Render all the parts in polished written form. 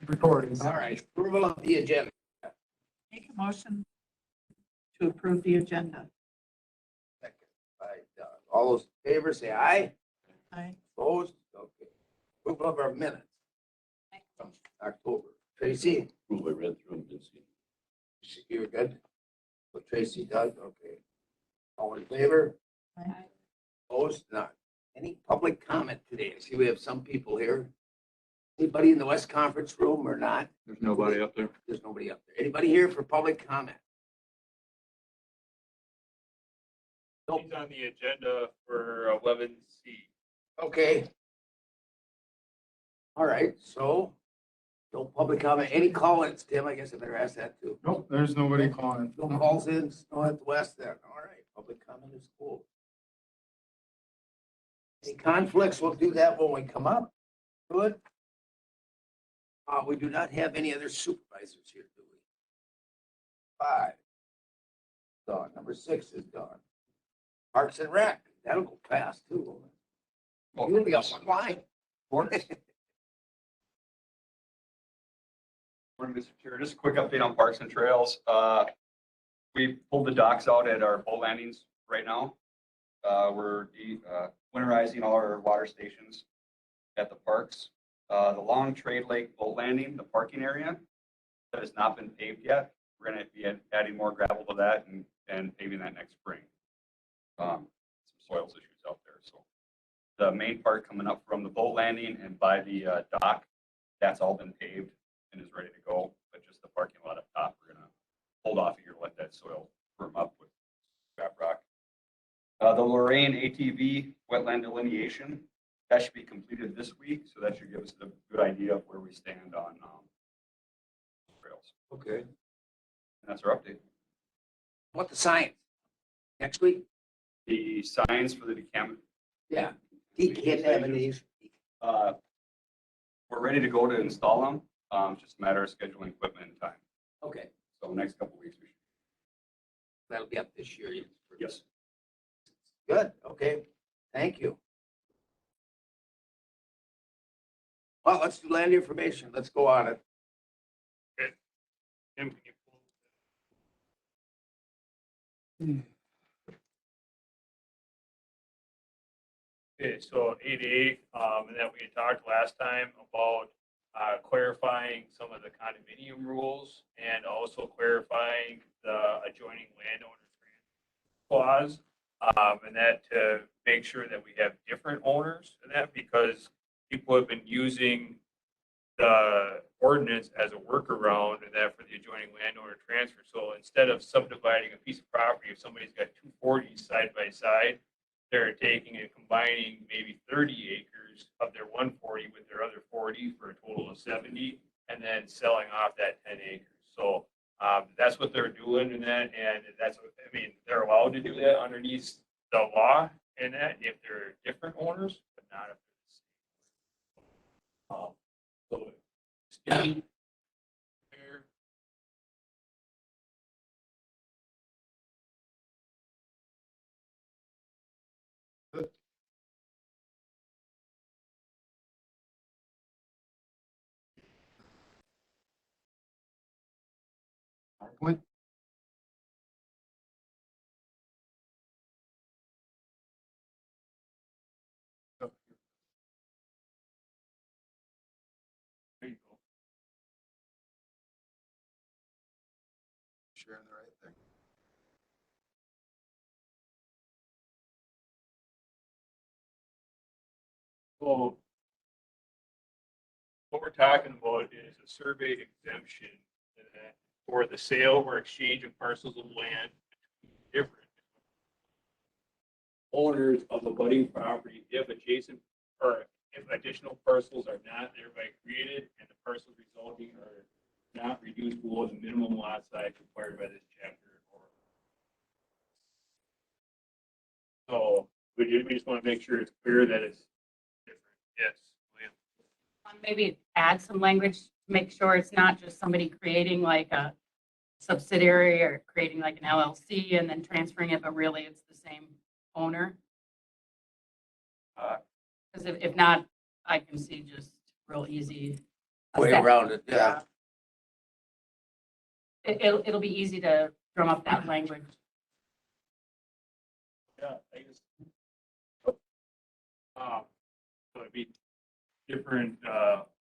Recording. All right, approval of the agenda. Make a motion to approve the agenda. Second by Doug. All those in favor say aye. Aye. Opposed? Okay. Approval of our minutes from October. Tracy, I read through them, didn't see. you're good? So Tracy, Doug, okay. All in favor? Aye. Opposed? None. Any public comment today? I see we have some people here. Anybody in the West Conference room or not? There's nobody up there. There's nobody up there. Anybody here for public comment? Nope. He's on the agenda for 11C. Okay. All right, so no public comment. Any call-ins, Tim? I guess I better ask that too. Nope, there's nobody calling. No calls in, no at the west then. All right, public comment is cool. Any conflicts, we'll do that when we come up. Good. We do not have any other supervisors here, do we? 5. Gone. Number 6 is gone. Parks and Rec, that'll go fast too. You'll be online. Morning, Mr. Chair. Just a quick update on Parks and Trails. We pulled the docks out at our boat landings right now. We're winterizing all our water stations at the parks. The Long Trade Lake boat landing, the parking area that has not been paved yet. We're going to be adding more gravel to that and paving that next spring. Some soils issues out there. So the main part coming up from the boat landing and by the dock, that's all been paved and is ready to go. But just the parking lot up top, we're going to hold off here to let that soil firm up with scrap rock. The Lorraine ATV wetland delineation, that should be completed this week. So that should give us a good idea of where we stand on trails. Okay. And that's our update. What the science? Next week? The signs for the Yeah. Decontamination. we're ready to go to install them. Just a matter of scheduling equipment and time. Okay, So next couple of weeks, we should. that'll be up this year. Yes. Good, okay, thank you. Well, let's do land information. Let's go on it. Tim, can you pull- Okay, so 88, and that we had talked last time about clarifying some of the condominium rules and also clarifying the adjoining landowner clause, and that to make sure that we have different owners in that, because people have been using the ordinance as a workaround and that for the adjoining landowner transfer. So instead of subdividing a piece of property, if somebody's got 240s side by side, they're taking and combining maybe 30 acres of their 140 with their other 40 for a total of 70, and then selling off that 10 acres. So that's what they're doing in that, and that's what, I mean, they're allowed to do that underneath the law in that if they're different owners, but not if they're the same. So still there. What? There you go. Sharing the right thing. So what we're talking about is a survey exemption for the sale or exchange of parcels of land between different owners of abutting property if adjacent or if additional parcels are not thereby created and the parcels resulting are not reduced below the minimum lot size required by this chapter. So we just want to make sure it's clear that it's different. Yes. Lynn? Maybe add some language to make sure it's not just somebody creating like a subsidiary or creating like an LLC and then transferring it, but really it's the same owner. Because if not, I can see just real easy way set. around it, yeah. It'll be easy to drum up that language. Yeah, I guess. So it'd be different,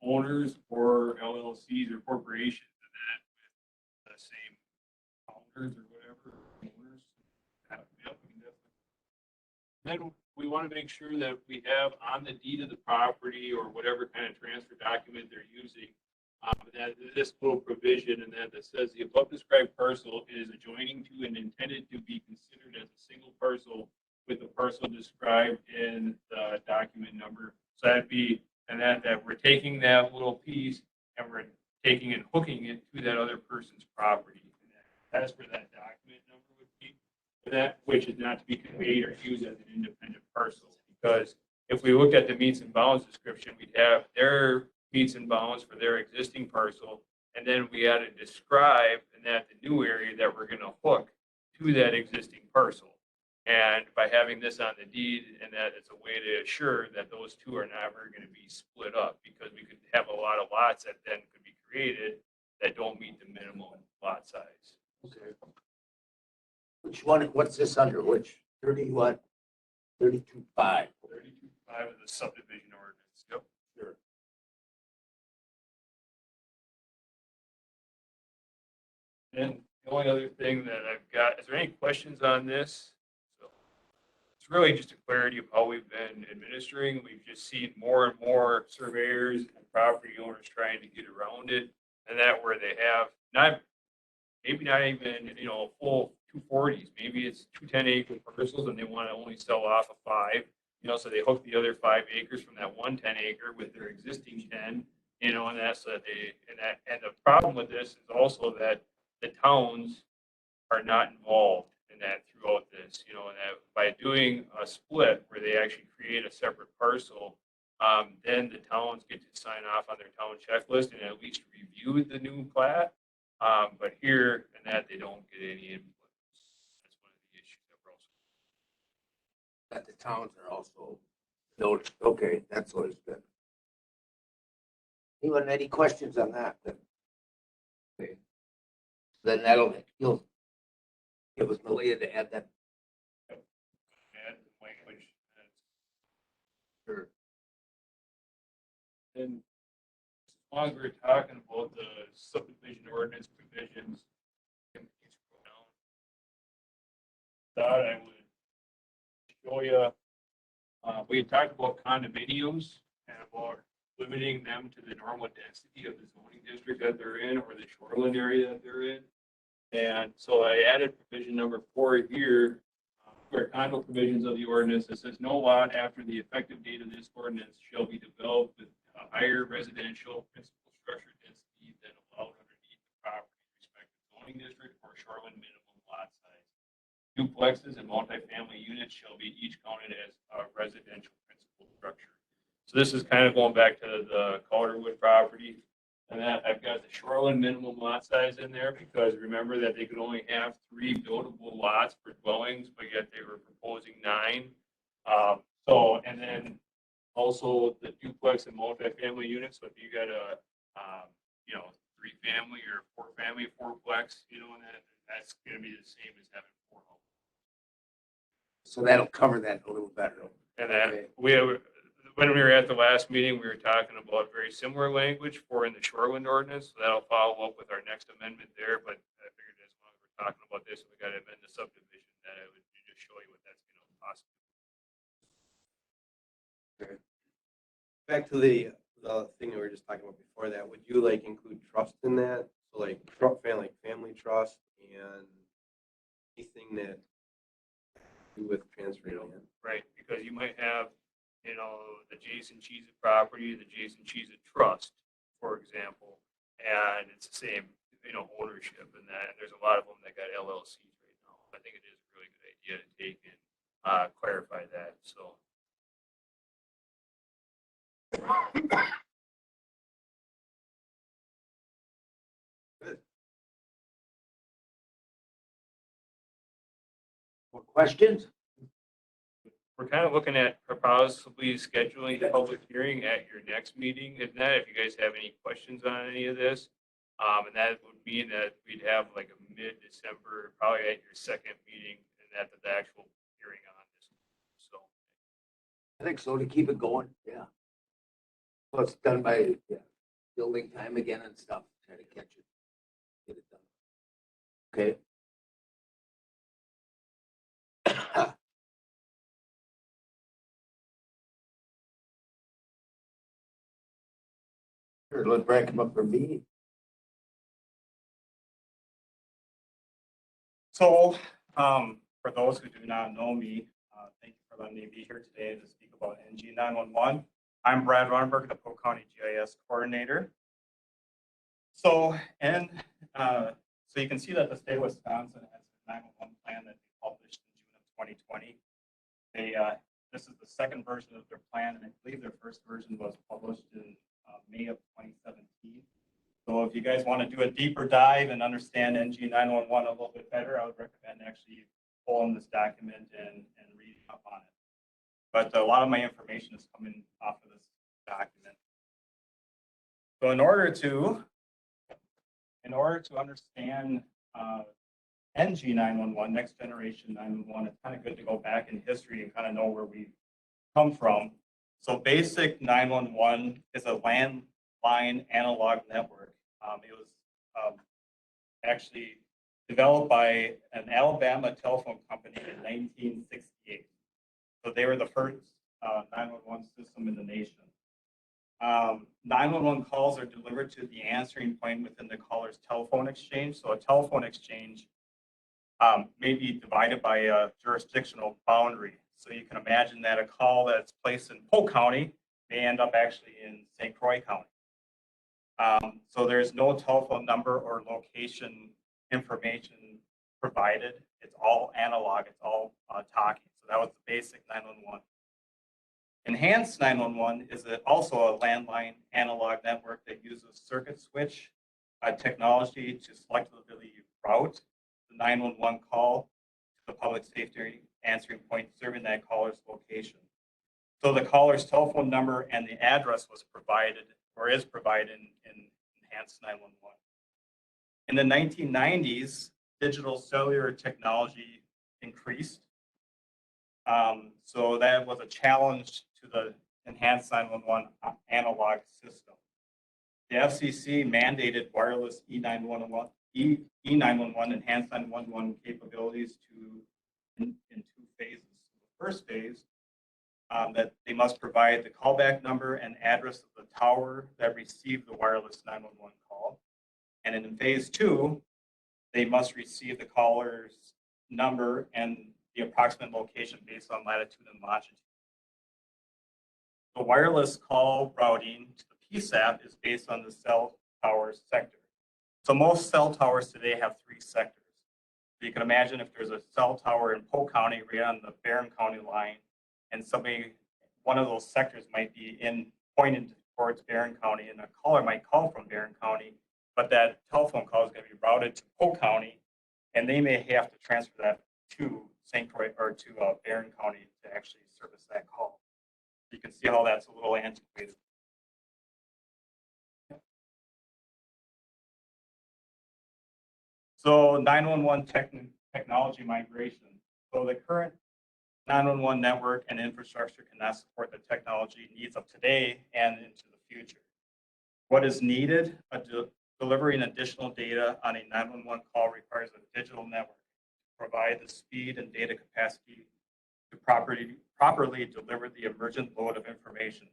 owners or LLCs or corporations and that with the same owners or whatever, owners. Yep, we can definitely. Then we want to make sure that we have on the deed of the property or whatever kind of transfer document they're using, that this little provision and that says the above described parcel is adjoining to and intended to be considered as a single parcel with the parcel described in the document number. So that'd be, and that we're taking that little piece and we're taking and hooking it to that other person's property. And that's where that document number would be, for that which is not to be conveyed or used as an independent parcel. Because if we looked at the meets and bounds description, we'd have their meets and bounds for their existing parcel. And then we had to describe in that the new area that we're going to hook to that existing parcel. And by having this on the deed, and that it's a way to assure that those two are never going to be split up, because we could have a lot of lots that then could be created that don't meet the minimum lot size. Okay. Which one, what's this under, which, 30 what? 32.5. 32.5 of the subdivision ordinance. Yep. Sure. And the only other thing that I've got, is there any questions on this? So it's really just a clarity of how we've been administering. We've just seen more and more surveyors and property owners trying to get around it. And that where they have maybe not even, full 240s. Maybe it's 2 10-acre parcels and they want to only sell off of 5. So they hook the other 5 acres from that 1 10-acre with their existing 10, and that's so that and the problem with this is also that the towns are not involved in that throughout this, and that by doing a split where they actually create a separate parcel, then the towns get to sign off on their town checklist and at least review the new plat. But here and that they don't get any input. That's one of the issues that we're also. That the towns are also noticed. Okay, that's always good. Anyone, any questions on that? Okay. Then you'll give us Malia to add that. Add language. Sure. And as long as we're talking about the subdivision ordinance provisions, thought I would show you, we had talked about condominiums and about limiting them to the normal density of the zoning district that they're in or the shoreline area that they're in. And so I added provision number 4 here, where condo provisions of the ordinance that says no lot after the effective date of this ordinance shall be developed with a higher residential principal structure density than allowed underneath the property respective zoning district or shoreline minimum lot size. Duplexes and multifamily units shall be each counted as a residential principal structure. So this is kind of going back to the Calderwood property. And that I've got the shoreline minimum lot size in there because remember that they could only have 3 buildable lots for dwellings, but yet they were proposing 9. And then also the duplex and multifamily units. So if you got a, 3-family or 4-family, 4-plex, and that's going to be the same as having 4 homes. So that'll cover that a little better. And that Okay. when we were at the last meeting, we were talking about very similar language for in the shoreline ordinance. So that'll follow up with our next amendment there. But I figured as long as we're talking about this, we got to amend the subdivision that I would just show you what that's going to possibly. Back to the thing that we were just talking about before that, would you include trust in that? So family trust and anything that do with transferring it? Right, because you might have, the Jason Cheese property, the Jason Cheese Trust, for example, and it's the same, ownership and that. And there's a lot of them that got LLCs right now. I think it is a really good idea to take and clarify that. So. Good. More questions? we're kind of looking at possibly scheduling a public hearing at your next meeting. If not, if you guys have any questions on any of this. And that would mean that we'd have like a mid-December, probably at your second meeting, and that's the actual hearing on this. So, I think so, to keep it going, yeah. So it's done by, yeah, building time again and stuff, try to catch it. Get it done. Okay. Here, let Brad come up for me. So, for those who do not know me, thank you for letting me be here today to speak about NG911. I'm Brad Ronberg, the Polk County GIS Coordinator. So, so you can see that the state of Wisconsin has a 911 plan that they published in June of 2020. This is the second version of their plan, and I believe their first version was published in May of 2017. So if you guys want to do a deeper dive and understand NG911 a little bit better, I would recommend actually pulling this document and reading up on it. But a lot of my information is coming off of this document. So in order to understand NG911, next generation 911, it's kind of good to go back in history and kind of know where we come from. So basic 911 is a landline analog network. It was actually developed by an Alabama telephone company in 1968. So they were the first 911 system in the nation. 911 calls are delivered to the answering point within the caller's telephone exchange. So a telephone exchange may be divided by a jurisdictional boundary. So you can imagine that a call that's placed in Polk County may end up actually in St. Croix County. So there's no telephone number or location information provided. It's all analog, it's all talking. So that was the basic 911. Enhanced 911 is also a landline analog network that uses circuit switch technology to selectively route the 911 call to the public safety answering point serving that caller's location. So the caller's telephone number and the address was provided or is provided in Enhanced 911. In the 1990s, digital cellular technology increased. So that was a challenge to the Enhanced 911 analog system. The FCC mandated wireless E911 Enhanced 911 capabilities in two phases. The first phase, that they must provide the callback number and address of the tower that received the wireless 911 call. And in phase two, they must receive the caller's number and the approximate location based on latitude and longitude. The wireless call routing to the PSAP is based on the cell tower sector. So most cell towers today have 3 sectors. So you can imagine if there's a cell tower in Polk County right on the Barron County line, and one of those sectors might be pointed towards Barron County, and a caller might call from Barron County, but that telephone call is going to be routed to Polk County, and they may have to transfer that to St. Croix or to Barron County to actually service that call. You can see how that's a little antiquated. So 911 technology migration. So the current 911 network and infrastructure cannot support the technology needs of today and into the future. What is needed? Delivering additional data on a 911 call requires a digital network to provide the speed and data capacity to properly deliver the emergent load of information.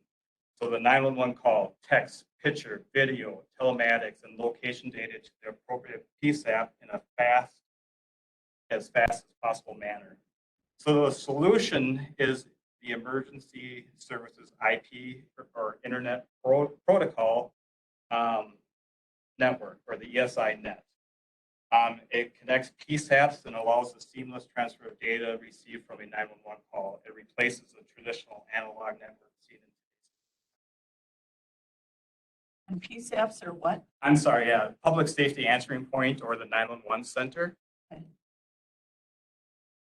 So the 911 call, text, picture, video, telematics, and location data to the appropriate PSAP in as fast as possible manner. So the solution is the Emergency Services IP or Internet Protocol network, or the ESI net. It connects PSAPs and allows the seamless transfer of data received from a 911 call. It replaces the traditional analog network seen in And PSAPs are what? I'm sorry, yeah, Public Safety Answering Point or the 911 Center. Okay.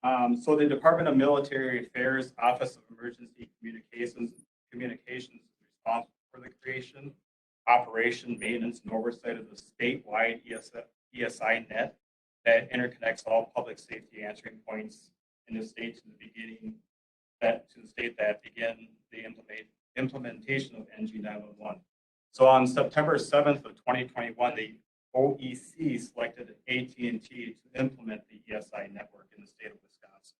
So the Department of Military Affairs Office of Emergency Communications is responsible for the creation, operation, maintenance, and oversight of the statewide ESI net that interconnects all public safety answering points in the state to the state that begin the implementation of NG911. So on September 7th of 2021, the OEC selected AT&T to implement the ESI network in the state of Wisconsin.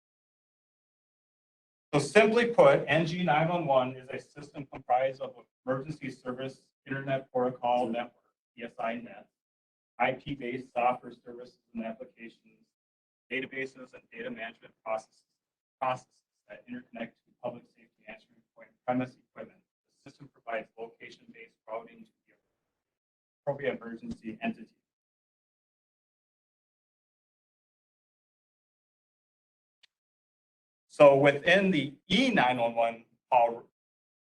So simply put, NG911 is a system comprised of emergency service internet protocol network, ESI net, IP-based software services and applications, databases and data management processes that interconnect to public safety answering point premise equipment. The system provides location-based routing to the appropriate emergency entity. So within the E911 call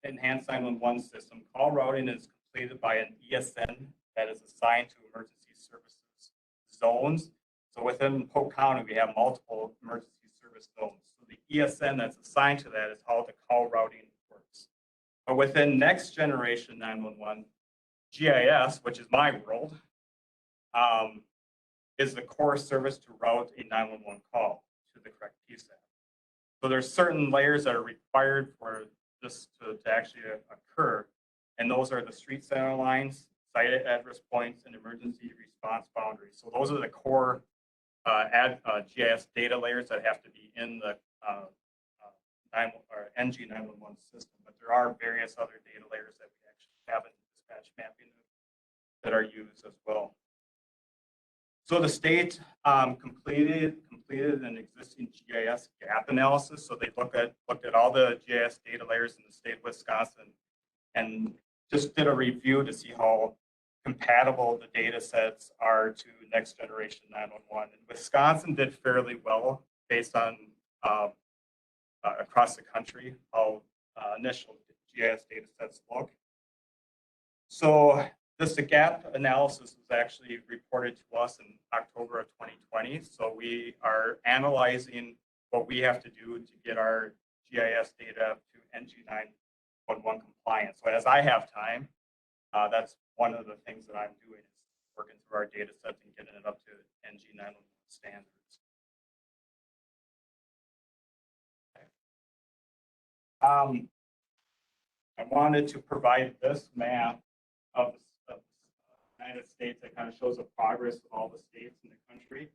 enhanced 911 system, call routing is completed by an ESN that is assigned to emergency services zones. So within Polk County, we have multiple emergency service zones. So the ESN that's assigned to that is how the call routing works. But within next generation 911, GIS, which is my world, is the core service to route a 911 call to the correct PSAP. So there's certain layers that are required for this to actually occur, and those are the street center lines, site address points, and emergency response boundaries. So those are the core GIS data layers that have to be in the NG911 system. But there are various other data layers that we actually have in dispatch mapping that are used as well. So the state completed an existing GIS gap analysis. So they looked at all the GIS data layers in the state of Wisconsin and just did a review to see how compatible the data sets are to next generation 911. And Wisconsin did fairly well based on across the country how initial GIS data sets look. So the gap analysis was actually reported to us in October of 2020. So we are analyzing what we have to do to get our GIS data to NG911 compliant. So as I have time, that's one of the things that I'm doing is working through our data sets and getting it up to NG911 standards. I wanted to provide this map of the United States that kind of shows the progress of all the states in the country.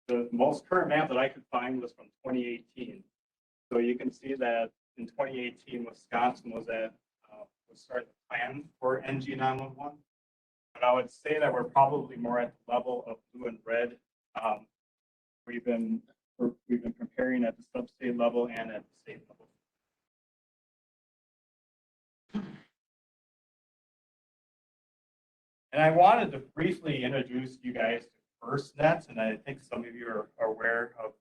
The most current map that I could find was from 2018. So you can see that in 2018, Wisconsin was starting to plan for NG911. But I would say that we're probably more at the level of blue and red. We've been comparing at the sub-state level and at the state level. And I wanted to briefly introduce you guys to Firstnet, and I think some of you are aware of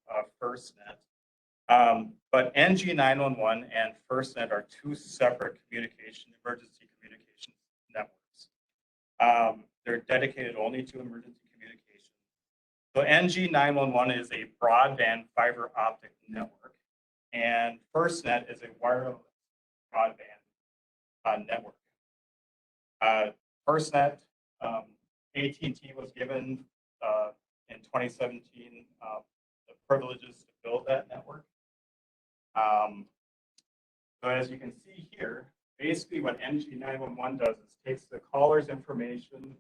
Firstnet. But NG911 and Firstnet are two separate emergency communication networks. They're dedicated only to emergency communication. So NG911 is a broadband fiber optic network, and Firstnet is a wireless broadband network. Firstnet, AT&T was given in 2017 the privileges to build that network. So as you can see here, basically what NG911 does is takes the caller's information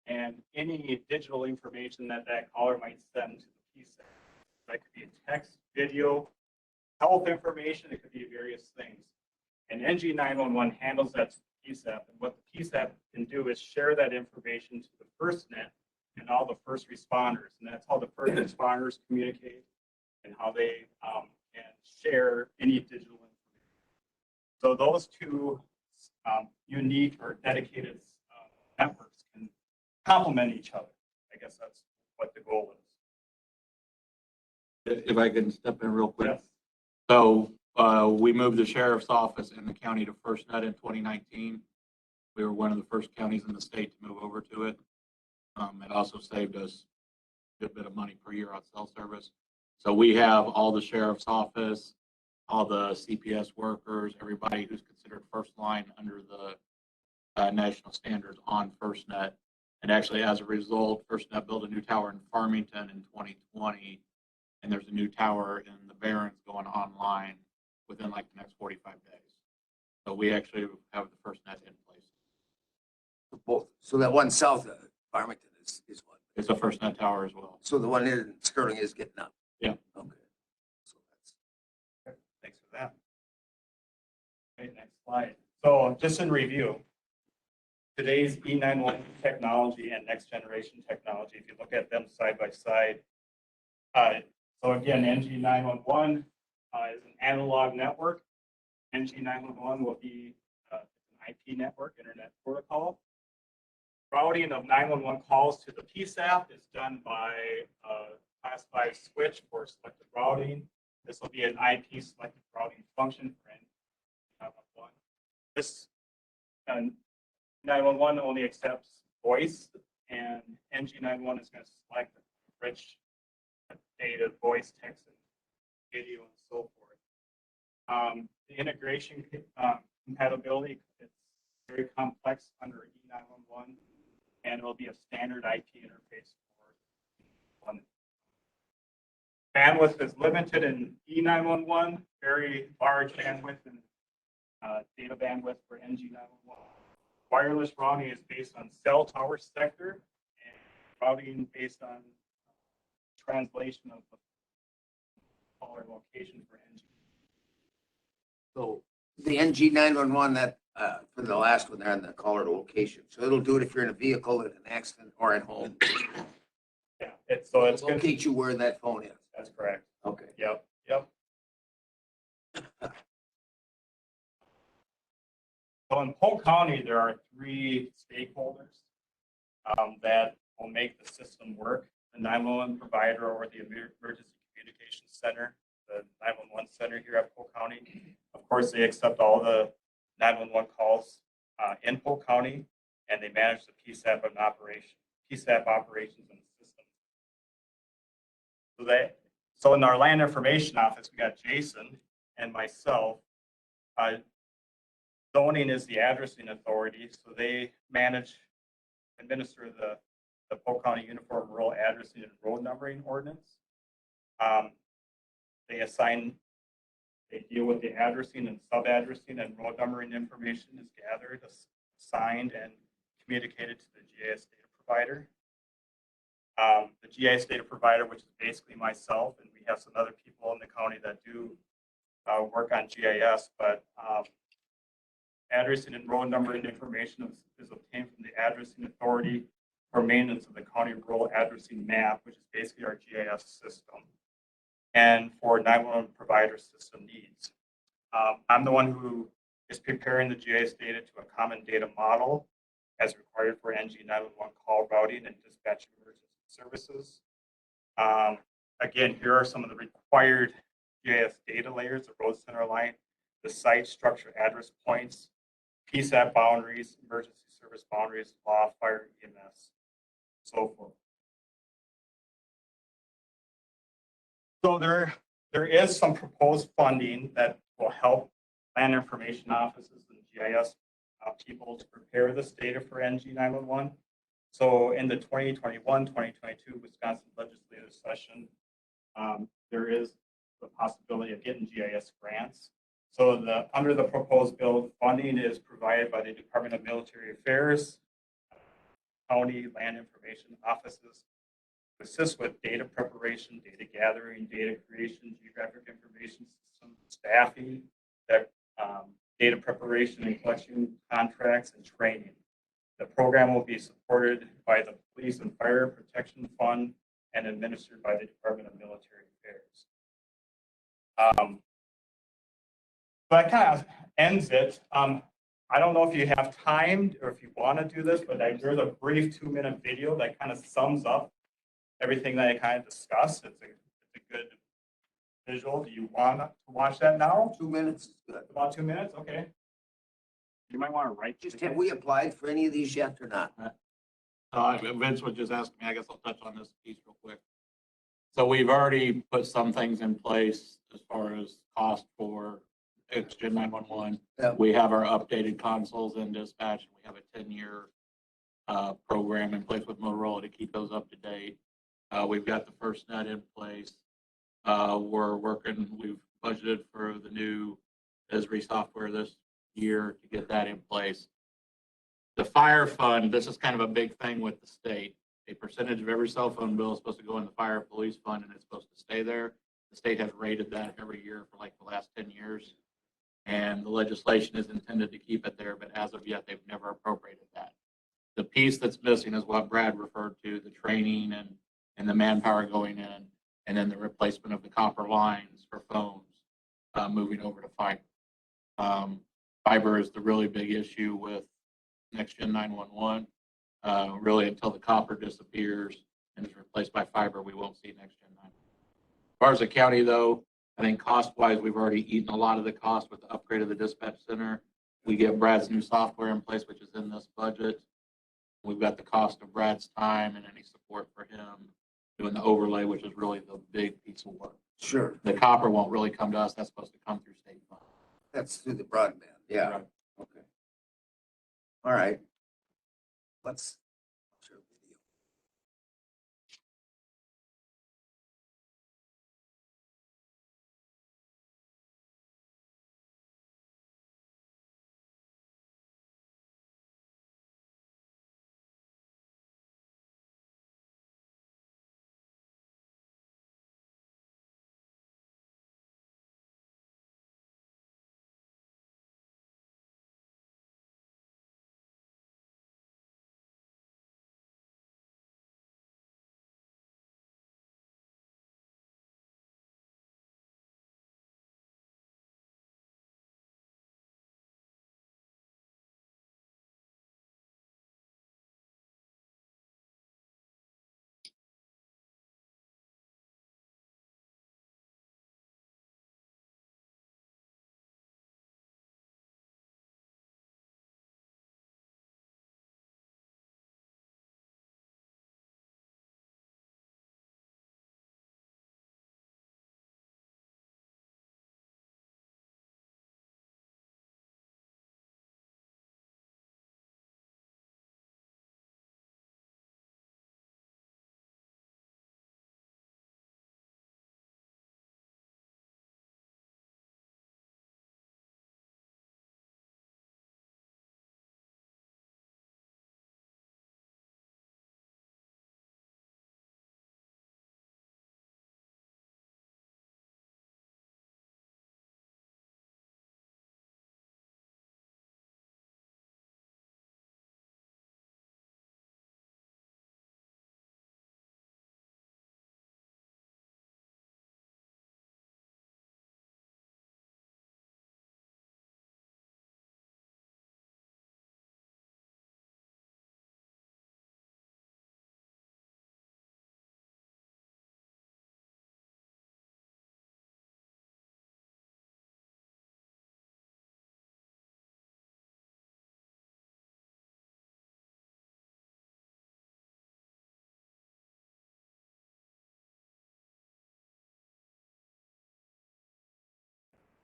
and any digital information that caller might send to the PSAP. That could be a text, video, health information, it could be various things. And NG911 handles that to the PSAP. And what the PSAP can do is share that information to the Firstnet and all the first responders. And that's how the first responders communicate and how they can share any digital information. So those two unique or dedicated networks can complement each other. I guess that's what the goal is. If I can step in real quick. Yes. So we moved the sheriff's office in the county to Firstnet in 2019. We were one of the first counties in the state to move over to it. It also saved us a good bit of money per year on cell service. So we have all the sheriff's office, all the CPS workers, everybody who's considered first line under the national standards on FirstNet. And actually, as a result, FirstNet built a new tower in Farmington in 2020, and there's a new tower in the Barrens going online within like the next 45 days. So we actually have the FirstNet in place. Both. So that one south of Farmington is one. It's a FirstNet tower as well. So the one in Sterling is getting up. Yeah. Okay. So that's. Thanks for that. Okay, next slide. So just in review, today's E911 technology and next generation technology, if you look at them side by side. So again, NG911 is an analog network. NG911 will be an IP network, Internet Protocol. Routing of 911 calls to the PSAP is done by a class 5 switch for selective routing. This will be an IP selective routing function for N911. This 911 only accepts voice, and NG911 is going to select rich data, voice, text, and video, and so forth. The integration compatibility is very complex under E911, and it will be a standard IP interface for one. Bandwidth is limited in E911, very large bandwidth and data bandwidth for NG911. Wireless routing is based on cell tower sector, and routing based on translation of the caller location for NG. So the NG911 that for the last one there on the caller location. So it'll do it if you're in a vehicle in an accident or at home. Yeah, it's good. Locate you where that phone is. That's correct. Okay. Yep. So in Polk County, there are 3 stakeholders that will make the system work: the 911 provider or the emergency communications center, the 911 center here at Polk County. Of course, they accept all the 911 calls in Polk County, and they manage the PSAP operations in the system. So in our land information office, we got Jason and myself. Zoning is the addressing authority, so they administer the Polk County Uniform Rural Addressing and Road Numbering Ordinance. They deal with the addressing and sub-addressing, and road numbering information is gathered, assigned, and communicated to the GIS data provider. The GIS data provider, which is basically myself, and we have some other people in the county that do work on GIS, but addressing and road numbering information is obtained from the addressing authority for maintenance of the county rural addressing map, which is basically our GIS system, and for 911 provider system needs. I'm the one who is preparing the GIS data to a common data model as required for NG911 call routing and dispatch emergency services. Again, here are some of the required GIS data layers: the road center line, the site structure address points, PSAP boundaries, emergency service boundaries, law, fire, EMS, so forth. So there is some proposed funding that will help land information offices and GIS people to prepare this data for NG911. So in the 2021-2022 Wisconsin legislative session, there is the possibility of getting GIS grants. So under the proposed bill, funding is provided by the Department of Military Affairs, county land information offices, to assist with data preparation, data gathering, data creation, geographic information system, staffing, data preparation and collection contracts, and training. The program will be supported by the Police and Fire Protection Fund and administered by the Department of Military Affairs. So that kind of ends it. I don't know if you have time or if you want to do this, but there's a brief 2-minute video that kind of sums up everything that I kind of discussed. It's a good visual. Do you want to watch that now? 2 minutes is good. About 2 minutes? Okay. You might want to write. Just have we applied for any of these yet or not? Vince was just asking me, I guess I'll touch on this piece real quick. So we've already put some things in place as far as cost for Gen 911. Yeah. We have our updated consoles in dispatch. We have a 10-year program in place with Motorola to keep those up to date. We've got the Firstnet in place. We've budgeted for the new Esri software this year to get that in place. The fire fund, this is kind of a big thing with the state. A percentage of every cell phone bill is supposed to go in the fire police fund and it's supposed to stay there. The state has rated that every year for like the last 10 years. And the legislation is intended to keep it there, but as of yet, they've never appropriated that. The piece that's missing is what Brad referred to, the training and the manpower going in, and then the replacement of the copper lines for phones moving over to fiber. Fiber is the really big issue with Next Gen 911. Really, until the copper disappears and is replaced by fiber, we won't see Next Gen 911. As far as the county, though, I think cost-wise, we've already eaten a lot of the cost with the upgrade of the dispatch center. We get Brad's new software in place, which is in this budget. We've got the cost of Brad's time and any support for him doing the overlay, which is really the big piece of work. Sure. The copper won't really come to us. That's supposed to come through state funds. That's through the broadband. Yeah. Right. Okay. All right. Let's. Share video.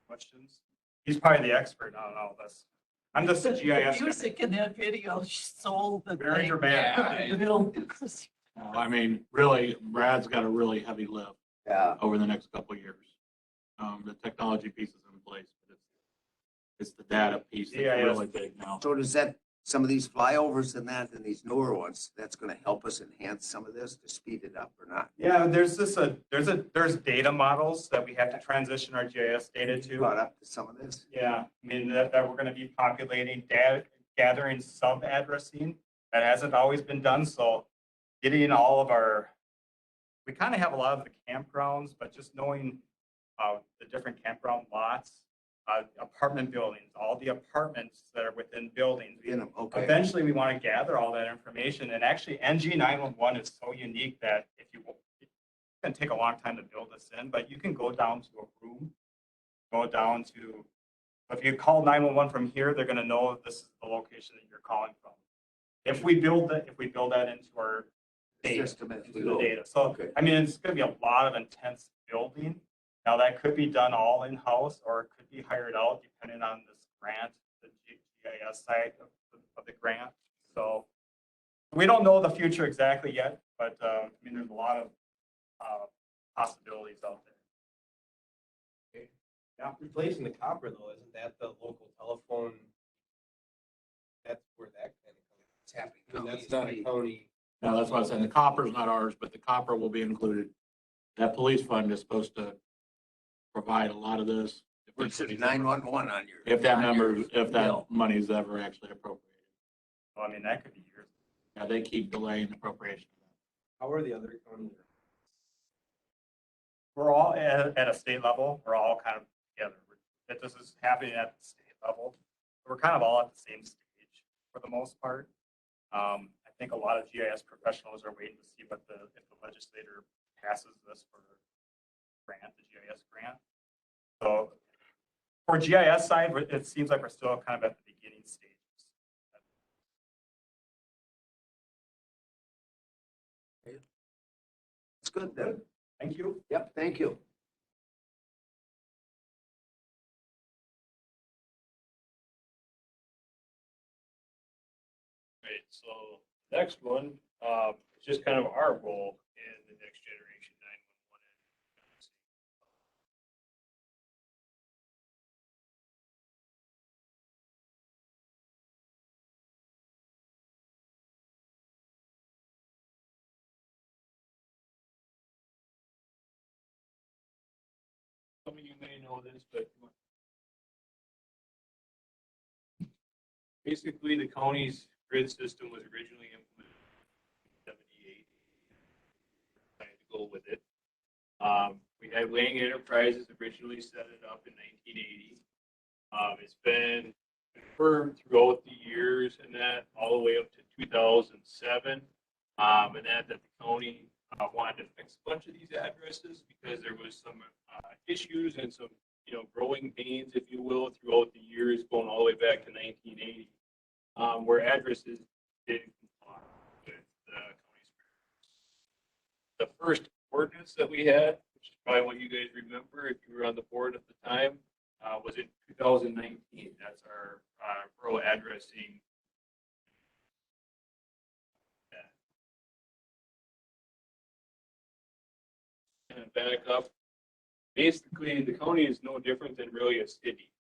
Questions? He's probably the expert on all this. I'm just a The GIS guy. music in that video sold the Very thing. dramatic. The bill. I mean, really, Brad's got a really heavy lift Yeah. over the next couple of years. The technology piece is in place, but it's the data piece that's GIS. really big now. So does that, some of these flyovers and that, and these newer ones, that's gonna help us enhance some of this to speed it up or not? Yeah, there's data models that we have to transition our GIS data to. Brought up to some of this? Yeah, I mean, that we're gonna be populating, gathering sub-addressing. That hasn't always been done, so getting all of our, we kind of have a lot of the campgrounds, but just knowing the different campground lots, apartment buildings, all the apartments that are within buildings. In them, okay. Eventually, we want to gather all that information, and actually, NG911 is so unique that it's going to take a long time to build this in, but you can go down to a room, go down to, if you call 911 from here, they're going to know this is the location that you're calling from. If we build that into our System as we into the go. data. So, Okay. I mean, it's gonna be a lot of intense building. Now, that could be done all in-house, or it could be hired out depending on this grant, the GIS side of the grant. So we don't know the future exactly yet, but, I mean, there's a lot of, possibilities out there. Now, replacing the copper though, isn't that the local telephone? That's where that kind of comes. It's happening. I mean, that's not a county. No, that's what I said. The copper's not ours, but the copper will be included. That police fund is supposed to provide a lot of this. It says 911 on your. If that on your number, if bill. that money is ever actually appropriated. So, I mean, that could be years. Yeah, they keep delaying appropriation. How are the other counties? We're all at a state level, we're all kind of together. That this is happening at the state level. We're kind of all at the same stage for the most part. I think a lot of GIS professionals are waiting to see if the legislator passes this for grant, the GIS grant. So for GIS side, it seems like we're still kind of at the beginning stages. It's good then. Thank you. Yep, thank you. Right, so next one, is just kind of our role in the next generation 911. Some of you may know this, but basically the county's grid system was originally implemented in 78. Trying to go with it. We had Lang Enterprises originally set it up in 1980. It's been confirmed throughout the years and that all the way up to 2007. And that the county wanted to fix a bunch of these addresses because there was some issues and some, growing pains, if you will, throughout the years, going all the way back to 1980, where addresses didn't comply with the county's requirements. The first ordinance that we had, which is probably what you guys remember if you were on the board at the time, was in 2019. That's our rural addressing. And back up. Basically, the county is no different than really a city.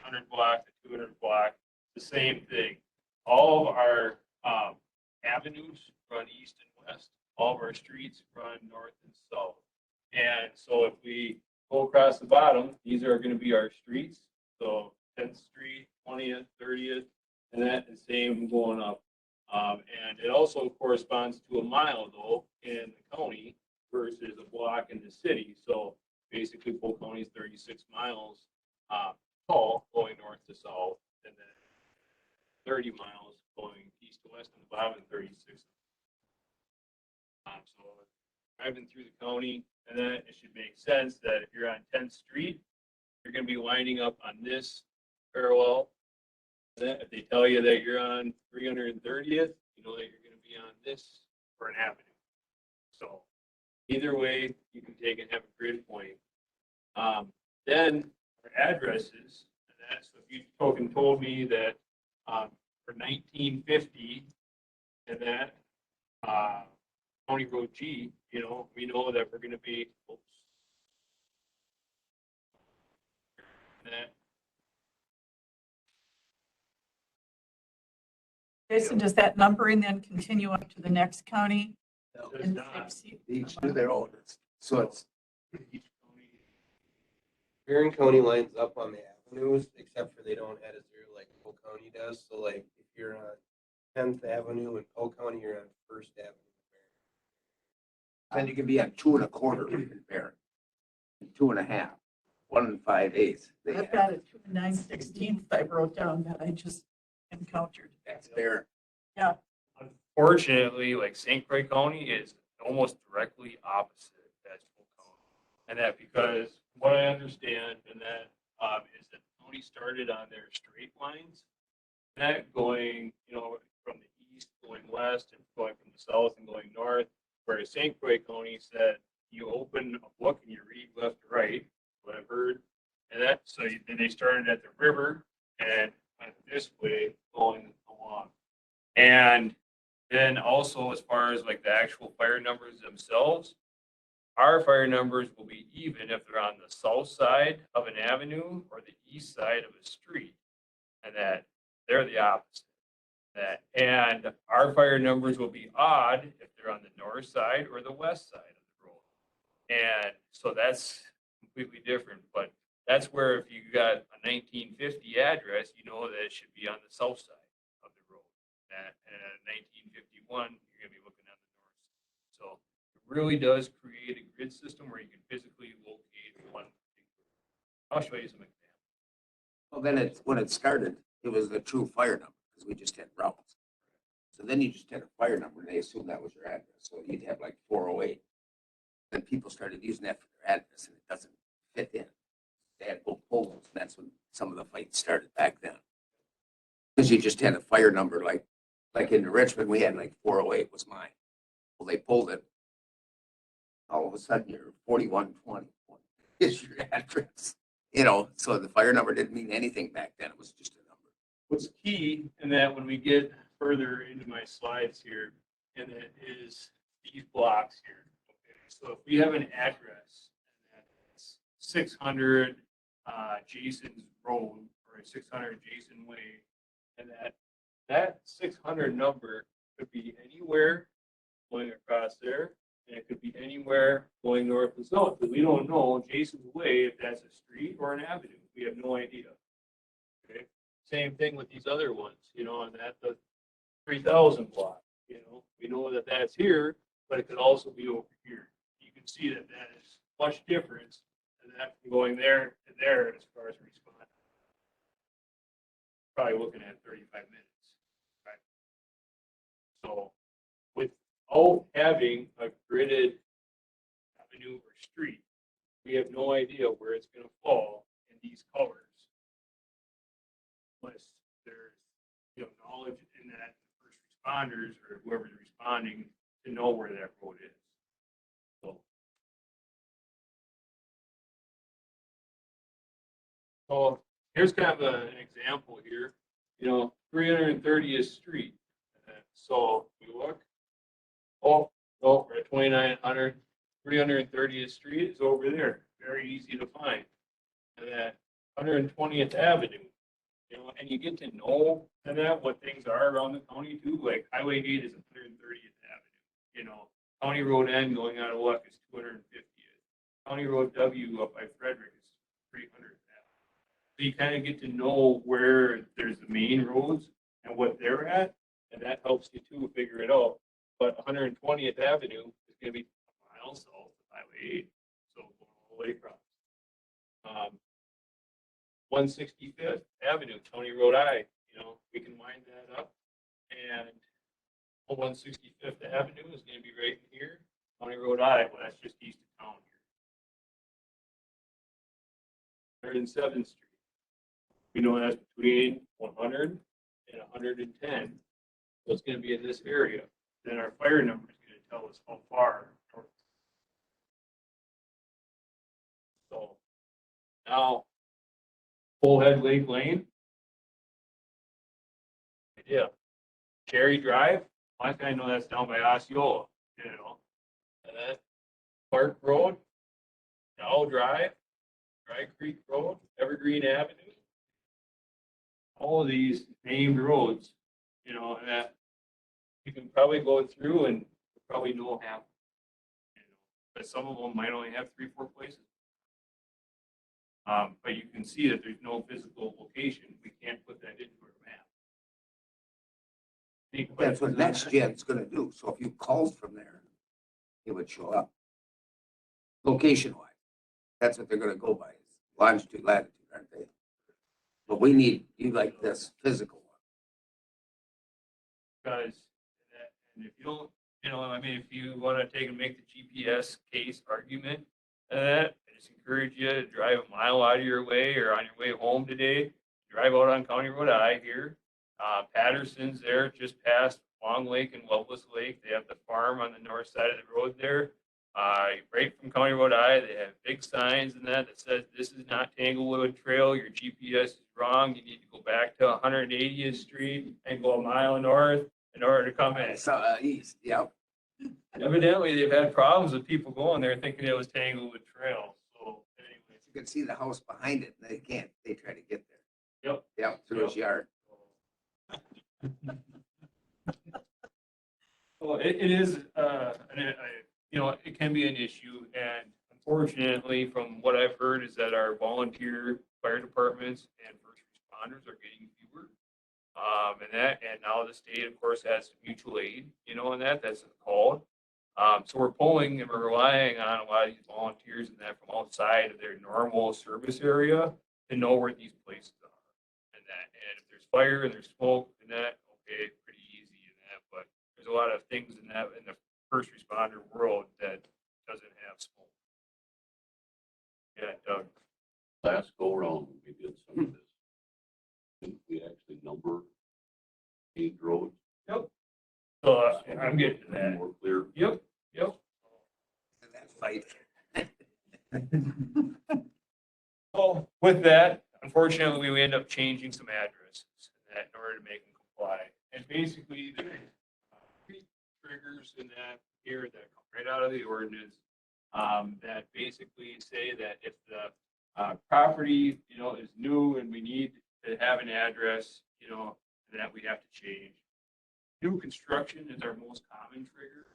100 block to 200 block, the same thing. All of our avenues run east and west. All of our streets run north and south. And so if we go across the bottom, these are going to be our streets. So 10th Street, 20th, 30th, and that is same going up. And it also corresponds to a mile though in the county versus a block in the city. So basically Polk County is 36 miles tall going north to south, and then 30 miles going east to west, and the bottom and 36. So driving through the county, and then it should make sense that if you're on 10th Street, you're going to be lining up on this parallel. And then if they tell you that you're on 330th, you know that you're going to be on this for an avenue. So either way, you can take and have a grid point. Then our addresses, and that's if you told me that for 1950 and that County Road G, we know that we're going to be. That, Jason, does that numbering then continue up to the next county? does And not. Each do their own. So it's, Each county Huron County lines up on the avenues, except for they don't add a zero like Polk County does. So like if you're on 10th Avenue in Polk County, you're on First Avenue. then you can be on 2 1/4 in Barron. And 2 1/2, 1 5/8. I've got a 2 9/16 I wrote down that I just encountered. That's Barron. Unfortunately, like St. Croix County is almost directly opposite as Polk County. And that because what I understand and that is that the county started on their straight lines, that going, from the east going west and going from the south and going north. Whereas St. Croix County said you open a book and you read left to right, what I've heard. And that, so then they started at the river and went this way going along. And then also as far as like the actual fire numbers themselves, our fire numbers will be even if they're on the south side of an avenue or the east side of a street. And that they're the opposite. That, and our fire numbers will be odd if they're on the north side or the west side of the road. And so that's completely different, but that's where if you got a 1950 address, you know that it should be on the south side of the road. And at 1951, you're gonna be looking at the north side. So it really does create a grid system where you can physically locate one. I'll show you some examples. Well, then when it started, it was the true fire number, because we just had routes. So then you just had a fire number, and they assumed that was your address, so you'd have like 408. Then people started using that for their address, and it doesn't fit in. They had both poles, and that's when some of the fights started back then. Because you just had a fire number, like in Richmond, we had like 408 was mine. Well, they pulled it. All of a sudden, you're 4120 is your address. You know, so the fire number didn't mean anything back then. It was just a number. What's key in that when we get further into my slides here, and it is these blocks here. Okay, so if we have an address and that's 600 Jason's Road or 600 Jason Way, and that 600 number could be anywhere going across there, and it could be anywhere going north and south, because we don't know Jason's Way if that's a street or an avenue. We have no idea. Okay. Same thing with these other ones, you know, and that the 3000 block, you know, we know that that's here, but it could also be over here. You can see that that is much difference than that from going there to there as far as responding. Probably looking at 35 minutes, right? So without having a gridded avenue or street, we have no idea where it's going to fall in these colors. Unless there's, you know, knowledge in that first responders or whoever's responding to know where that road is. So here's kind of an example here. You know, 330th Street. So we look. Oh, no, we're at 2900. 330th Street is over there. Very easy to find. And that 120th Avenue. You know, and you get to know that what things are around the county too. Like Highway 8 is 130th Avenue. You know, County Road N going out of Luck is 250th. County Road W up by Frederick is 300th Avenue. So you kind of get to know where there's the main roads and what they're at, and that helps you too figure it out. But 120th Avenue is going to be a mile south of Highway 8, so going all the way across. 165th Avenue, County Road I, you know, we can wind that up. And 165th Avenue is going to be right in here. County Road I, well, that's just east of town here. 107th Street. We know that's between 100 and 110. So it's going to be in this area. Then our fire number is going to tell us how far north. So now, Bullhead Lake Lane. Yeah. Cherry Drive. I kind of know that's down by Osceola, you know. And then Park Road, Dow Drive, Dry Creek Road, Evergreen Avenue. All of these named roads, you know, that you can probably go through and probably know half. You know, but some of them might only have 3-4 places. But you can see that there's no physical location. We can't put that into our map. That's what next gen's gonna do. So if you called from there, it would show up. Location wise. That's what they're gonna go by. Longitude, latitude, aren't they? But we need you like this physical one. Because, and if you don't, you know, I mean, if you want to take and make the GPS case argument, I just encourage you to drive a mile out of your way or on your way home today. Drive out on County Road I here. Patterson's there just past Long Lake and Loveless Lake. They have the farm on the north side of the road there. Right from County Road I, they have big signs and that says, this is not Tanglewood Trail. Your GPS is wrong. You need to go back to 180th Street and go a mile north in order to come in. So, east, yep. Evidently, they've had problems with people going there thinking it was Tanglewood Trail. So anyways, You can see the house behind it, and they can't, they try to get there. yep. Yep, through his yard. Well, it is, it can be an issue, and unfortunately, from what I've heard, is that our volunteer fire departments and first responders are getting fewer. And now the state, of course, has mutual aid, and that's called. So we're pulling and we're relying on a lot of these volunteers and that from outside of their normal service area to know where these places are. And if there's fire and there's smoke and that, okay, pretty easy in that, but there's a lot of things in the first responder world that doesn't have smoke. Yeah, Doug. Last go around, we did some of this. Didn't we actually number paved roads? Yep. So I'm getting to that. More clear. Yep. And that fight. So with that, unfortunately, we end up changing some addresses in order to make them comply. And basically, there's three triggers in that here that come right out of the ordinance that basically say that if the property, is new and we need to have an address, that we have to change. New construction is our most common trigger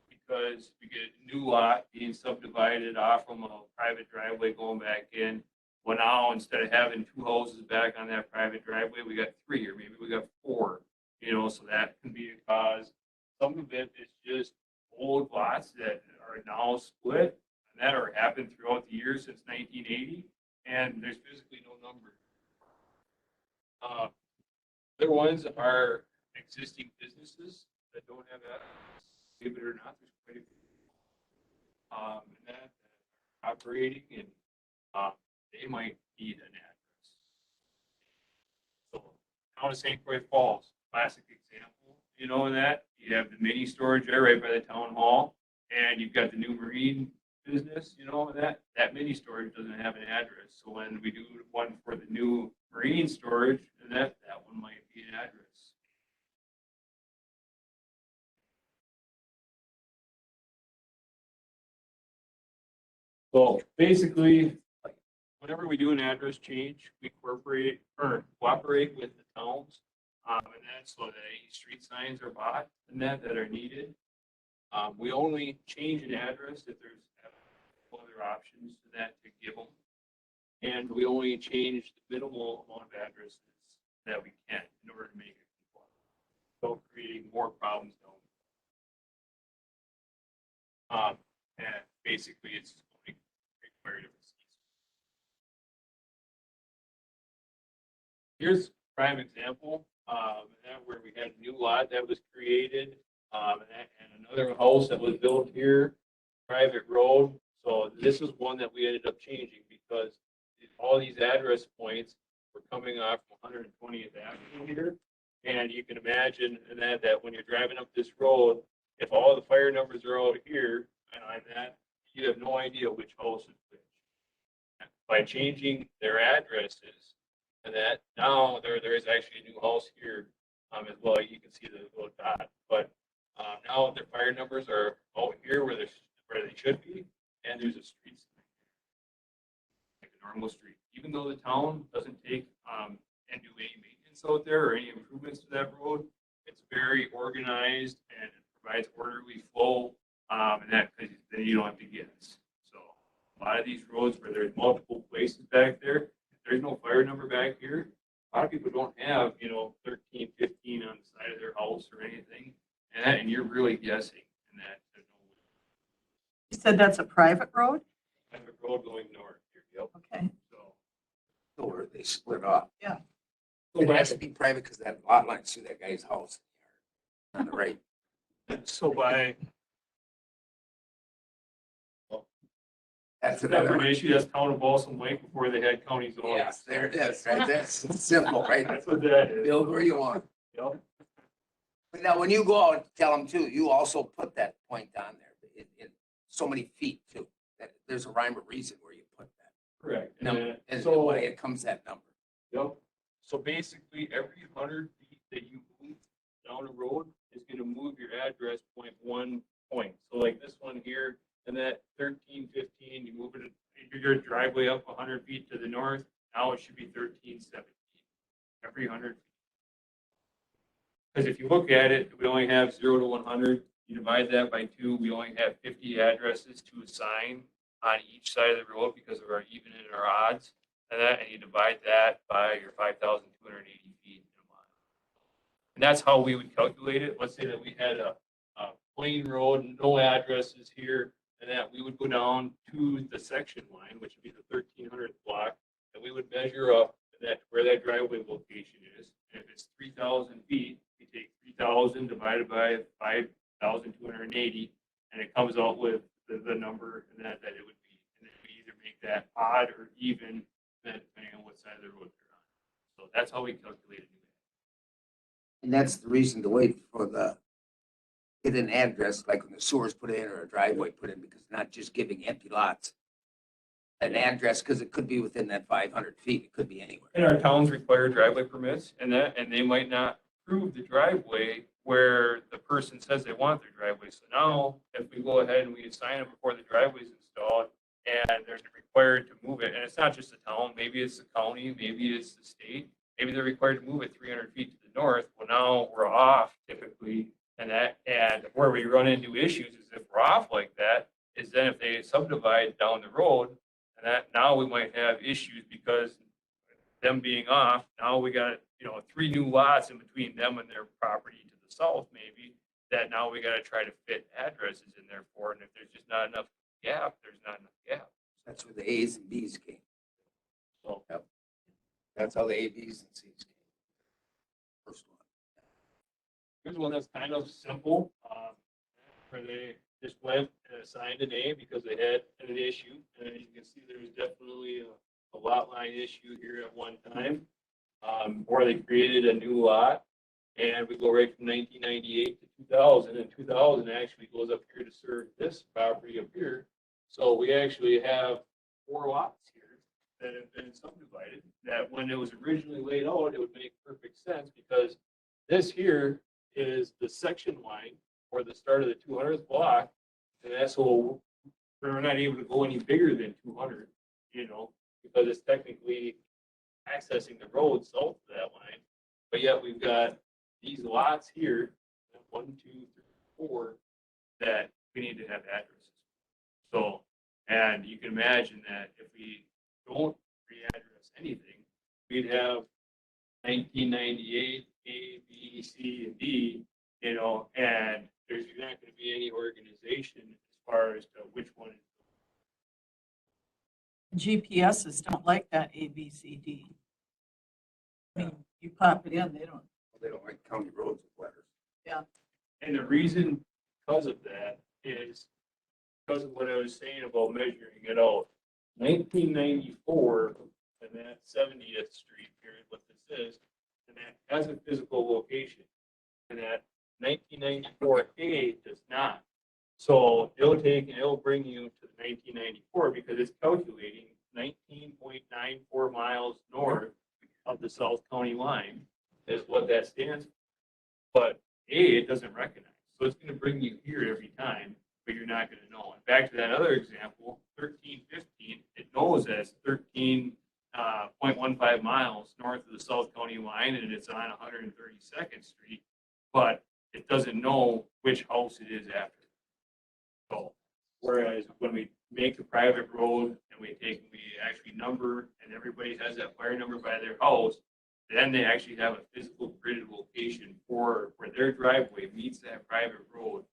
because we get a new lot being subdivided off from a private driveway going back in. Well, now instead of having two houses back on that private driveway, we got three or maybe we got four, so that can be a cause. Some of it is just old lots that are now split and that are happened throughout the years since 1980, and there's physically no number. Other ones are existing businesses that don't have that. Believe it or not, there's quite a few. And that operating and they might need an address. So, town of St. Croix Falls, classic example. In that you have the mini storage there right by the town hall, and you've got the new marine business. That mini storage doesn't have an address. So when we do one for the new marine storage, then that one might be an address. So basically, whenever we do an address change, we cooperate with the towns, and that's so that any street signs are bought and that are needed. We only change an address if there's other options to that to give them, and we only change the minimal amount of addresses that we can in order to make it comply. So creating more problems down. And basically, it's going to require different. Here's a prime example, where we had a new lot that was created, and another house that was built here, private road. So this is one that we ended up changing because all these address points were coming off from 120th Avenue here. And you can imagine that when you're driving up this road, if all the fire numbers are out here, and that, you have no idea which house is which. By changing their addresses, and that now there is actually a new house here as well. You can see the little dot, but now their fire numbers are out here where they should be, and there's a street sign, like a normal street. Even though the town doesn't take and do any maintenance out there or any improvements to that road, it's very organized and it provides orderly flow, and that because then you don't have to guess. So a lot of these roads where there's multiple places back there, there's no fire number back here. A lot of people don't have, 13, 15 on the side of their house or anything. And you're really guessing in that. There's no You said that's a private road? private road going north here. Yep. Okay. So where they split off. Yeah. It has to be private because that lot lines through that guy's house. On the right. So by That's that another an one. issue, that's town of Balsam Lake before they had county zoning. Yes, there it is, right? That's simple, right? That's what that is. Build where you want. Yep. But now, when you go out, tell them too, you also put that point on there in so many feet too. That there's a rhyme or reason where you put that Correct. number, and so- why it comes that number. Yep. So basically, every 100 feet that you move down a road is going to move your address 0.1 point. So like this one here, and that 1315, you move it, your driveway up 100 feet to the north. Now it should be 1317 every 100 feet. Because if you look at it, we only have 0 to 100. You divide that by 2, we only have 50 addresses to assign on each side of the road because of our even and our odds. And you divide that by your 5,280 feet in a mile. And that's how we would calculate it. Let's say that we had a plain road, no addresses here, and that we would go down to the section line, which would be the 1300th block, and we would measure up that where that driveway location is. And if it's 3,000 feet, we take 3,000 divided by 5,280, and it comes out with the number and that it would be. And then we either make that odd or even, depending on what side of the road they're on. So that's how we calculate it. And that's the reason to wait for get an address, like when the sewer's put in or a driveway put in, because not just giving empty lots an address, because it could be within that 500 feet. It could be anywhere. And our towns require driveway permits, and they might not approve the driveway where the person says they want their driveway. So now, if we go ahead and we assign it before the driveway's installed, and they're required to move it, and it's not just the town, maybe it's the county, maybe it's the state, maybe they're required to move it 300 feet to the north. Well, now we're off typically, and where we run into issues is if we're off like that, is then if they subdivide down the road, and that now we might have issues because them being off, now we got 3 new lots in between them and their property to the south, maybe, that now we got to try to fit addresses in there for, and if there's just not enough gap, there's not enough gap. That's where the A's and B's came. So That's how the A, B's, and C's came. First one. here's one that's kind of simple, where they just went and assigned an A because they had an issue, and you can see there's definitely a lot line issue here at one time, or they created a new lot, and we go right from 1998 to 2000, and 2000 actually goes up here to serve this property up here. So we actually have 4 lots here that have been subdivided, that when it was originally laid out, it would make perfect sense because this here is the section line or the start of the 200th block. And that's why we're not able to go any bigger than 200, because it's technically accessing the road south of that line. But yet we've got these lots here, 1, 2, 3, 4, that we need to have addresses. So, and you can imagine that if we don't re-address anything, we'd have 1998, A, B, C, and D, and there's not going to be any organization as far as to which one. GPSs don't like that A, B, C, D. I mean, you pop it in, they don't. They don't like county roads with letters. And the reason because of that is because of what I was saying about measuring it out. 1994, and that 70th Street period, what this is, and that has a physical location, and that 1994A does not. So it'll take and it'll bring you to the 1994 because it's calculating 19.94 miles north of the South County line is what that stands for. But it doesn't recognize. So it's going to bring you here every time, but you're not going to know. And back to that other example, 1315, it knows that it's 13.15 miles north of the South County line, and it's on 132nd Street, but it doesn't know which house it is after. So, whereas when we make a private road and we actually number, and everybody has that fire number by their house, then they actually have a physical gridded location for where their driveway meets that private road.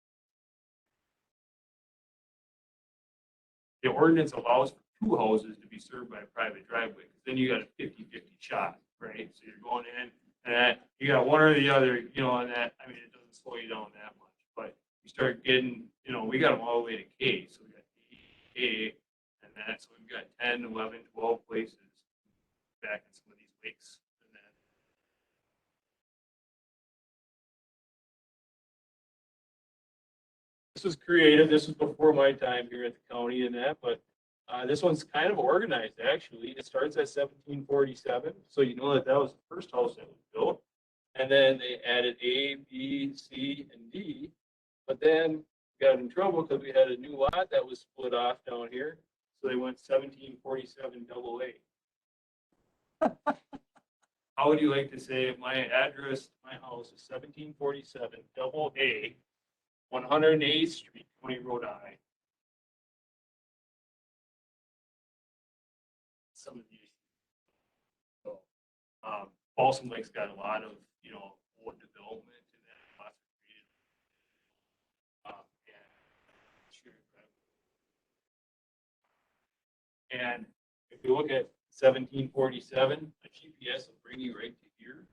The ordinance allows for 2 houses to be served by a private driveway. Then you got a 50-50 shot, right? So you're going in and you got one or the other, and that, I mean, it doesn't slow you down that much, but you start getting, we got them all the way to K. So we got A, and that, so we've got 10, 11, 12 places back in some of these lakes. This was creative. This was before my time here at the county and that, but this one's kind of organized, actually. It starts at 1747, so you know that that was the first house that was built. And then they added A, B, C, and D. But then got in trouble because we had a new lot that was split off down here. So they went 1747 double A. How would you like to say my address, my house is 1747 double A, 108th Street, County Road I. Some of these. So, Balsam Lake's got a lot of, wood development and that lots of creative. And if you look at 1747, a GPS will bring you right to here.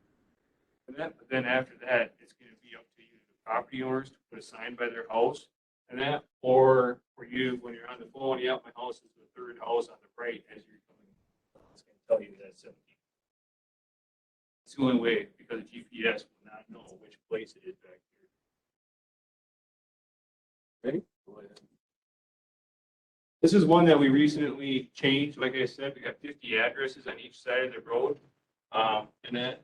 And then after that, it's going to be up to you, the property owners, to put a sign by their house. And that, or for you, when you're on the phone, yeah, my house is the third house on the right as you're coming. It's going to tell you that 17. It's the only way, because GPS will not know which place it is back here. Ready? Go ahead. This is one that we recently changed. Like I said, we got 50 addresses on each side of the road. And then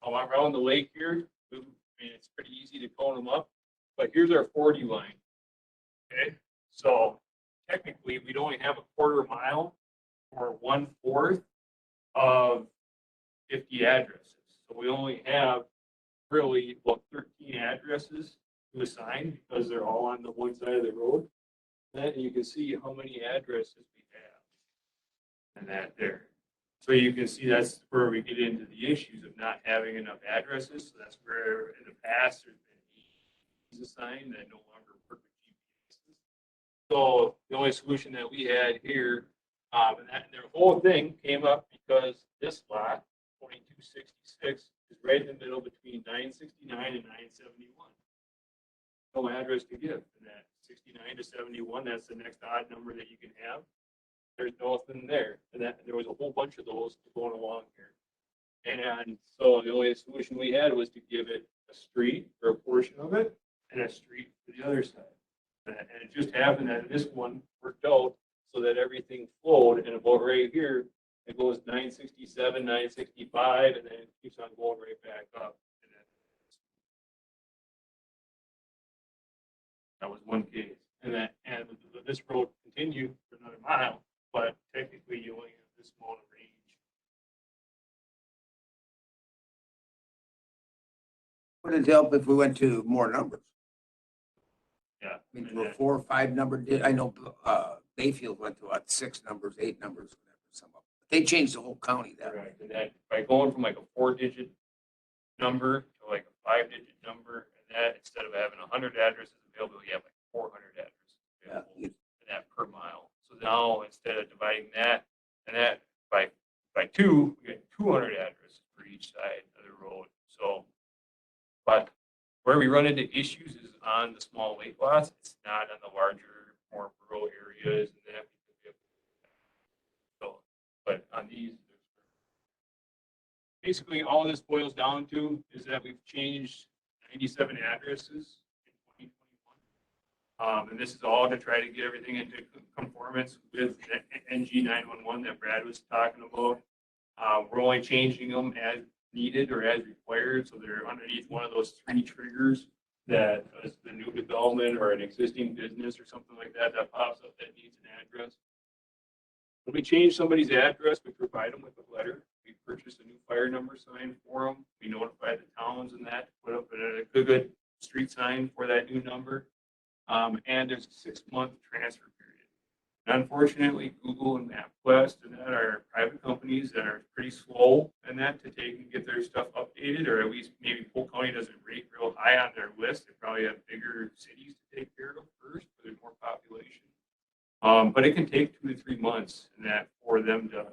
around the lake here, I mean, it's pretty easy to cone them up. But here's our 40 line. Okay, so technically, we'd only have a quarter mile or 1/4 of 50 addresses. So we only have really, 13 addresses to assign because they're all on the one side of the road. And you can see how many addresses we have. And that there. So you can see that's where we get into the issues of not having enough addresses. So that's where in the past there's been assigned that no longer work with GPSs. So the only solution that we had here, and their whole thing came up because this lot, 2266, is right in the middle between 969 and 971. No address to give. And that 69 to 71, that's the next odd number that you can have. There's nothing there. And there was a whole bunch of those going along here. And so the only solution we had was to give it a street for a portion of it and a street for the other side. And it just happened that this one worked out so that everything flowed. And about right here, it goes 967, 965, and then it keeps on going right back up. And that was one case. And this road continued for another mile, but technically you only have this amount of range. Would it help if we went to more numbers? Yeah. I mean, and to a that- 4 or 5 number, I know Bayfield went to what, 6 numbers, 8 numbers, whatever. Some of them. They changed the whole county that way. Correct. And that by going from like a 4-digit number to like a 5-digit number, and that instead of having 100 addresses available, you have like 400 addresses available, Yeah. and that per mile. So now instead of dividing that and that by 2, we get 200 addresses for each side of the road. So, but where we run into issues is on the small lake lots. It's not on the larger, more rural areas and that. So, but on these, basically all this boils down to is that we've changed 97 addresses in 2021. And this is all to try to get everything into conformance with NG911 that Brad was talking about. We're only changing them as needed or as required. So they're underneath one of those 3 triggers that is the new development or an existing business or something like that that pops up that needs an address. When we change somebody's address, we provide them with a letter. We purchase a new fire number sign for them. We notify the towns and that, put up a good street sign for that new number. And there's a 6-month transfer period. And unfortunately, Google and MapQuest and that are private companies that are pretty slow in that to take and get their stuff updated, or at least maybe Polk County doesn't rate real high on their list. They probably have bigger cities to take care of first, where there's more population. But it can take 2 to 3 months in that for them to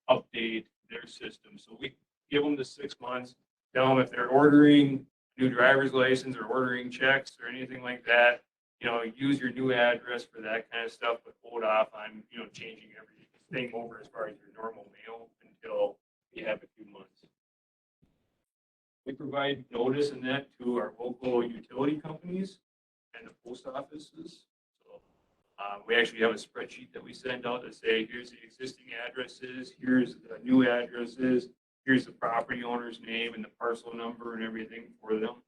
update their system. So we give them the 6 months, tell them if they're ordering new driver's license or ordering checks or anything like that, use your new address for that kind of stuff, but hold off on, changing everything over as far as your normal mail until you have a few months. We provide notice in that to our local utility companies. and the post offices. So we actually have a spreadsheet that we send out to say, here's the existing addresses, here's the new addresses, here's the property owner's name and the parcel number and everything for them.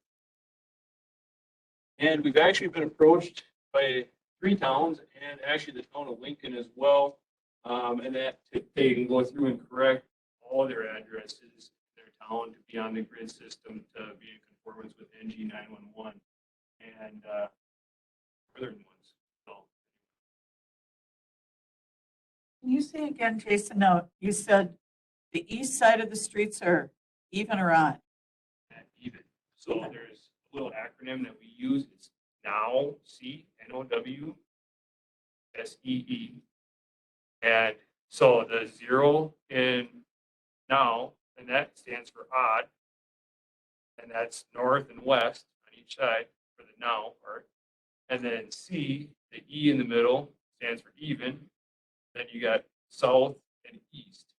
And we've actually been approached by 3 towns and actually the town of Lincoln as well. And that they can go through and correct all their addresses in their town to be on the grid system to be in conformance with NG911 and other ones. So, Can you say again, Jason, now, you said the east side of the streets are even or odd? and even. So there's a little acronym that we use. It's NOW, CNOW, SEE. And so the 0 in now, and that stands for odd. And that's north and west on each side for the now part. And then C, the E in the middle stands for even. Then you got south and east.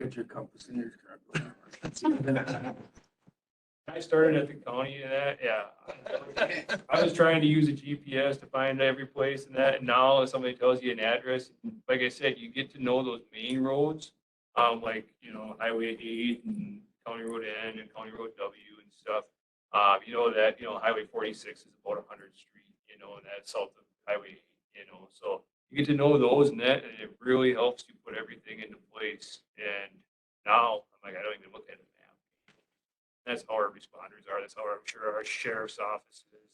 Get your compass in your car. I started at the county and that, yeah. I was trying to use a GPS to find every place and that, and now if somebody tells you an address, like I said, you get to know those main roads, like, you know, Highway 8 and County Road N and County Road W and stuff. You know that, you know, Highway 46 is about 100th Street, you know, and that's south of Highway 8, you know, so you get to know those and that, and it really helps you put everything into place. And now, I'm like, I don't even look at a map. That's how our responders are. That's how I'm sure our sheriff's office is.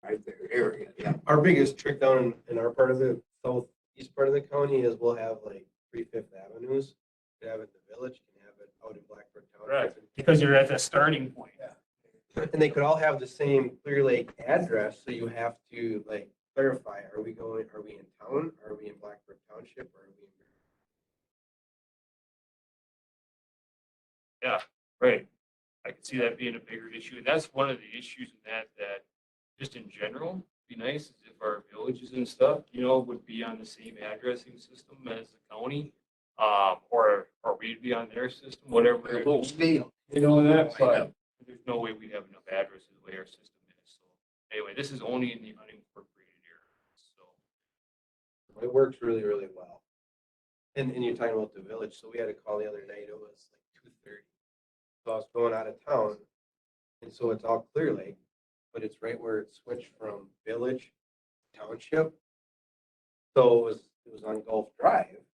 Right there, area, yeah. Our biggest trick down in our part of the southeast part of the county is we'll have like 3 Fifth Avenues. You can have it in the village, you can have it out in Blackbird Township. Right, because you're at the starting point. And they could all have the same Clear Lake address, so you have to like clarify, are we in town? Are we in Blackbird Township? Or are we in? Yeah, right. I can see that being a bigger issue. And that's one of the issues in that just in general, it'd be nice if our villages and stuff, you know, would be on the same addressing system as the county. Or we'd be on their system, whatever. A little scale. You know, that, I know. but there's no way we'd have enough addresses the way our system is. So anyway, this is only in the unincorporated areas. So It works really, really well. And you're talking about the village, so we had a call the other night, it was like 2:30. So I was going out of town, and so it's all Clear Lake, but it's right where it switched from village to township. So it was on Gulf Drive.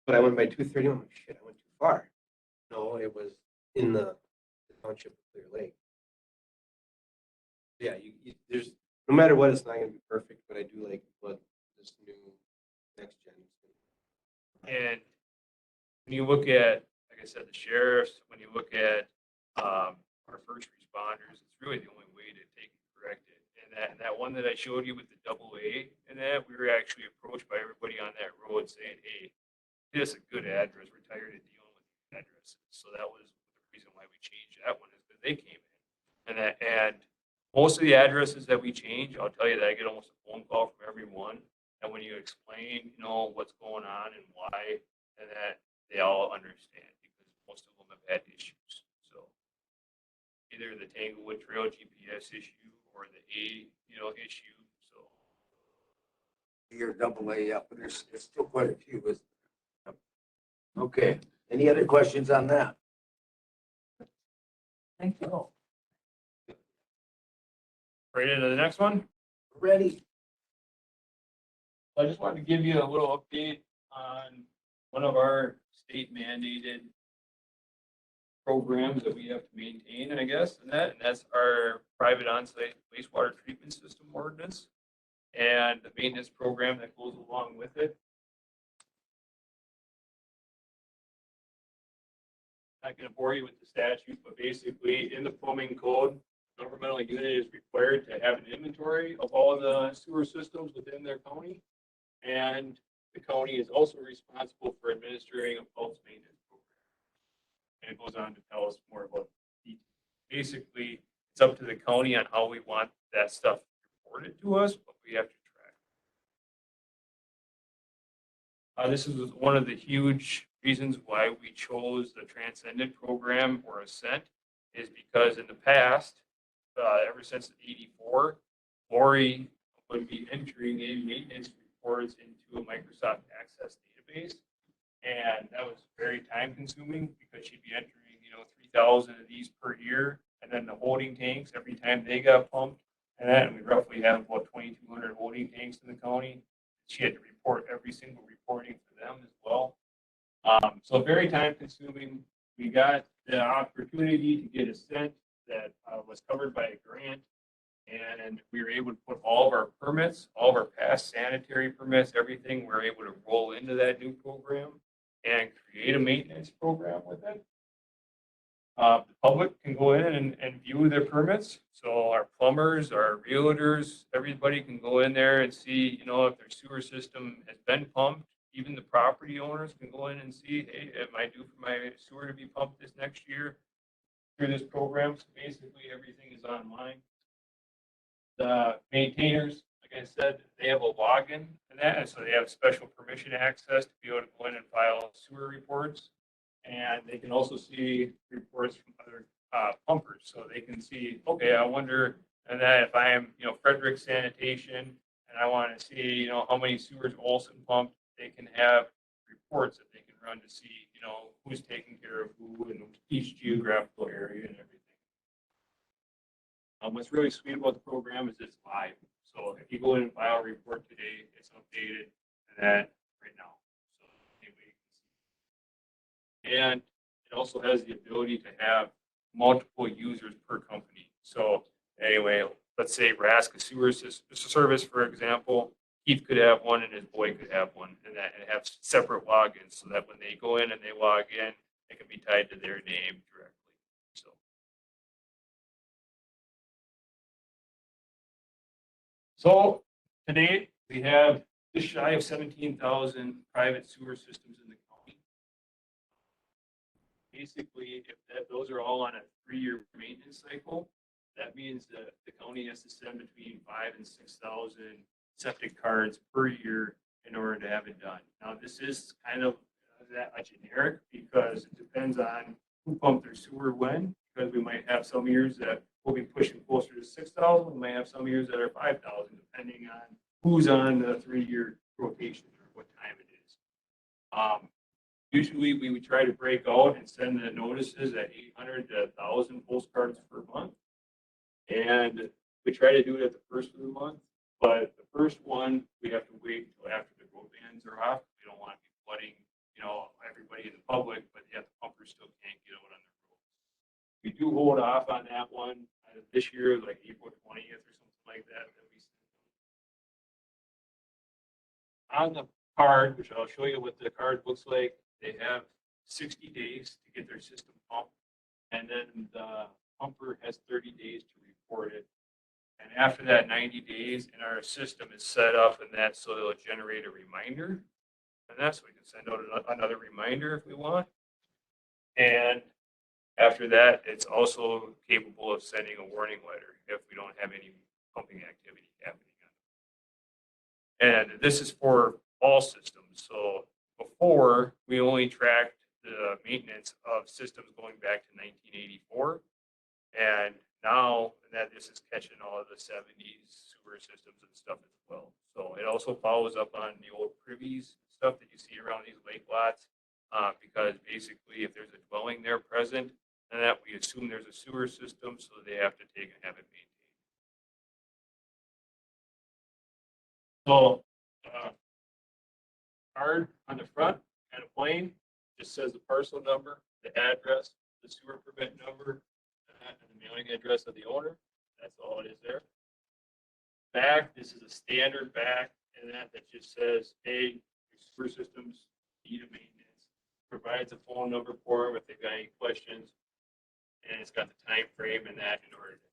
But I went by 2:30, I'm like, shit, I went too far. No, it was in the township of Clear Lake. Yeah, there's, no matter what, it's not gonna be perfect, but I do like what this new next gen is gonna. and when you look at, like I said, the sheriffs, when you look at our first responders, it's really the only way to take and correct it. And that one that I showed you with the AA and that, we were actually approached by everybody on that road saying, hey, this is a good address. We're tired of dealing with addresses. So that was the reason why we changed that one, is because they came in. And most of the addresses that we change, I'll tell you that I get almost a phone call from everyone. And when you explain, you know, what's going on and why, and that they all understand, because most of them have had issues. So either the Tanglewood Trail GPS issue or the issue. So You're AA up, and there's still quite a few, isn't there? Okay, any other questions on that? Thank you. right into the next one. Ready? I just wanted to give you a little update on one of our state mandated programs that we have to maintain, I guess, and that's our private on-site wastewater treatment system ordinance and the maintenance program that goes along with it. Not going to bore you with the statute, but basically in the plumbing code, governmental unit is required to have an inventory of all the sewer systems within their county. And the county is also responsible for administering a pulse maintenance program. And it goes on to tell us more about details. Basically, it's up to the county on how we want that stuff reported to us, but we have to track. This is one of the huge reasons why we chose the Transcendent program or Ascent, is because in the past, ever since '84, Lori would be entering in maintenance reports into a Microsoft Access database. And that was very time consuming because she'd be entering, 3,000 of these per year. And then the holding tanks, every time they got pumped, and we roughly have about 2,200 holding tanks in the county. She had to report every single reporting for them as well. So very time consuming. We got the opportunity to get Ascent that was covered by a grant. And we were able to put all of our permits, all of our past sanitary permits, everything, we were able to roll into that new program and create a maintenance program with it. The public can go in and view their permits. So our plumbers, our realtors, everybody can go in there and see, if their sewer system has been pumped. Even the property owners can go in and see, hey, am I due for my sewer to be pumped this next year through this program? So basically everything is online. The maintainers, like I said, they have a login and that, and so they have special permission access to be able to go in and file sewer reports. And they can also see reports from other pumpers. So they can see, okay, I wonder, and then if I am, Frederick Sanitation, and I want to see, how many sewers Olson pumped, they can have reports that they can run to see, who's taking care of who in each geographical area and everything. What's really sweet about the program is it's live. So if you go in and file a report today, it's updated and that right now. So anybody can see. And it also has the ability to have multiple users per company. So anyway, let's say Raska Sewer Service, for example, Keith could have one and his boy could have one, and have separate logins so that when they go in and they log in, it can be tied to their name directly. So today we have just shy of 17,000 private sewer systems in the county. Basically, if those are all on a 3-year maintenance cycle, that means that the county has to send between 5,000 and 6,000 septic cards per year in order to have it done. Now, this is kind of that generic because it depends on who pumped their sewer when, because we might have some years that we'll be pushing closer to 6,000. We may have some years that are 5,000, depending on who's on the 3-year rotation or what time it is. Usually we would try to break out and send the notices at 800 to 1,000 postcards per month. And we try to do it at the first of the month, but the first one, we have to wait until after the road bans are off. We don't want to be flooding, everybody in the public, but yet the pumpers still can't get out on the road. We do hold off on that one. This year, like April 20th or something like that. On the card, which I'll show you what the card looks like, they have 60 days to get their system pumped, and then the pumper has 30 days to report it. And after that 90 days, and our system is set up, and that's so it'll generate a reminder, and that's so we can send out another reminder if we want. And after that, it's also capable of sending a warning letter if we don't have any pumping activity happening. And this is for all systems. So before, we only tracked the maintenance of systems going back to 1984. And now that this is catching all of the 70s sewer systems and stuff as well. So it also follows up on the old privies stuff that you see around these lake lots. Because basically if there's a dwelling there present, and that we assume there's a sewer system, so they have to take and have it maintained. So, card on the front and a plain just says the parcel number, the address, the sewer permit number, and the mailing address of the owner. That's all it is there. Back, this is a standard back, and that just says, hey, your sewer systems need a maintenance. Provides a phone number for them if they've got any questions. And it's got the time frame and that in order to.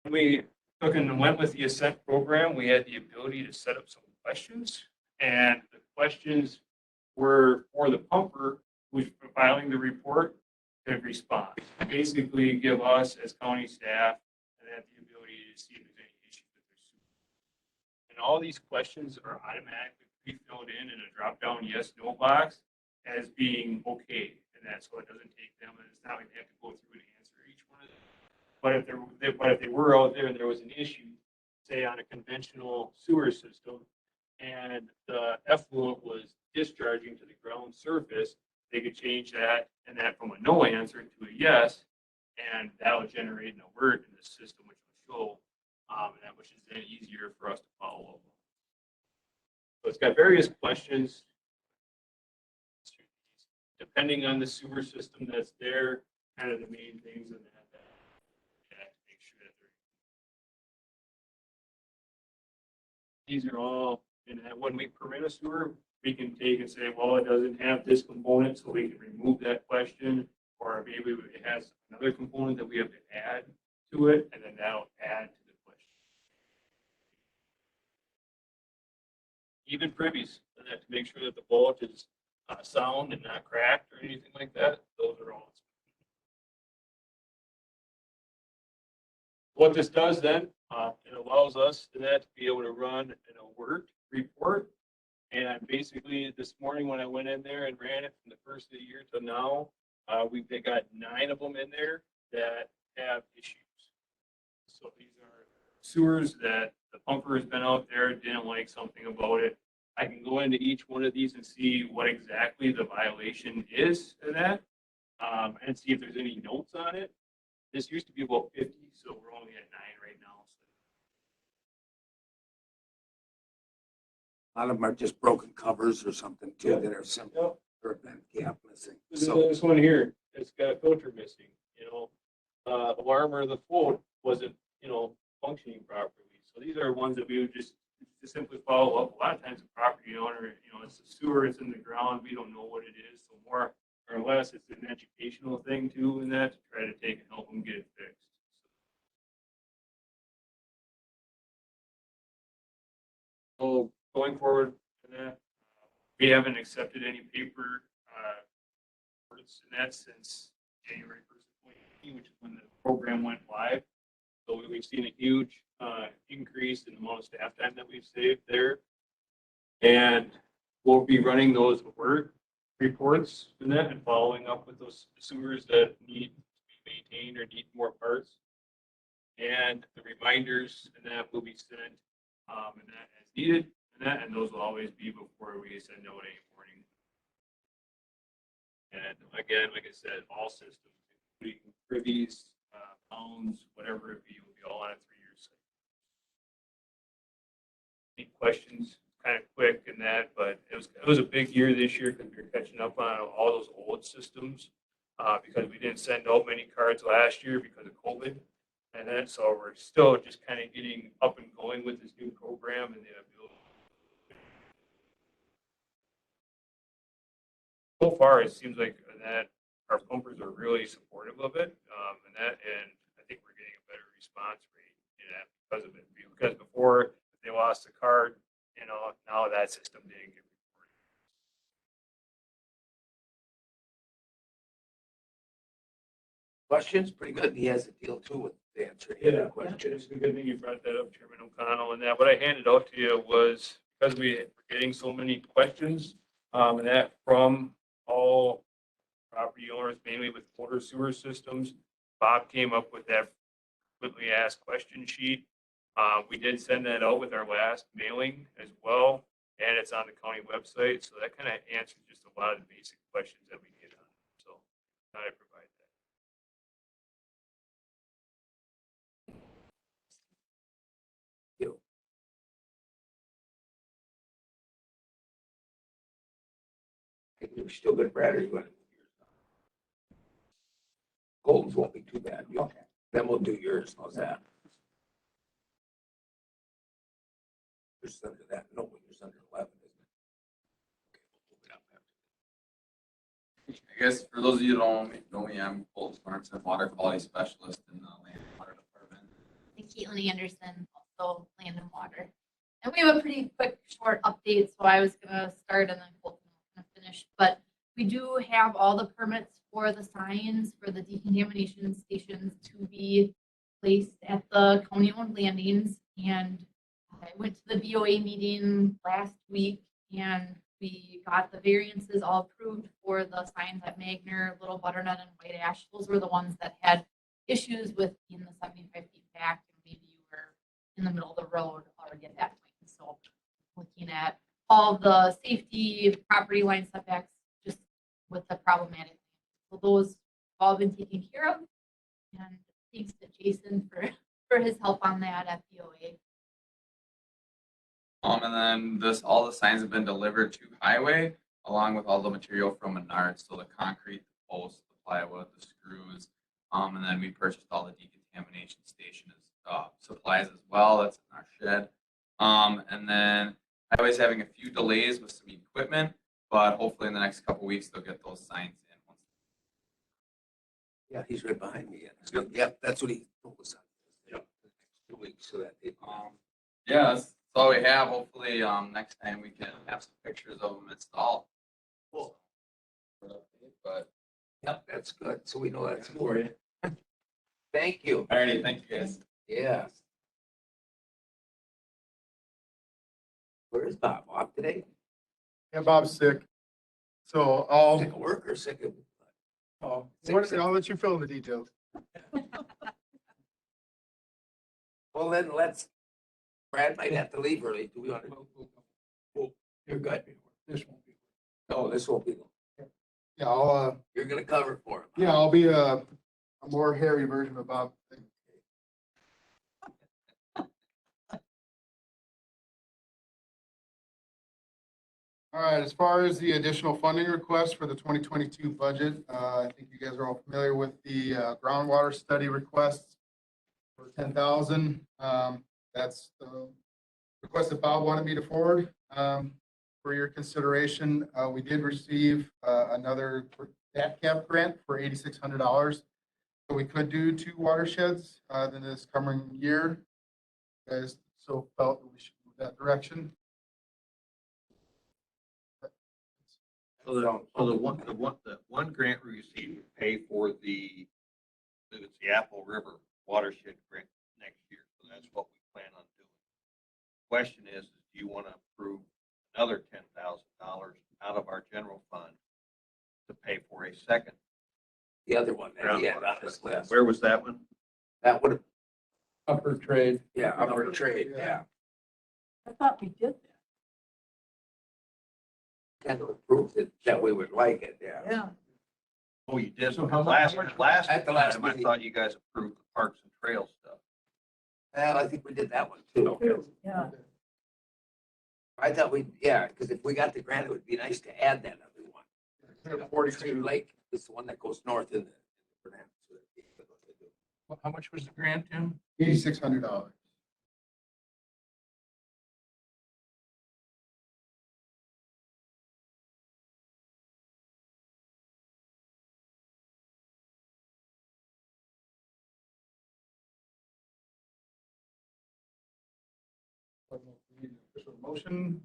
When we took and went with the Ascent program, we had the ability to set up some questions. And the questions were for the pumper who's filing the report to respond. Basically give us as county staff and have the ability to see if there's any issues with their And all these questions are automatically pre-filled in a drop-down yes/no box as being okay. And that's so it doesn't take them, and it's not like they have to go through and answer each one of them. But if they were out there and there was an issue, say on a conventional sewer system, and the effluent was discharging to the ground surface, they could change that and that from a no answer to a yes, and that would generate an alert in the system, which will show, and which is then easier for us to follow up. So it's got various questions. Depending on the sewer system that's there, kind of the main things in that make sure that these are all, and when we permit a sewer, we can take and say, well, it doesn't have this component, so we can remove that question, or maybe it has another component that we have to add to it, and then that'll add to the question. Even privies, and that to make sure that the vault is sound and not cracked or anything like that. Those are all. What this does then, it allows us to be able to run an alert report. And basically this morning when I went in there and ran it from the first of the year to now, they got 9 of them in there that have issues. So these are sewers that the pumper has been out there, didn't like something about it. I can go into each one of these and see what exactly the violation is in that, and see if there's any notes on it. This used to be about 50, so we're only at 9 right now. A lot of them are just broken covers or something too Yeah. that are simple or that gap missing. So So this one here, it's got a filter missing, alarm or the float wasn't, functioning properly. So these are ones that we would just to simply follow up. A lot of times the property owner, it's a sewer, it's in the ground, we don't know what it is. So more or less it's an educational thing too in that to try to take and help them get it fixed. So going forward in that, we haven't accepted any paper reports in that since January 1st, 2018, which is when the program went live. So we've seen a huge increase in the amount of staff time that we've saved there. And we'll be running those alert reports in that and following up with those sewers that need to be maintained or need more parts. And the reminders and that will be sent and that as needed, and those will always be before we send out any warning. And again, like I said, all systems, including privies, pounds, whatever it be, will be all on a 3-year cycle. Any questions? Kind of quick in that, but it was a big year this year because we were catching up on all those old systems because we didn't send out many cards last year because of COVID. And then, so we're still just kind of getting up and going with this new program and the ability. So far, it seems like that our pumpers are really supportive of it, and I think we're getting a better response rate in that because of it. Because before, if they lost a card, now that system didn't get reported. questions, pretty good. He has a deal too with the answer to the question. It's a good thing you brought that up, Chairman O'Connell, and that what I handed out to you was because we were getting so many questions, and that from all property owners, mainly with water sewer systems. Bob came up with that frequently asked question sheet. We did send that out with our last mailing as well, and it's on the county website. So that kind of answers just a lot of the basic questions that we get on. So I provide that. You're still good, Brad, or you want to? Golden's won't be too bad. Okay. Then we'll do yours. How's that? Yours is under that. No, yours under 11, isn't it? Okay, we'll move it up after. I guess for those of you who don't know me, I'm Polk, water quality specialist in the land and water department. And Caitlin Anderson, also land and water. And we have a pretty quick, short update, so I was gonna start and then Colton was gonna finish. But we do have all the permits for the signs for the decontamination stations to be placed at the county-owned landings. And I went to the BOA meeting last week and we got the variances all approved for the signs at Magner, Little Butternut and White Ash. Those were the ones that had issues with being the 75 feet back and maybe you were in the middle of the road already at that point. So looking at all the safety, property line setbacks, just with the problematic. So those have all been taken care of. And thanks to Jason for his help on that at BOA. And then all the signs have been delivered to Highway along with all the material from Menards. So the concrete, the posts, the plywood, the screws. And then we purchased all the decontamination station supplies as well. That's in our shed. And then Highway's having a few delays with some equipment, but hopefully in the next couple weeks they'll get those signs in. Yeah, he's right behind me. Yep, that's what he told us. Yep. 2 weeks so that they. Yeah, that's all we have. Hopefully, next time we can have some pictures of them installed. Cool. But Yep, that's good. So we know that's for you. Thank you. alrighty, thank you guys. Yeah. Where is Bob? Off today? Yeah, Bob's sick. So I'll, Sick of work or sick of? I'll let you fill in the details. Well, then Brad might have to leave early. Do we want to? Oh, you're good. This won't be. No, this won't be. Yeah, I'll, You're gonna cover for him. yeah, I'll be a more hairy version of Bob. All right, as far as the additional funding request for the 2022 budget, I think you guys are all familiar with the groundwater study requests for 10,000. That's the request that Bob wanted me to forward for your consideration. We did receive another cap grant for $8,600. So we could do 2 watersheds in this coming year. You guys so felt that we should move that direction. So the one grant we received would pay for the Apple River watershed grant next year. So that's what we plan on doing. Question is do you want to approve another $10,000 out of our general fund to pay for a second? The other one, yeah, on this list. Where was that one? That would have, Upper trade. yeah, upper trade, yeah. I thought we did that. Kind of approved it that we would like it, yeah. Yeah. Oh, you did. So how much- Last At the last time, I meeting. thought you guys approved the parks and trails stuff. Well, I think we did that one too. Yeah. I thought yeah, because if we got the grant, it would be nice to add that other one. 42 Lake is the one that goes north in the. How much was the grant, Tim? $8,600. Official motion.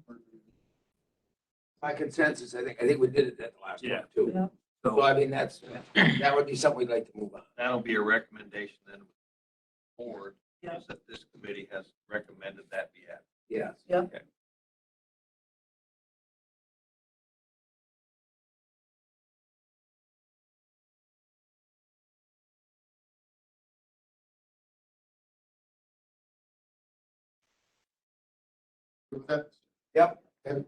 By consensus, I think we did it at the last one Yeah. too. Yeah. So I mean, that would be something we'd like to move on. That'll be a recommendation then forward, Yeah. is that this committee has recommended that be added. Yeah. Yeah. Okay. With that, Yep. okay.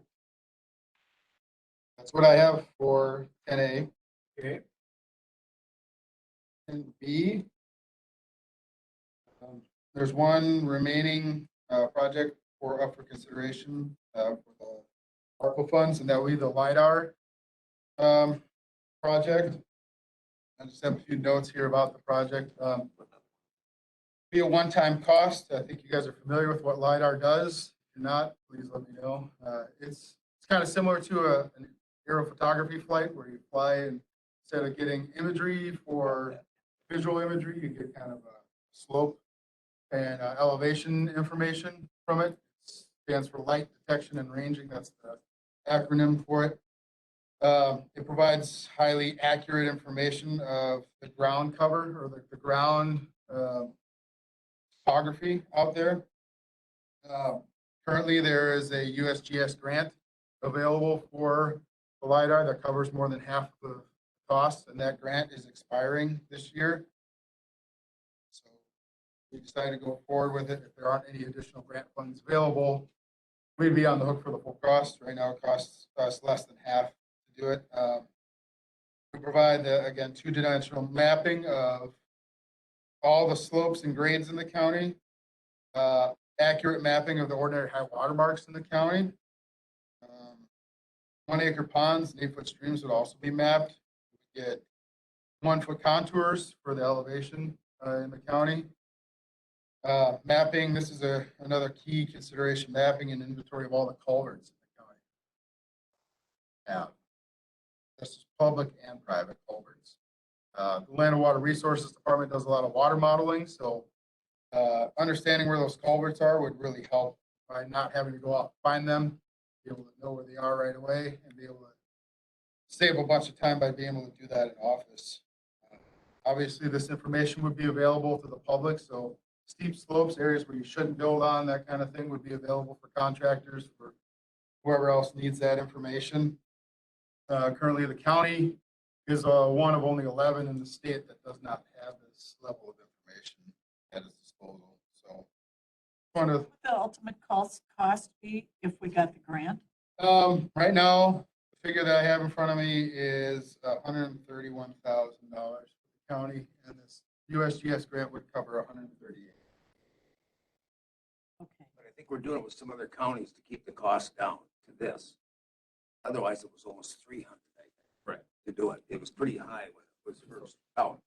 That's what I have for 10A. Okay. And B. There's one remaining project up for consideration for the ARPA funds, and that will be the LiDAR project. I just have a few notes here about the project. Be a one-time cost. I think you guys are familiar with what LiDAR does. If you're not, please let me know. It's kind of similar to an aerophotography flight where you fly and instead of getting imagery for visual imagery, you get kind of a slope and elevation information from it. It stands for light detection and ranging. That's the acronym for it. It provides highly accurate information of the ground cover or the ground topography out there. Currently, there is a USGS grant available for the LiDAR that covers more than half of the cost, and that grant is expiring this year. So we decided to go forward with it. If there aren't any additional grant funds available, we'd be on the hook for the full cost. Right now, it costs us less than half to do it. We provide, again, two-dimensional mapping of all the slopes and grades in the county, accurate mapping of the ordinary high water marks in the county. 1-acre ponds and 8-foot streams would also be mapped. We get 1-foot contours for the elevation in the county. Mapping, this is another key consideration, mapping and inventory of all the culverts in the county. Yeah, this is public and private culverts. The Land and Water Resources Department does a lot of water modeling, so understanding where those culverts are would really help by not having to go out and find them, be able to know where they are right away, and be able to save a bunch of time by being able to do that in office. Obviously, this information would be available to the public, so steep slopes, areas where you shouldn't build on, that kind of thing would be available for contractors, for whoever else needs that information. Currently, the county is one of only 11 in the state that does not have this level of information at its disposal. So, What would the ultimate cost be if we got the grant? right now, the figure that I have in front of me is $131,000 for the county, and this USGS grant would cover 138. Okay. But I think we're doing it with some other counties to keep the cost down to this. Otherwise, it was almost 300, I think. Right. To do it. It was pretty high when it was first out.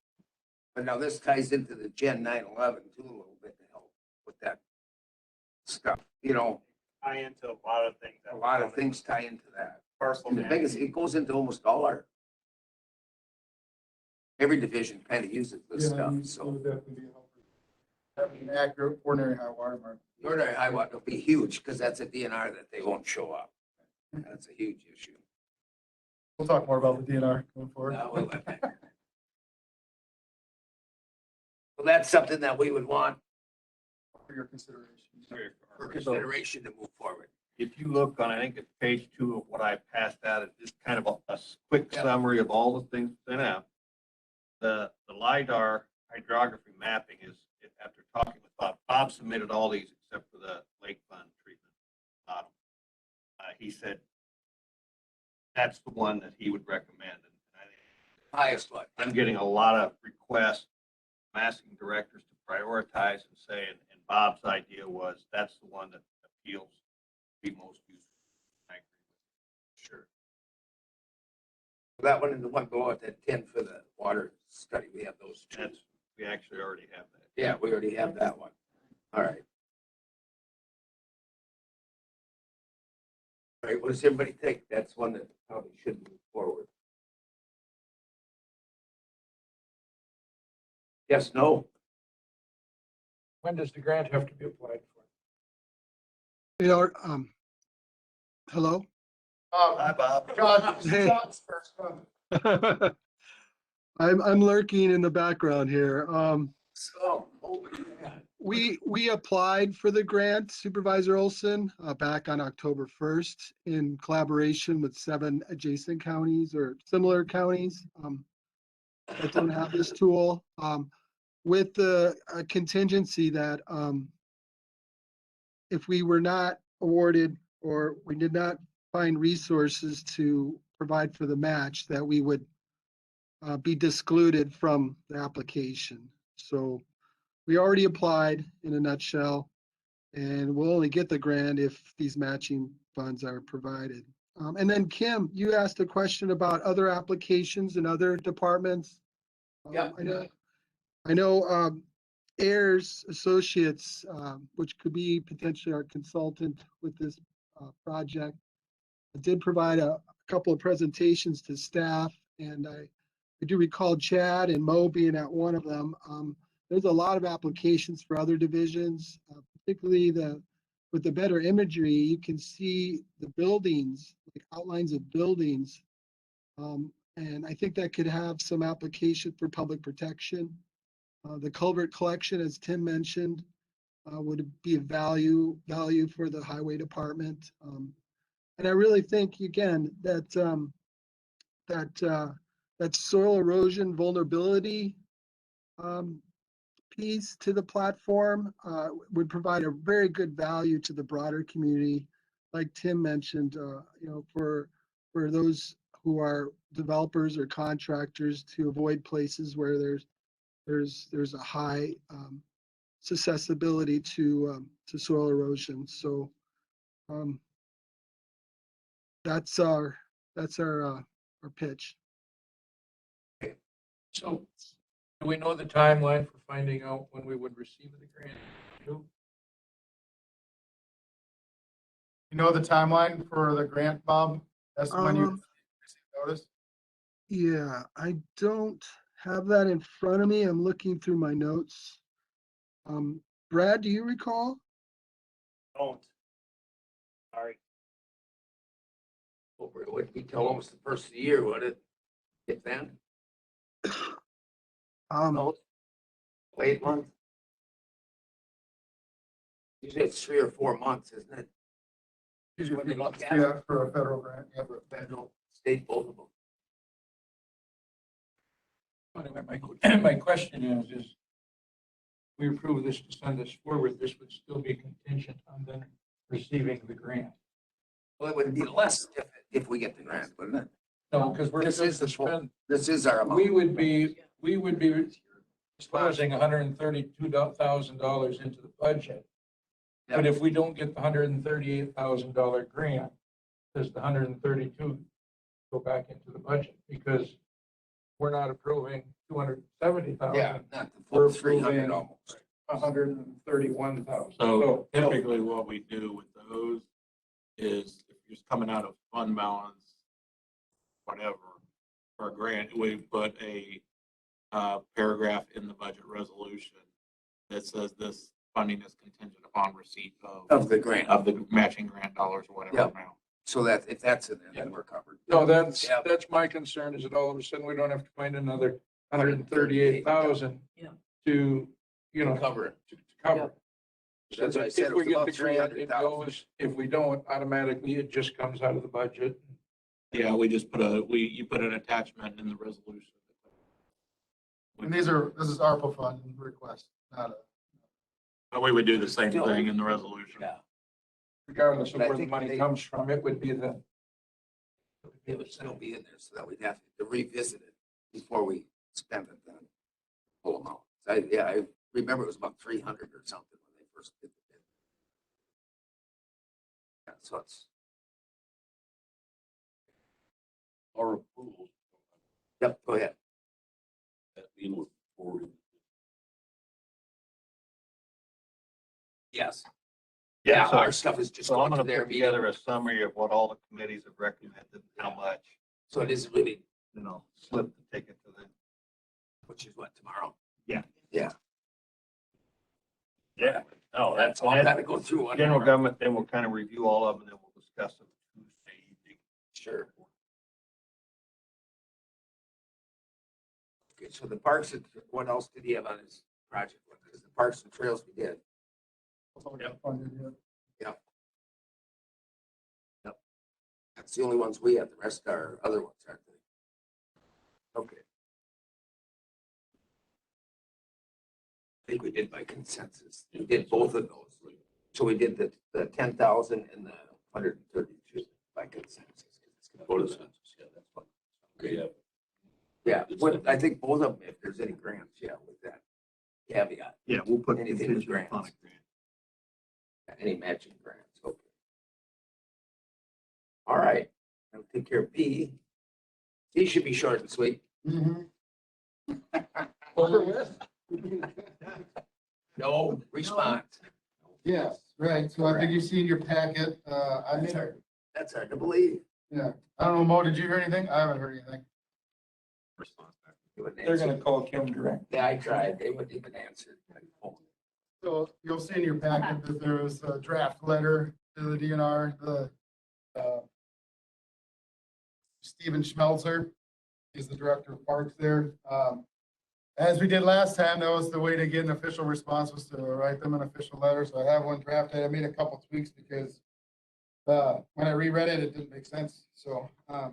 But now this ties into the Gen 911 too a little bit to help with that stuff. You know, Tie into a lot of things. a lot of things tie into that. Parcel And the thing is, it goes into almost all our, every division kind of uses this stuff, so. Would definitely be helpful. Having an accurate ordinary high water mark. The ordinary high water will be huge because that's a DNR that they won't show up. That's a huge issue. We'll talk more about the DNR going forward. Well, that's something that we would want For your consideration. for consideration to move forward. If you look on, I think it's page 2 of what I passed out, it's just kind of a quick Yeah. summary of all the things sent out. The LiDAR hydrography mapping is, after talking with Bob submitted all these except for the lake fund treatment model. He said that's the one that he would recommend. And I think Highest one. I'm getting a lot of requests, I'm asking directors to prioritize and say, and Bob's idea was that's the one that appeals to be most useful. I agree with you. Sure. That one and the one below it, that 10 for the water study, we have those two. We actually already have that. Yeah, we already have that one. All right. All right, what does everybody think? That's one that probably should move forward. Yes, no? When does the grant have to be applied for? You know, hello? Hi, Bob. John, Hey. John's first. I'm lurking in the background here. So, yeah. We applied for the grant, Supervisor Olson, back on October 1st in collaboration with 7 adjacent counties or similar counties that don't have this tool, with the contingency that if we were not awarded or we did not find resources to provide for the match, that we would be discluded from the application. So we already applied in a nutshell, and we'll only get the grant if these matching funds are provided. And then Kim, you asked a question about other applications in other departments. Yeah. I know Ayers Associates, which could be potentially our consultant with this project, did provide a couple of presentations to staff, and I do recall Chad and Mo being at one of them. There's a lot of applications for other divisions, particularly with the better imagery, you can see the buildings, like outlines of buildings. And I think that could have some application for public protection. The culvert collection, as Tim mentioned, would be a value for the highway department. And I really think, again, that that soil erosion vulnerability piece to the platform would provide a very good value to the broader community. Like Tim mentioned, for those who are developers or contractors to avoid places where there's a high susceptibility to soil erosion. So that's our pitch. So do we know the timeline for finding out when we would receive the grant? You know the timeline for the grant, Bob? That's when you receive notice? Yeah, I don't have that in front of me. I'm looking through my notes. Brad, do you recall? Don't. Sorry. It would be till almost the first of the year, would it? If then? No, late month. Usually it's 3 or 4 months, isn't it? Usually when they look at it. Yeah, for a federal grant. Yeah. For a federal, state, both of them. Anyway, my question is we approve this to send us forward, this would still be contingent on them receiving the grant. Well, it would be less if we get the grant, wouldn't it? No, because we're This is supposed to spend, This is our amount. we would be disclosing $132,000 into the budget. But if we don't get the $138,000 grant, does the 132 go back into the budget? Because we're not approving 270,000. Yeah, not the We're full 300 approving almost. 131,000. So typically what we do with those is if you're just coming out of fund balance, whatever, for a grant, we put a paragraph in the budget resolution that says this funding is contingent upon receipt Of the grant. of the matching grant dollars or whatever Yep. amount. So that if that's in there, then we're covered. No, that's Yeah. my concern, is that all of a sudden we don't have to find another 138,000 Yeah. to, Cover it. to cover. So that's why I said If it we was get about the grant, it 300,000. goes. If we don't, automatically it just comes out of the budget. Yeah, we just put you put an attachment in the resolution. And this is ARPA fund request, not a. But we would do the same thing in the resolution. Yeah. Regardless of But I where the think money they- comes from, it would be It would still be in there so that we'd have to revisit it before we spend it then. Full amount. I remember it was about 300 or something when they first did the bid. Yeah, so it's, Our approvals, yep, go ahead. that mean we're forwarding. Yes. Yeah, so Our stuff is just So I'm going to gonna their put meeting. together a summary of what all the committees have recommended, and how much, So it is really, slip the ticket to them. which is what, tomorrow? Yeah. Yeah. Yeah. No, that's, So I'll kind of go through one. general more. government, then we'll kind of review all of them, and then we'll discuss them Tuesday evening. Sure. Okay, so the parks, what else did he have on his project? Because the parks and trails we did. Yep. That's the only ones we have. The rest are other ones, aren't they? Okay. I think we did by consensus. We did both of those. So we did the 10,000 and the 132 by consensus. It's gonna go to the- Yeah, that's fine. Okay, yeah. Yeah, what, I think both of them, if there's any grants, yeah, with that caveat, Yeah, we'll put Anything with contingent upon grants. a grant. any matching grants, okay. All right, I'll take care of B. C should be short and sweet. No response. Yes, right. So I think you see in your packet, I That's made, hard, that's hard to believe. yeah. I don't know, Mo, did you hear anything? I haven't heard anything. They wouldn't They're answer. gonna call Kim direct. Yeah, I tried, they wouldn't even answer. So you'll see in your packet that there was a draft letter to the DNR, Stephen Schmelzer is the director of parks there. as we did last time, that was the way to get an official response, was to write them an official letter. So I have one drafted. I made a couple tweaks because when I reread it, it didn't make sense. So I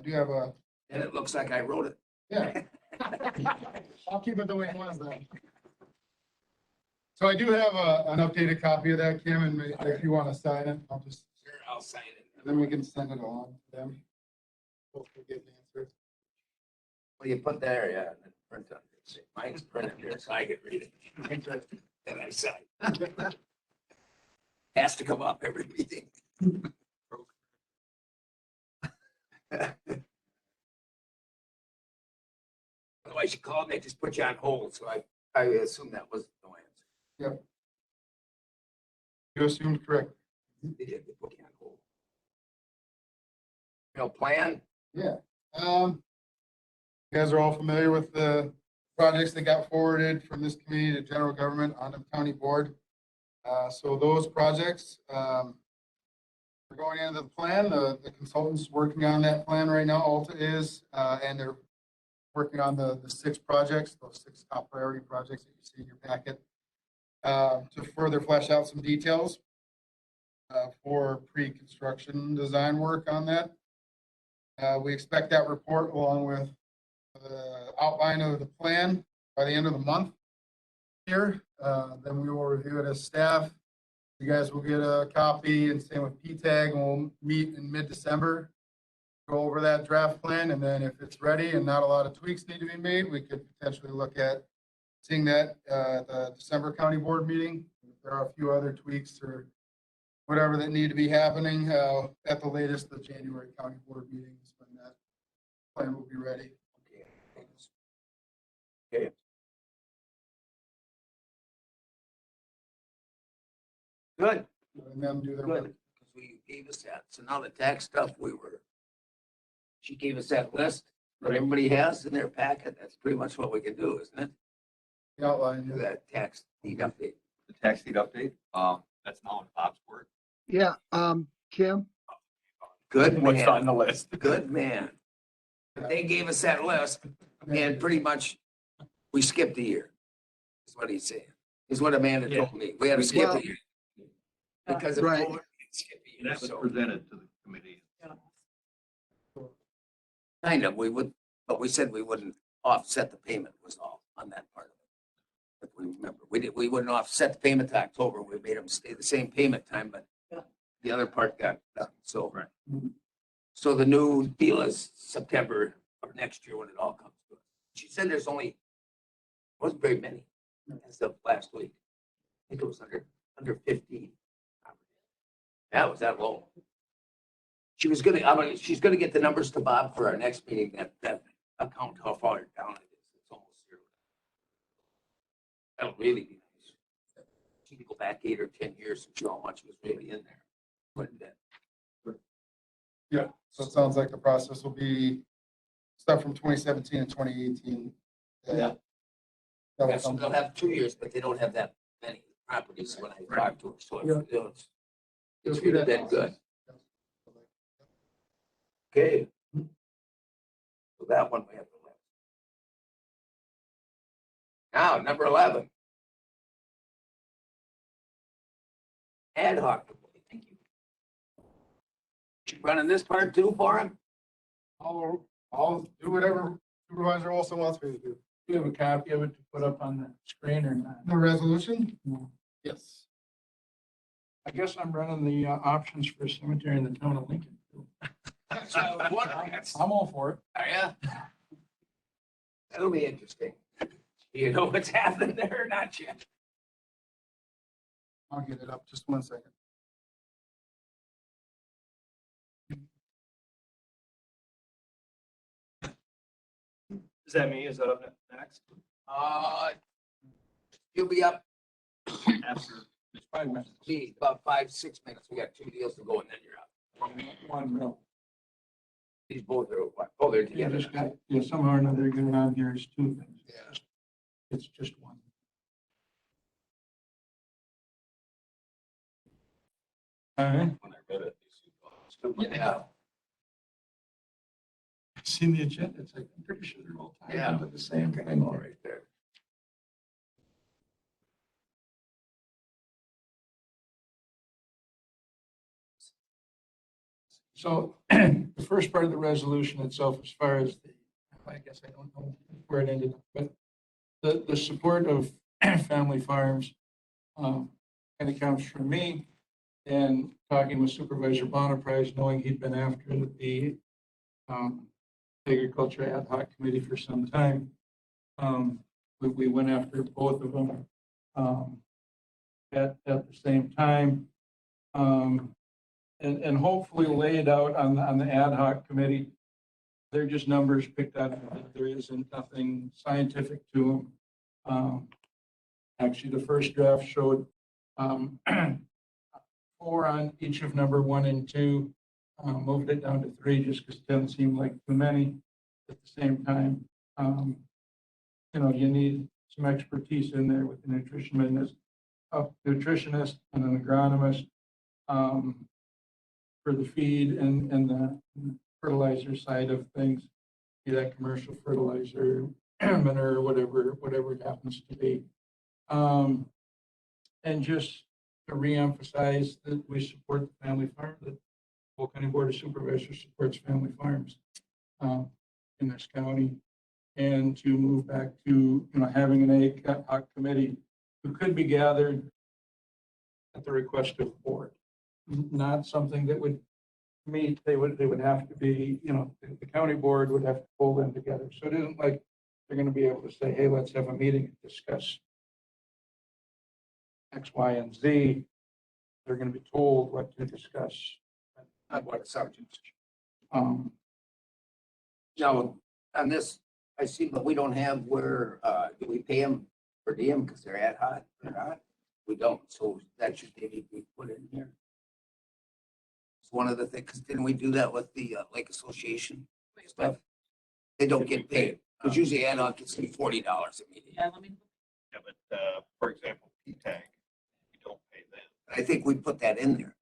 do have a. And it looks like I wrote it. Yeah. I'll keep it the way it was then. So I do have an updated copy of that, Kim, and if you want to sign it, I'll just. Sure, I'll sign it. Then we can send it along to them. Hopefully get an answer. Well, you put there, yeah, and then print on it. Mine's printed here, so I can read it. And I sign. Has to come up every meeting. Otherwise, you call and they just put you on hold, so I assume that was no answer. Yep. You assumed correct. They did, they put you on hold. No plan? Yeah. You guys are all familiar with the projects that got forwarded from this committee to general government on the county board. So those projects are going into the plan. The consultant's working on that plan right now. Alta is, and they're working on the 6 projects, those 6 top priority projects that you see in your packet, to further flesh out some details for pre-construction design work on that. We expect that report along with the outline of the plan by the end of the month here. Then we will review it as staff. You guys will get a copy, and same with PTAG, and we'll meet in mid-December, go over that draft plan, and then if it's ready and not a lot of tweaks need to be made, we could potentially look at seeing that at the December county board meeting. If there are a few other tweaks or whatever that need to be happening, at the latest, the January county board meetings, when that plan will be ready. Okay. Good. And them do their Good, work. because we gave us that. So now the tax stuff, she gave us that list that everybody has in their packet. That's pretty much what we can do, isn't it? The outline, Do yeah. that tax need update. The tax deed update, that's now in Bob's work. Yeah, Kim? Good What's on man, the list? good man. They gave us that list and pretty much we skipped a year. Is what he's saying. Is what Amanda told me. We had to skip Well, a year. Because of Right. COVID, we had to skip a year. That was So presented to the committee. kind of, we would, but we said we wouldn't offset the payment was all on that part of it. If we remember, we wouldn't offset the payment to October. We made them stay the same payment time, but the other part got done. So, so the new deal is September of next year when it all comes to it. She said there's wasn't very many as of last week. I think it was under 15. That was that low. She's gonna get the numbers to Bob for our next meeting, that account, how far down it is. It's almost zero. That'll really be nice. She can go back 8 or 10 years and show how much was really in there. But Yeah, so it sounds like the process will be stuff from 2017 and 2018. That will so come. they'll have 2 years, but they don't have that many properties when I drive to it. So it's really been good. Okay. So that one we have to list. Now, number 11. Ad hoc. Thank you. You running this part too for him? I'll do whatever Supervisor Olson wants me to do. Do you have a copy of it to put up on the screen or not? The resolution? No. Yes. I guess I'm running the options for a cemetery in the town of Lincoln. I'm all for it. Are ya? That'll be interesting. Do you know what's happening there or not yet? I'll get it up. Just one second. Is that me? Is that up next? You'll be up After. It's 5 minutes. be about 5-6 minutes. We got 2 deals to go and then you're up. One row. These both are what? Oh, they're You together. just got, somehow or another, get it on here is 2 things. Yeah. It's just one. All right. When I read it. Yeah. seen the agenda, it's like, I'm pretty sure they're all tied Yeah. into the same thing right there. So the first part of the resolution itself, as far as the, I guess I don't know where it ended up, but the support of family farms kind of comes from me and talking with Supervisor Bonaprise, knowing he'd been after the Agriculture Ad Hoc Committee for some time. We went after both of them at the same time. And hopefully lay it out on the ad hoc committee. They're just numbers picked out. There isn't nothing scientific to them. Actually, the first draft showed 4 on each of number 1 and 2. Moved it down to 3 just because 10 seemed like too many. At the same time, you need some expertise in there with the nutritionist and an agronomist. For the feed and the fertilizer side of things, be that commercial fertilizer, manure, whatever it happens to be. And just to reemphasize that we support the family farm, that Polk County Board of Supervisors supports family farms in this county, and to move back to having an ad hoc committee who could be gathered at the request of the board. Not something that would meet, they would have to be, the county board would have to pull them together. So it isn't like they're going to be able to say, hey, let's have a meeting and discuss X, Y, and Z. They're going to be told what to discuss. On what subjects? Now, on this, I see, but we don't have where, do we pay them per diem because they're ad hoc or not? We don't, so that should maybe be put in here. It's one of the things, because didn't we do that with the Lake Association stuff? They don't get paid, because usually ad hoc gets $40 a meeting. Yeah, let me. Yeah, but, for example, P-TAG, you don't pay them. I think we put that in there.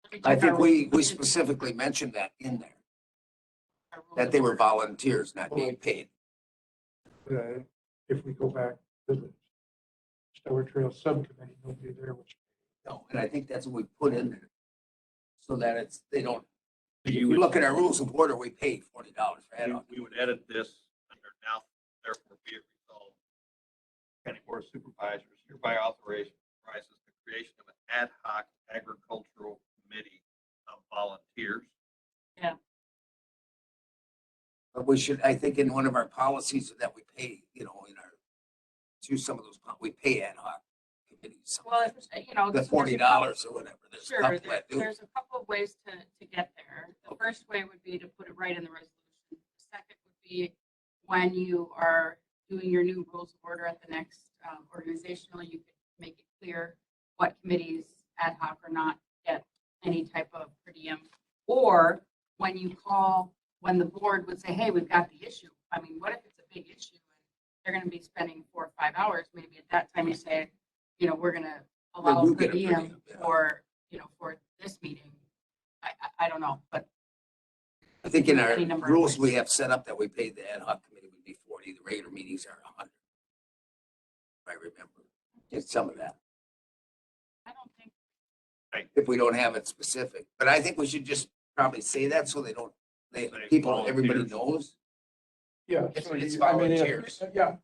let me I check think our we rules. specifically mentioned that in there, Our rules that of they were order. volunteers, not being paid. If we go back to the Stover Trail Subcommittee, nobody there was. No, and I think that's what we put in there. So that it's, they don't, if You you would- look at our rules of order, we pay $40 for ad hoc. We would edit this under now, therefore be it resolved. County Board of Supervisors hereby authorizes the creation of an ad hoc agricultural committee of volunteers. But we should, I think in one of our policies that we pay, in our, through some of those, we pay ad hoc committees. Well, the The $40 or whatever. There's a Sure, couple that do. there's a couple of ways to get there. The first way would be to put it right in the resolution. The second would be when you are doing your new rules of order at the next organizational, you could make it clear what committees, ad hoc or not, get any type of per diem. Or when you call, when the board would say, hey, we've got the issue. I mean, what if it's a big issue and they're going to be spending 4 or 5 hours? Maybe at that time you say, we're going to allow do per get a per diem diem, yeah. for this meeting. I don't know, but I think in our any number of rules ways. we have set up that we pay the ad hoc committee would be 40, the regular meetings are 100. If I remember, it's some of that, I don't think, if we don't have it specific. But I think we should just probably say that so they don't, everybody volunteers. knows. Yeah. It's so volunteers. Yeah.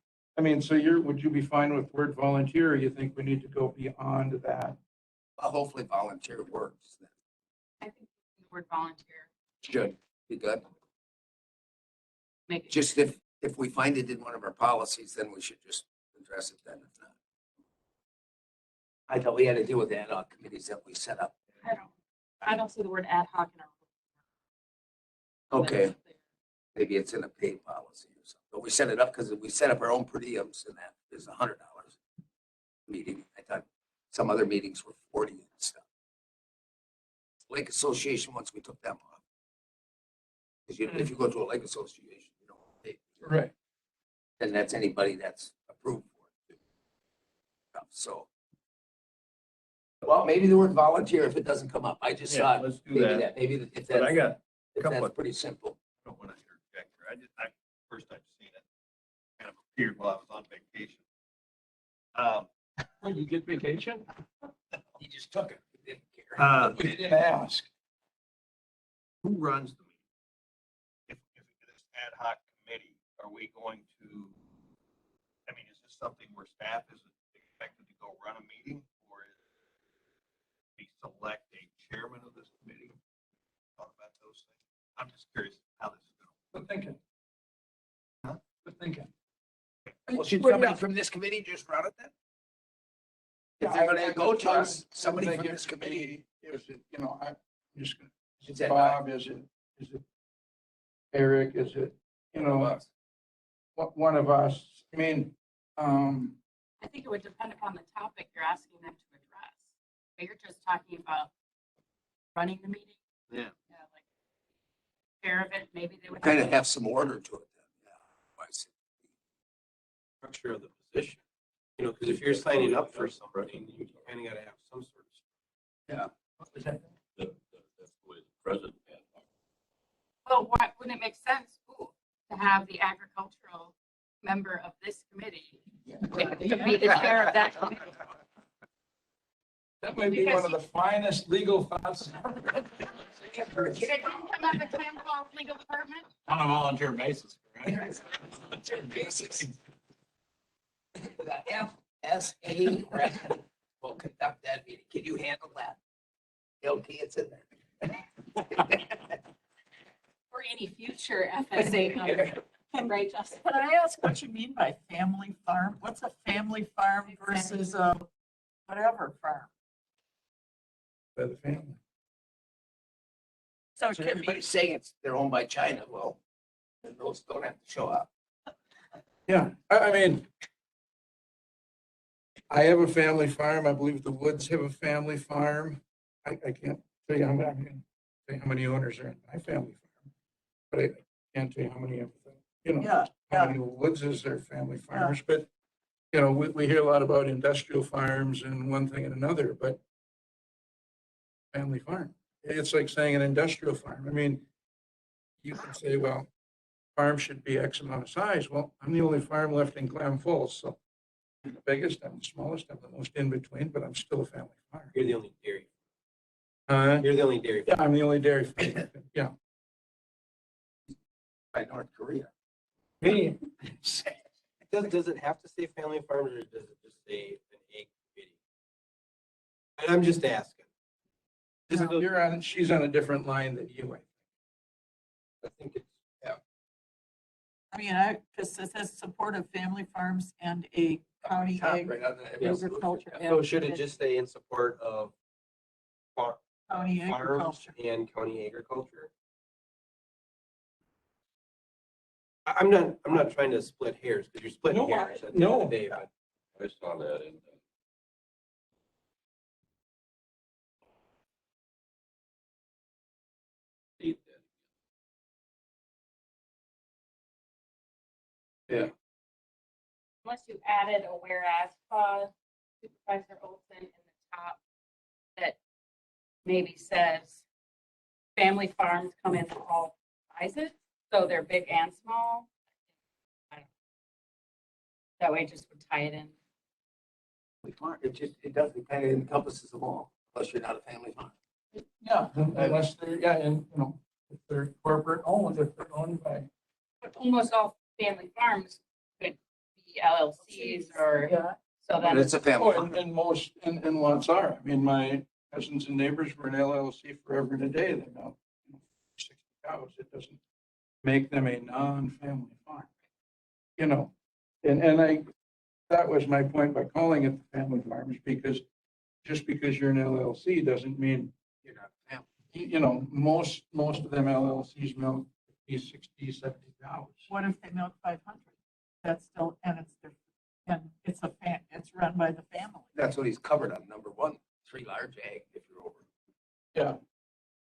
So would you be fine with word volunteer, or you think we need to go beyond that? Well, hopefully volunteer works. I think the word volunteer, Should be good. make it. Just if we find it in one of our policies, then we should just address it then. If not, I thought we had to deal with the ad hoc committees that we set up. I don't see the word ad hoc in our. Okay, maybe it's in a paid policy or something, but we set it up because we set up our own per diems and that is $100 meeting. I thought some other meetings were 40 and stuff. Lake Association, once we took them off. Because if you go to a lake association, you don't pay. Right. And that's anybody that's approved for it. So. Well, maybe the word volunteer if it doesn't come up. I just Yeah, thought let's do maybe that. maybe if But I that, got That's pretty simple. I don't want to interject here. First I've seen it, kind of appeared while I was on vacation. When you get vacation, He just took it. He didn't care. we didn't ask. Who runs the meeting? If this ad hoc committee, are we going to, I mean, is this something where staff is expected to go run a meeting? Or is we select a chairman of this committee? Talk about those things. I'm just curious how this is going. Good thinking. Huh? Good thinking. Well, should somebody from this committee just run it then? If they're gonna go to us, somebody from this committee. Is it, you know, I'm just gonna, Is is that it Bob, is it Eric, is it, you know, one of us? I mean, I think it would depend upon the topic you're asking them to address. But you're just talking about running the meeting. Yeah. Yeah, like chair of it, maybe they would. Kind of have some order to it then, yeah. I see. Structure of the position, you know, because if you're signing up for something, you kind of got to have some sort of. Yeah. what was that? That's the way the president had. Well, why wouldn't it make sense to have the agricultural member of this committee to be the chair of that committee? That might be one of the finest legal thoughts. It didn't come out of the town hall legal department? On a volunteer basis, correct? The FSA will conduct that meeting. Can you handle that? Okay, it's in there. Or any future FSA member. Right, Justin? Can I ask what you mean by family farm? What's a family farm versus a whatever farm? By the family. So it So could be, everybody's saying they're owned by China. Well, then those don't have to show up. Yeah, I mean, I have a family farm. I believe the Woods have a family farm. I can't tell you how many, I can tell you how many owners are in my family farm. But I can't tell you how many of them, you know, yeah, how yeah. many Woodses are family farmers, but, you know, we hear a lot about industrial farms and one thing and another, but family farm, it's like saying an industrial farm. I mean, you can say, well, farm should be X amount of size. Well, I'm the only farm left in Clam Falls, so I'm the biggest, I'm the smallest, I'm the most in between, but I'm still a family farm. You're the only dairy. Uh, You're the only dairy. yeah, I'm the only dairy farm. Yeah. By North Korea. Me, Does it have to say family farms or does it just say an egg committee? And I'm just asking. you're on, she's on a different line than you, I think it's, I mean, because it says support of family farms and a county ag- Right on the- agriculture. so should it just say in support of County farms agriculture. and county agriculture? I'm not trying to split hairs because you're splitting No, hairs at the end of the day, but I saw that in. Need that. yeah. Unless you added a whereas clause, Supervisor Olson, in the top that maybe says family farms come in all sizes, so they're big and small. I don't know. That way it just would tie it in. It doesn't kind of encompasses them all, unless you're not a family farm. Yeah, unless they're, yeah, and, you know, if they're corporate owned, if they're owned by. But almost all family farms could be LLCs or, Yeah, so But then. it's a family Oh, farm. and most, and lots are. I mean, my cousins and neighbors were an LLC forever and a day. They're now 60 cows. It doesn't make them a non-family farm. You know, and that was my point by calling it the family farms, because just because you're an LLC doesn't mean, You're not a family. you know, most of them LLCs milk 50, 60, 70 cows. what if they milk 500? That's still, and it's their, and it's it's run by the family. That's what he's covered on number one, 3 large egg if you're over. Yeah.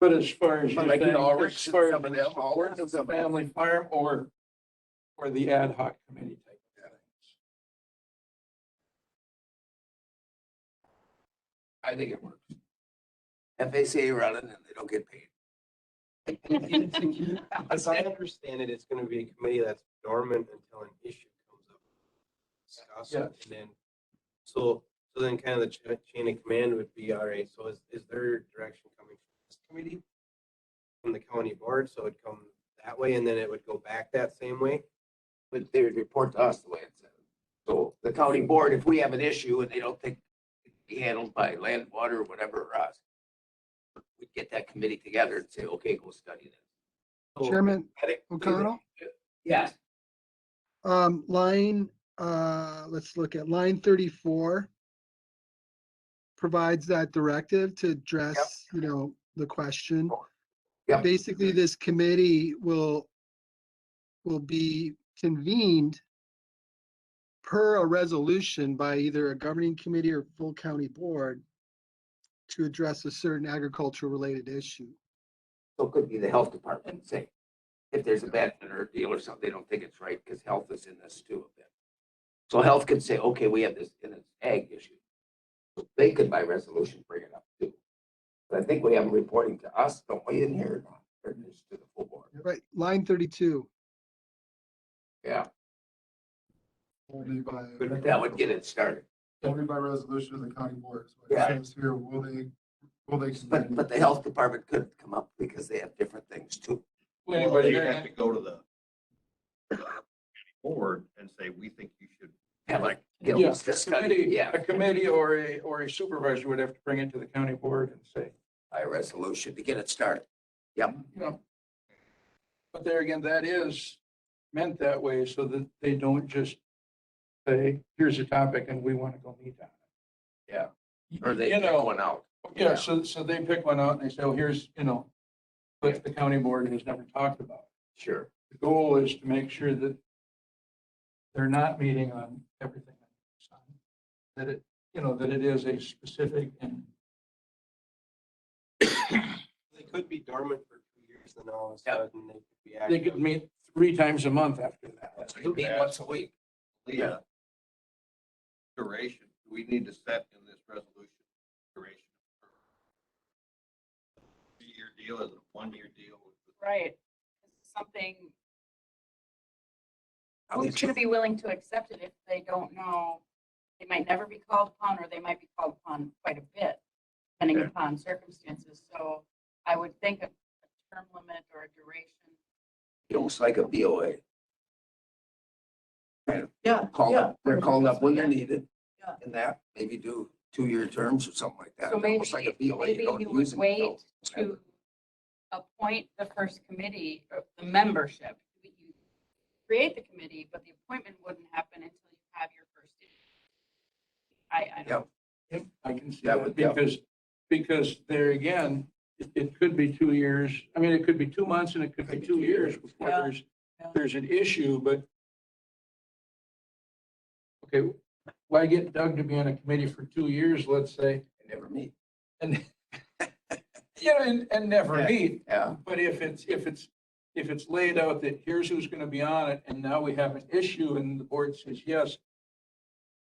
But as far as But you're like, you saying, know, as Rick's far as some of them, all support of the family farm or the ad hoc committee type of things. I think it works. FACA running and they don't get paid. As I understand it, it's gonna be a committee that's dormant until an issue comes up. Discuss it, and then, so then kind of the chain of command would be, all right, so is there direction coming from this committee? From the county board, so it'd come that way, and then it would go back that same way? But they would report to us the way it says. So the county board, if we have an issue and they don't think it can be handled by land, water, or whatever, or us, we get that committee together and say, okay, go study this. So, Chairman O'Connell? Yes. Let's look at line 34. Provides that directive to address, the question. Yep. Basically, this committee will be convened per a resolution by either a governing committee or full county board to address a certain agricultural related issue. So it could be the health department, say, if there's a bad or deal or something, they don't think it's right, because health is in this too a bit. So health could say, okay, we have this in an ag issue. So they could by resolution bring it up too. But I think we have them reporting to us, don't we, in here? Or just to the full board. Right, line 32. Yeah, Only by, but that would get it started. only by resolution of the county board. So Yeah. it says here, will they? But the health department could come up because they have different things too. Well, Well, anybody you there- have to go to the board and say, we think you should. Have like, Yeah, let's a discuss, committee, yeah, a committee or a supervisor would have to bring it to the county board and say, by resolution to get it started. Yep. But there again, that is meant that way so that they don't just say, here's a topic and we want to go meet on it. Yeah. Or they You pick know, one out. Yeah, so they pick one out and they say, oh, here's, what the county board has never talked about. Sure. The goal is to make sure that they're not meeting on everything. That it, that it is a specific and They could be dormant for 2 years, then all of a sudden they could be they active. could meet 3 times a month after that. So you meet once a week. Yeah. Duration, we need to set in this resolution duration. 3-year deal, is it a 1-year deal? Right. Something, At who's least going to be willing to accept it if they don't know? They might never be called upon, or they might be called upon quite a bit, depending upon circumstances. So I would think a term limit or a duration. almost like a BOA. Yeah, Call yeah. up, they're called up when they're needed. Yeah. And that, maybe do 2-year terms or something like that. So maybe, Almost like a BOA. maybe don't you use would them wait until- to appoint the first committee, or the membership. You create the committee, but the appointment wouldn't happen until you have your first. I don't. Yep. I can see That that would- yeah. because there again, it could be 2 years. I mean, it could be 2 months and it could be 2 years before Yeah. there's an issue, but okay, why get Doug to be on a committee for 2 years, let's say, They never meet. and and never Yeah. meet? Yeah. But if it's laid out that here's who's going to be on it, and now we have an issue, and the board says yes,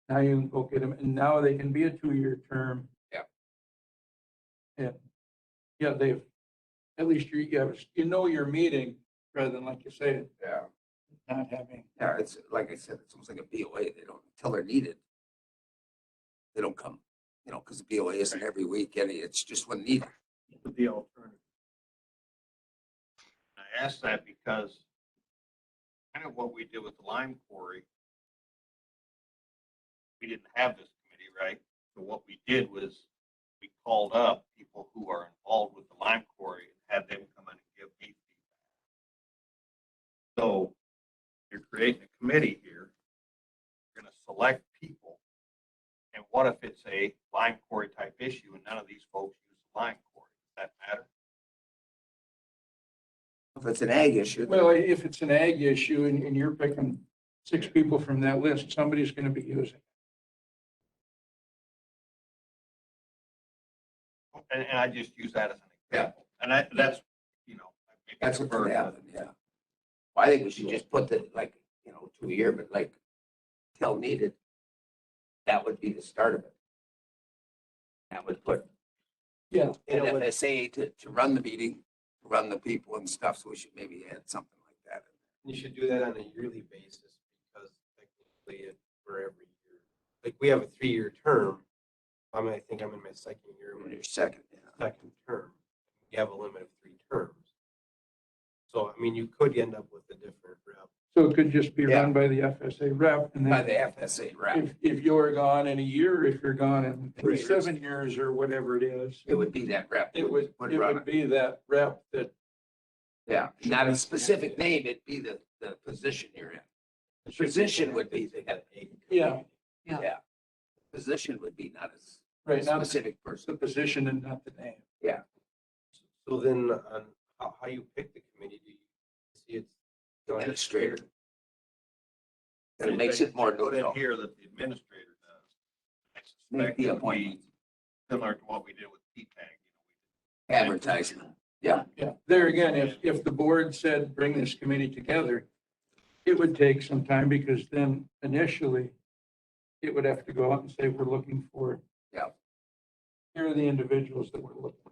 now you can go get them, and now they can be a 2-year term. Yeah. And yeah, they've at least you're meeting rather than like you say, Yeah. not having. Yeah, it's like I said, it's almost like a BOA. They don't, until they're needed. They don't come, because the BOA isn't every week, and it's just when needed. The alternative. I asked that because kind of what we did with the lime quarry, we didn't have this committee, right? So what we did was we called up people who are involved with the lime quarry and had them come in and give me feedback. So you're creating a committee here. You're going to select people. And what if it's a lime quarry type issue and none of these folks use the lime quarry? Does that matter? If it's an ag issue. Well, if it's an ag issue and you're picking 6 people from that list, somebody's going to be using it. And I just use that as an example. And that's, maybe That's what preferred, could but happen, yeah. Well, I think we should just put the, 2-year, but till needed. That would be the start of it. That would put Yeah. an FSA to run the meeting, run the people and stuff, so we should maybe add something like that. You should do that on a yearly basis because technically it's for every year. Like we have a 3-year term. I think I'm in my second year. In your second, Second term. You have a limit of 3 terms. So, I mean, you could end up with a different rep. So it could just be Yeah. run by the FSA rep, and By then the FSA rep. if you're gone in a year, if you're gone in 3 years. 7 years or whatever it is, It would be that rep. it would run it. be that rep that. Yeah, not a specific name, it'd be the position you're in. The position would be the head. Yeah. Yeah. Position would be not Right, a not specific the person. position and not the name. Yeah. So then on how you pick the committee, do you see it's Administrator. And it makes it more Put in neutral. here that the administrator does. I Make suspect the it would be appointment. similar to what we did with P-TAG. Advertisement. Yeah. Yeah, there again, if the board said, bring this committee together, it would take some time because then initially it would have to go out and say, we're looking for. Yeah. Here are the individuals that we're looking for.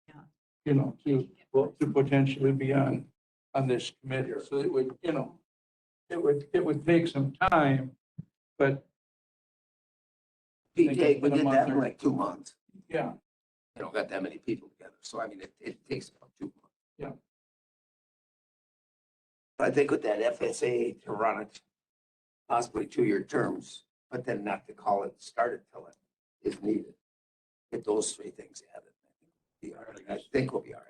Yeah. You know, to potentially be on this committee. So it would, you know, it would take some time, but P-TAG, we did that in like 2 months. yeah, You don't got that many people together. So I mean, it takes about 2 months. Yeah. But I think with that FSA to run it, possibly 2-year terms, but then not to call it started till it is needed. Get those 3 things added. Be all right. I think we'll be all right.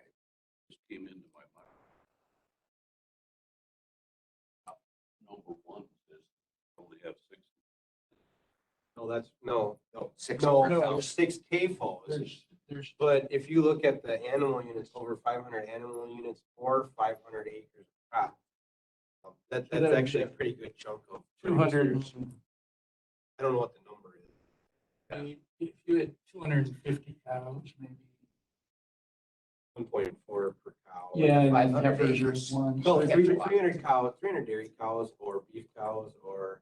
Just came into my mind. Number 1 says only have 6. No, that's, no, 6 no, per there's 6 CAFOs. there's, But if you look at the animal units, over 500 animal units or 500 acres of crop, that's that- actually a pretty good chunk of. 200. I don't know what the number is. If you had 250 cows, maybe. 1.4 per cow. Yeah, and 500 heifers are acres. one. No, So 300 cows, 300 dairy cows or beef cows or,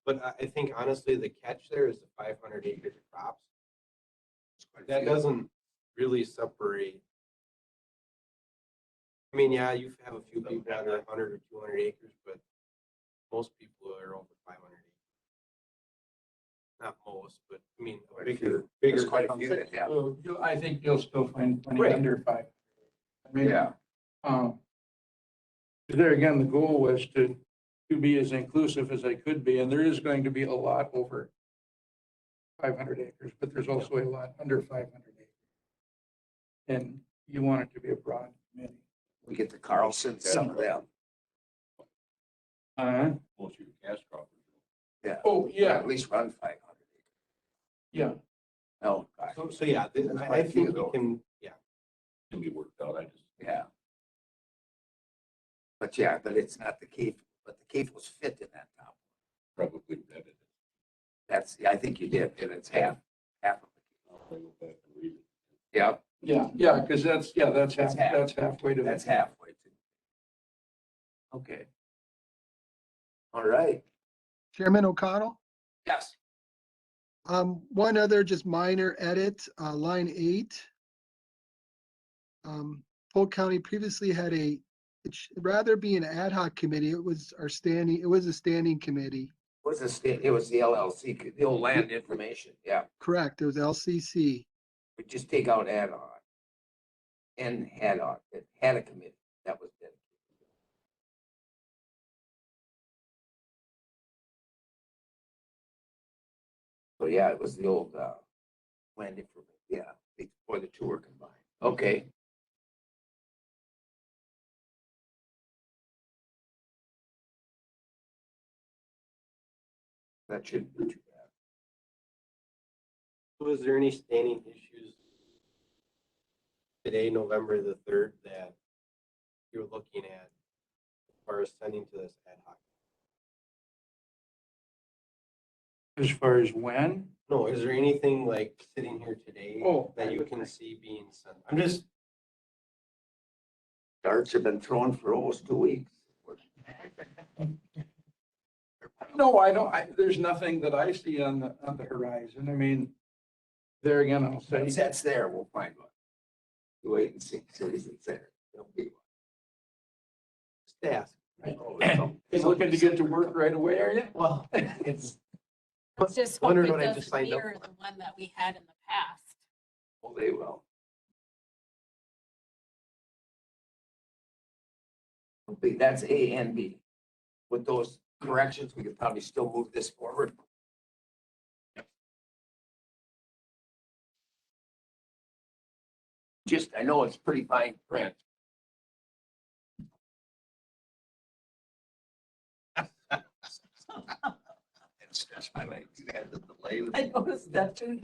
but I think honestly, the catch there is the 500 acres of crops. That doesn't really separate. I mean, yeah, you have a few people that are 100 or 200 acres, but most people are over 500 acres. Not most, but I mean, bigger. There's quite a few that have. So I think you'll still find plenty Right. under 5. I mean, Yeah. There again, the goal was to be as inclusive as I could be, and there is going to be a lot over 500 acres, but there's also a lot under 500 acres. And you want it to be a broad committee. We get the Carlson, some of them. Most of your cash croppers. Yeah. Oh, yeah, At least run 500. yeah. Oh, So yeah, I think we can, yeah. Can be worked out. I just. yeah. But yeah, but it's not the CAFO, but the CAFO's fit in that top. Probably vetted it. That's, I think you did, and it's half of it. I'll go back and read it. Yeah, Yeah, because that's That's half. halfway to. that's halfway to. Okay. All right. Chairman O'Connell, Yes. one other just minor edit, line 8. Polk County previously had it should rather be an ad hoc committee. It was a standing committee. It was the LLC, the old land information. Yeah. Correct. It was LCC. We just take out add-on. And had on, it had a committee. That was it. So yeah, it was the old land information. Yeah, before the 2 were combined. Okay. That shouldn't be too bad. So is there any standing issues today, November the 3rd, that you're looking at as far as sending to this ad hoc? As far as when? No, is there anything like sitting here today Oh, that you can see being sent? I'm just, Darts have been thrown for almost 2 weeks. No, I don't, there's nothing that I see on the horizon. I mean, there again, I'll say. Once that's there, we'll find one. You wait and see, as soon as it's there. Just ask. You're looking to get to work right away, are you? Well, it's, Let's just hope wondered it what I just doesn't signed up mirror the one that we had in the past. well, they will. Okay, that's A and B. With those corrections, we could probably still move this forward. Just, I know it's pretty fine print. Stretch my legs, you had the delay. I noticed that too.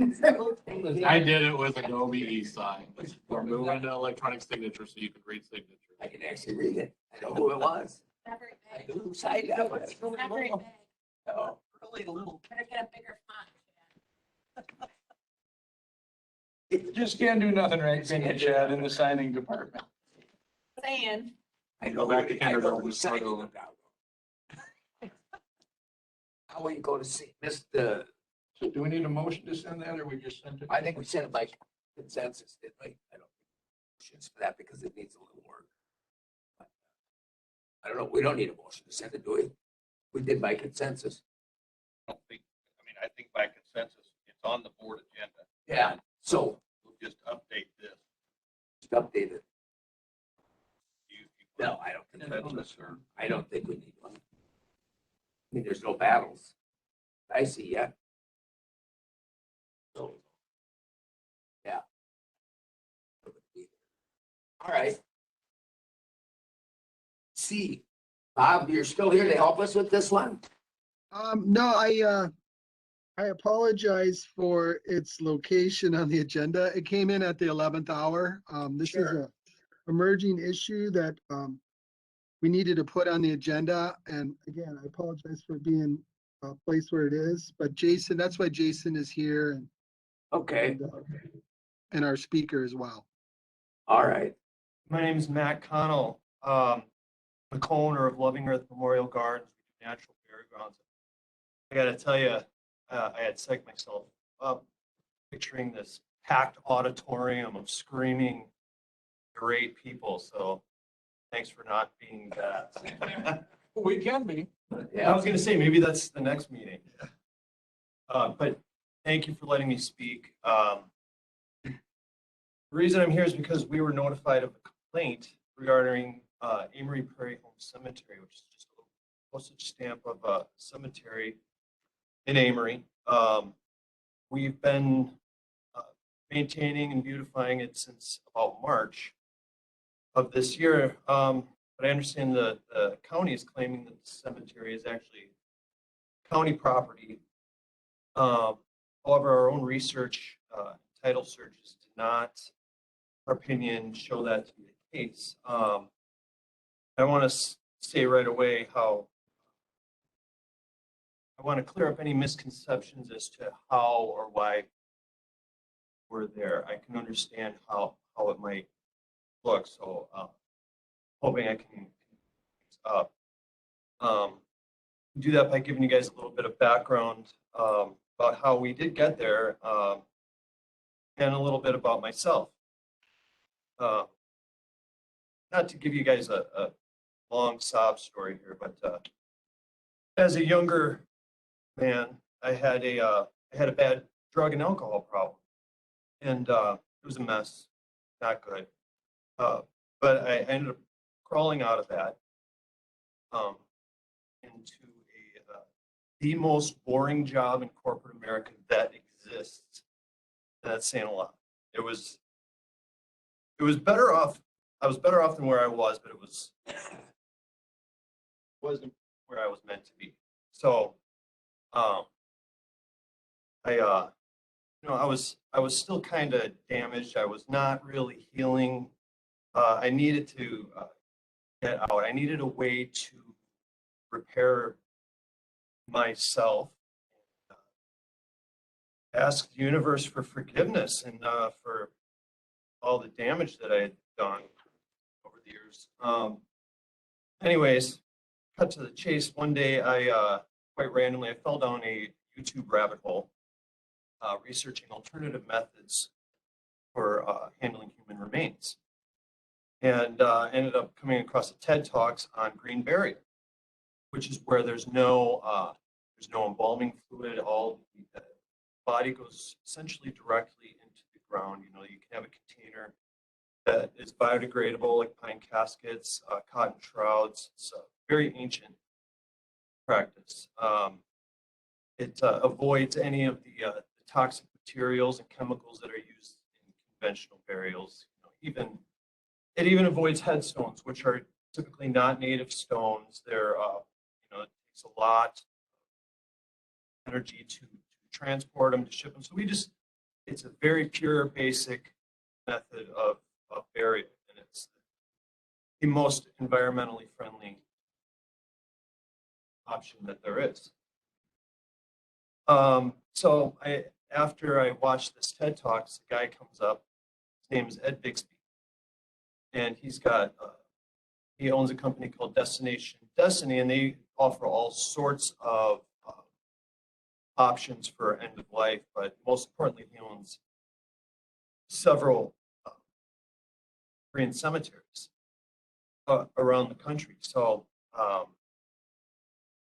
I did it with Adobe e-sign. We're moving to electronic signature so you can read signature. I can actually read it. I know who it was. Not very I big. knew whose side that was. Not very big. Oh, Really little. Better get a bigger font. You just can't do nothing right, can you, Chad, in the signing department? Saying. I know, Go back to I know kindergarten, whose start side it over. was. How will you go to see, Mr. So do we need a motion to send that, or we just sent it? I think we sent it by consensus, didn't we? I don't think motions for that because it needs a little work. I don't know, we don't need a motion to send it, do we? We did by consensus. I don't think, I mean, I think by consensus, it's on the board agenda. Yeah, so We'll just update this. just update it. You- No, I don't think, Consensus or I don't think we need one. I mean, there's no battles. I see, yeah. So. Yeah. All right. See, Bob, you're still here to help us with this one? No, I apologize for its location on the agenda. It came in at the 11th hour. This is Sure. a emerging issue that, we needed to put on the agenda. And again, I apologize for being placed where it is, but Jason, that's why Jason is here and, Okay, and our speaker as well. all right. My name is Matt Connell. I'm the co-owner of Loving Earth Memorial Gardens, natural burial grounds. I gotta tell you, I had psyched myself up picturing this packed auditorium of screaming, great people. So thanks for not being that. We can be. I was gonna say, maybe that's the next meeting. But thank you for letting me speak. The reason I'm here is because we were notified of a complaint regarding Amory Prairie Home Cemetery, which is just a little postage stamp of a cemetery in Amory. We've been maintaining and beautifying it since about March of this year. But I understand the county is claiming that the cemetery is actually county property. However, our own research, title searches did not, our opinion, show that to be the case. I want to say right away how I want to clear up any misconceptions as to how or why we're there. I can understand how it might look, so hoping I can up. Do that by giving you guys a little bit of background about how we did get there, and a little bit about myself. Not to give you guys a long sob story here, but as a younger man, I had a bad drug and alcohol problem, and it was a mess, not good. But I ended up crawling out of that into the most boring job in corporate America that exists. And that's saying a lot. It was better off. I was better off than where I was, but it wasn't where I was meant to be. So, I was still kind of damaged. I was not really healing. I needed to get out. I needed a way to repair myself, ask the universe for forgiveness and for all the damage that I had done over the years. Anyways, cut to the chase. One day, quite randomly, I fell down a YouTube rabbit hole, researching alternative methods for handling human remains. and ended up coming across the TED Talks on green burial, which is where there's no embalming fluid. All the body goes essentially directly into the ground. You know, you can have a container that is biodegradable, like pine caskets, cotton shrouds. It's a very ancient practice. It avoids any of the toxic materials and chemicals that are used in conventional burials. You know, it even avoids headstones, which are typically not native stones. They're you know, it takes a lot of energy to transport them, to ship them. So it's a very pure, basic method of burial, and it's the most environmentally friendly option that there is. So after I watched this TED Talks, the guy comes up. His name is Ed Bixby, and he owns a company called Destination Destiny, and they offer all sorts of options for end of life. But most importantly, he owns several Korean cemeteries around the country. So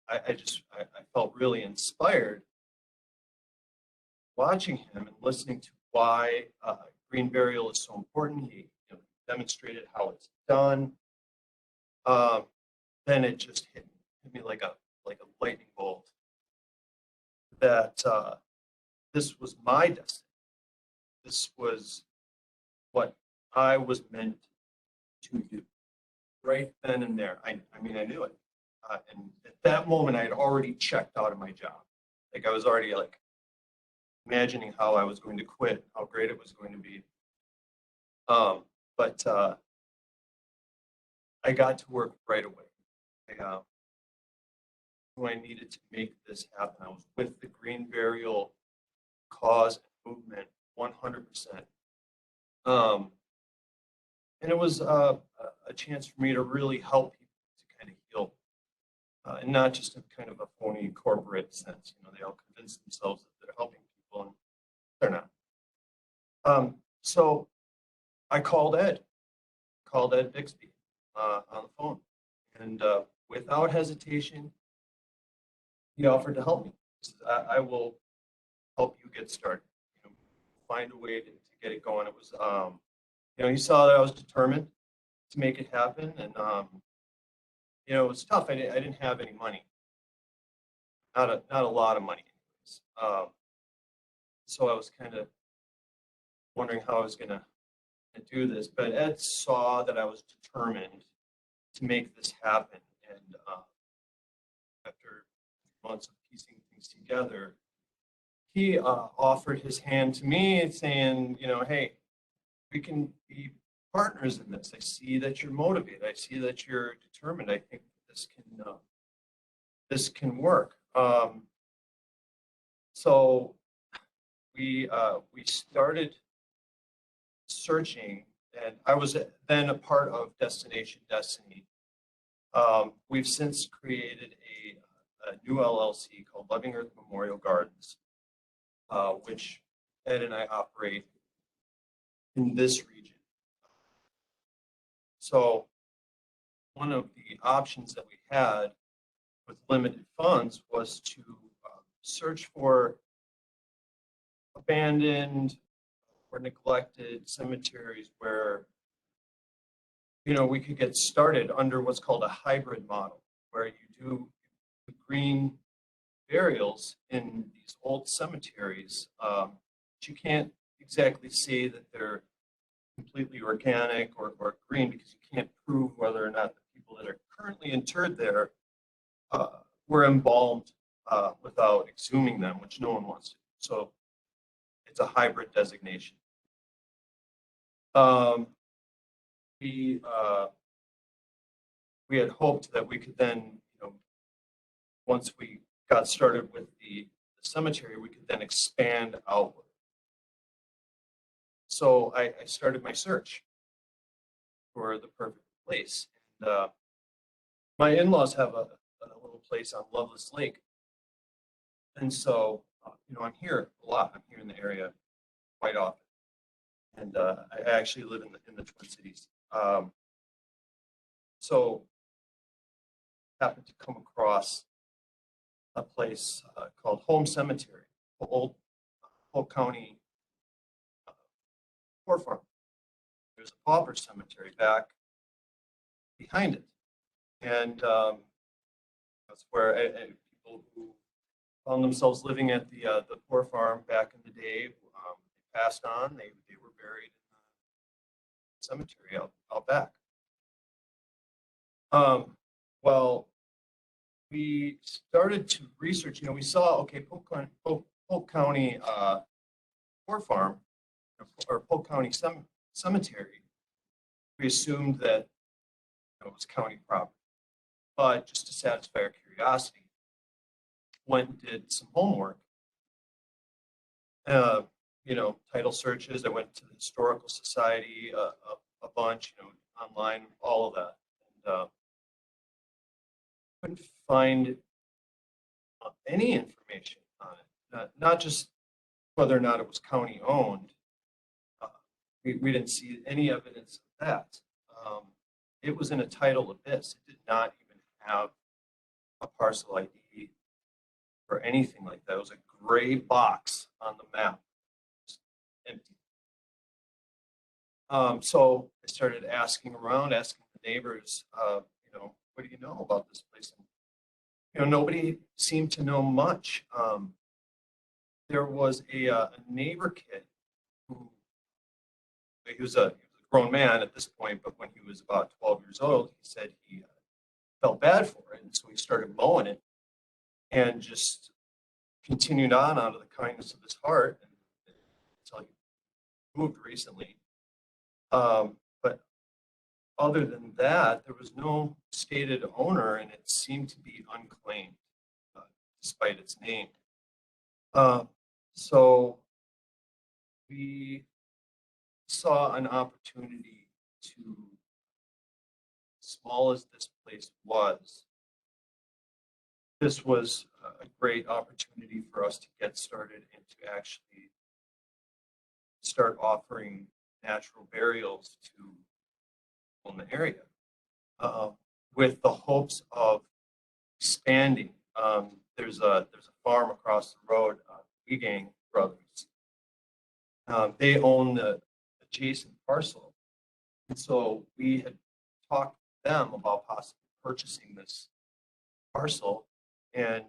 I felt really inspired watching him and listening to why green burial is so important. He demonstrated how it's done. Then it just hit me like a lightning bolt that this was my destiny. This was what I was meant to do right then and there. I mean, I knew it. And at that moment, I had already checked out of my job. Like I was already like imagining how I was going to quit, how great it was going to be. But I got to work right away. I needed to make this happen. I was with the green burial cause and movement 100%. And it was a chance for me to really help people to kind of heal, and not just in kind of a phony corporate sense. You know, they all convince themselves that they're helping people, and they're not. So I called Ed Bixby on the phone, and without hesitation, he offered to help me. He said, I will help you get started. You know, find a way to get it going. It was, you know, he saw that I was determined to make it happen, and you know, it was tough. I didn't have any money, not a lot of money, anyways. So I was kind of wondering how I was gonna do this, but Ed saw that I was determined to make this happen, and after months of piecing things together, he offered his hand to me, saying, you know, hey, we can be partners in this. I see that you're motivated. I see that you're determined. I think this can work. So we started searching, and I was then a part of Destination Destiny. We've since created a new LLC called Loving Earth Memorial Gardens, which Ed and I operate in this region. So one of the options that we had with limited funds was to search for abandoned or neglected cemeteries where, you know, we could get started under what's called a hybrid model, where you do green burials in these old cemeteries. But you can't exactly say that they're completely organic or green, because you can't prove whether or not the people that are currently interred there were embalmed without exhuming them, which no one wants to do. So it's a hybrid designation. We had hoped that we could then, you know, once we got started with the cemetery, we could then expand outward. So I started my search for the perfect place. And my in-laws have a little place on Loveless Lake. And so, you know, I'm here a lot. I'm here in the area quite often. And I actually live in the Twin Cities. So happened to come across a place called Home Cemetery, old Polk County Poor Farm. There's a pauper cemetery back behind it. And that's where people who found themselves living at the poor farm back in the day, they passed on, they were buried in the cemetery out back. Well, we started to research, we saw, okay, Polk County Poor Farm, or Polk County Cemetery, we assumed that it was county property. But just to satisfy our curiosity, went and did some homework. Title searches. I went to the Historical Society a bunch, online, all of that. And couldn't find any information on it. Not just whether or not it was county owned. We didn't see any evidence of that. It was in a title abyss. It did not even have a parcel ID or anything like that. It was a gray box on the map, just empty. So I started asking around, asking the neighbors, what do you know about this place? And, nobody seemed to know much. There was a neighbor kid who, he was a grown man at this point, but when he was about 12 years old, he said he felt bad for it. And so he started mowing it and just continued on out of the kindness of his heart until he moved recently. But other than that, there was no stated owner, and it seemed to be unclaimed, despite its name. So we saw an opportunity to, small as this place was, this was a great opportunity for us to get started and to actually start offering natural burials to people in the area, with the hopes of expanding. There's a farm across the road, Wegang Brothers. They own the adjacent parcel, and so we had talked to them about possibly purchasing this parcel and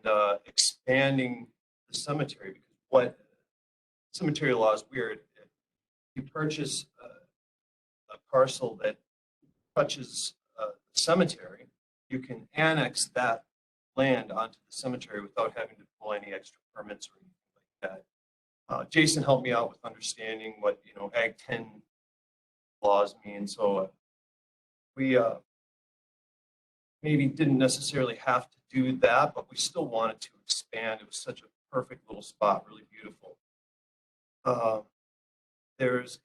expanding the cemetery, because what cemetery law is weird. If you purchase a parcel that touches the cemetery, you can annex that land onto the cemetery without having to pull any extra permits or anything like that. Jason helped me out with understanding what Ag 10 laws mean. So we maybe didn't necessarily have to do that, but we still wanted to expand. It was such a perfect little spot, really beautiful. There's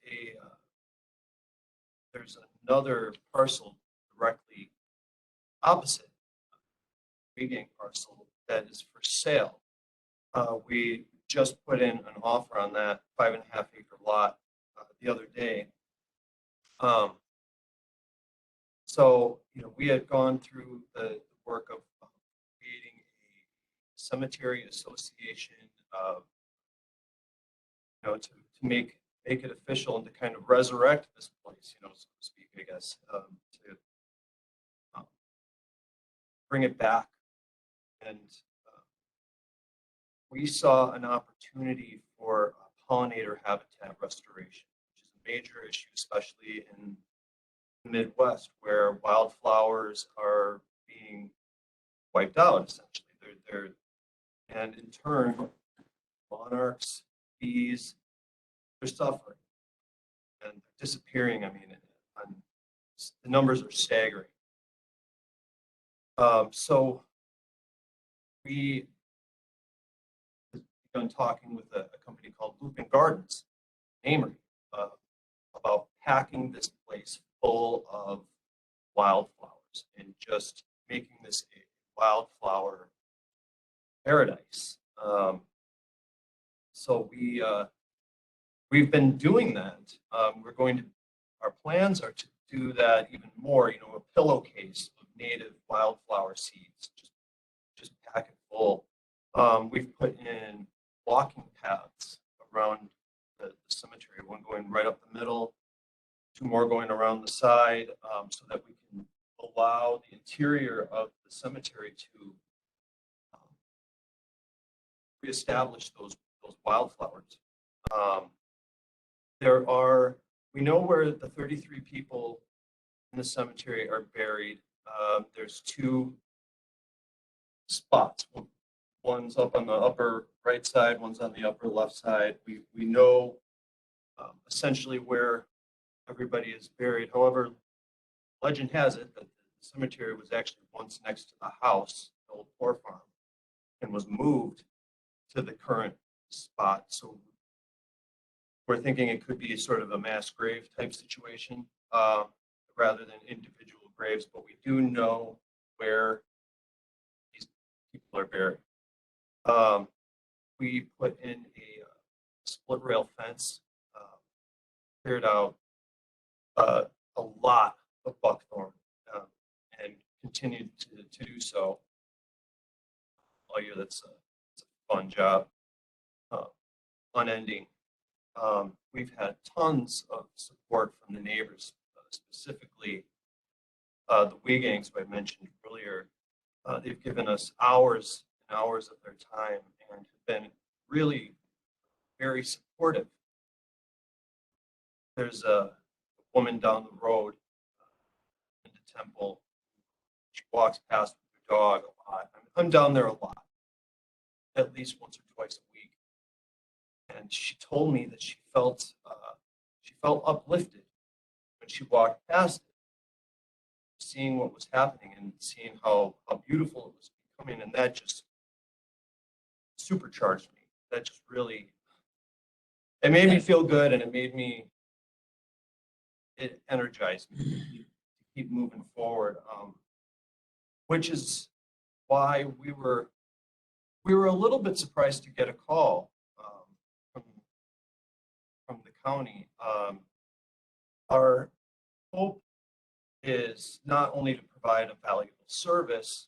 another parcel directly opposite Wegang parcel that is for sale. We just put in an offer on that 5.5 acre lot the other day. So we had gone through the work of creating a cemetery association, to make it official and to kind of resurrect this place, so to speak, I guess, to bring it back. And we saw an opportunity for pollinator habitat restoration, which is a major issue, especially in the Midwest, where wildflowers are being wiped out, essentially. And in turn, monarchs, bees, they're suffering and disappearing. I mean, the numbers are staggering. So we begun talking with a company called Looping Gardens, Amory, about packing this place full of wildflowers and just making this a wildflower paradise. So we've been doing that. Our plans are to do that even more, a pillowcase of native wildflower seeds, just pack it full. We've put in walking paths around the cemetery, one going right up the middle, 2 more going around the side, so that we can allow the interior of the cemetery to reestablish those wildflowers. We know where the 33 people in the cemetery are buried. There's 2 spots. One's up on the upper right side, one's on the upper left side. We know essentially where everybody is buried. However, legend has it that the cemetery was actually once next to the house, the old poor farm, and was moved to the current spot. So we're thinking it could be sort of a mass grave type situation rather than individual graves, but we do know where these people are buried. We put in a split rail fence, cleared out a lot of buckthorn and continued to do so all year. It's a fun job, unending. We've had tons of support from the neighbors, specifically the Wegangs who I mentioned earlier. They've given us hours and hours of their time and have been really very supportive. There's a woman down the road in the temple. She walks past with her dog a lot. I'm down there a lot, at least once or twice a week. And she told me that she felt uplifted when she walked past it, seeing what was happening and seeing how beautiful it was becoming, and that just supercharged me. That just really, it made me feel good, and it energized me to keep moving forward, which is why we were a little bit surprised to get a call from the county. Our hope is not only to provide a valuable service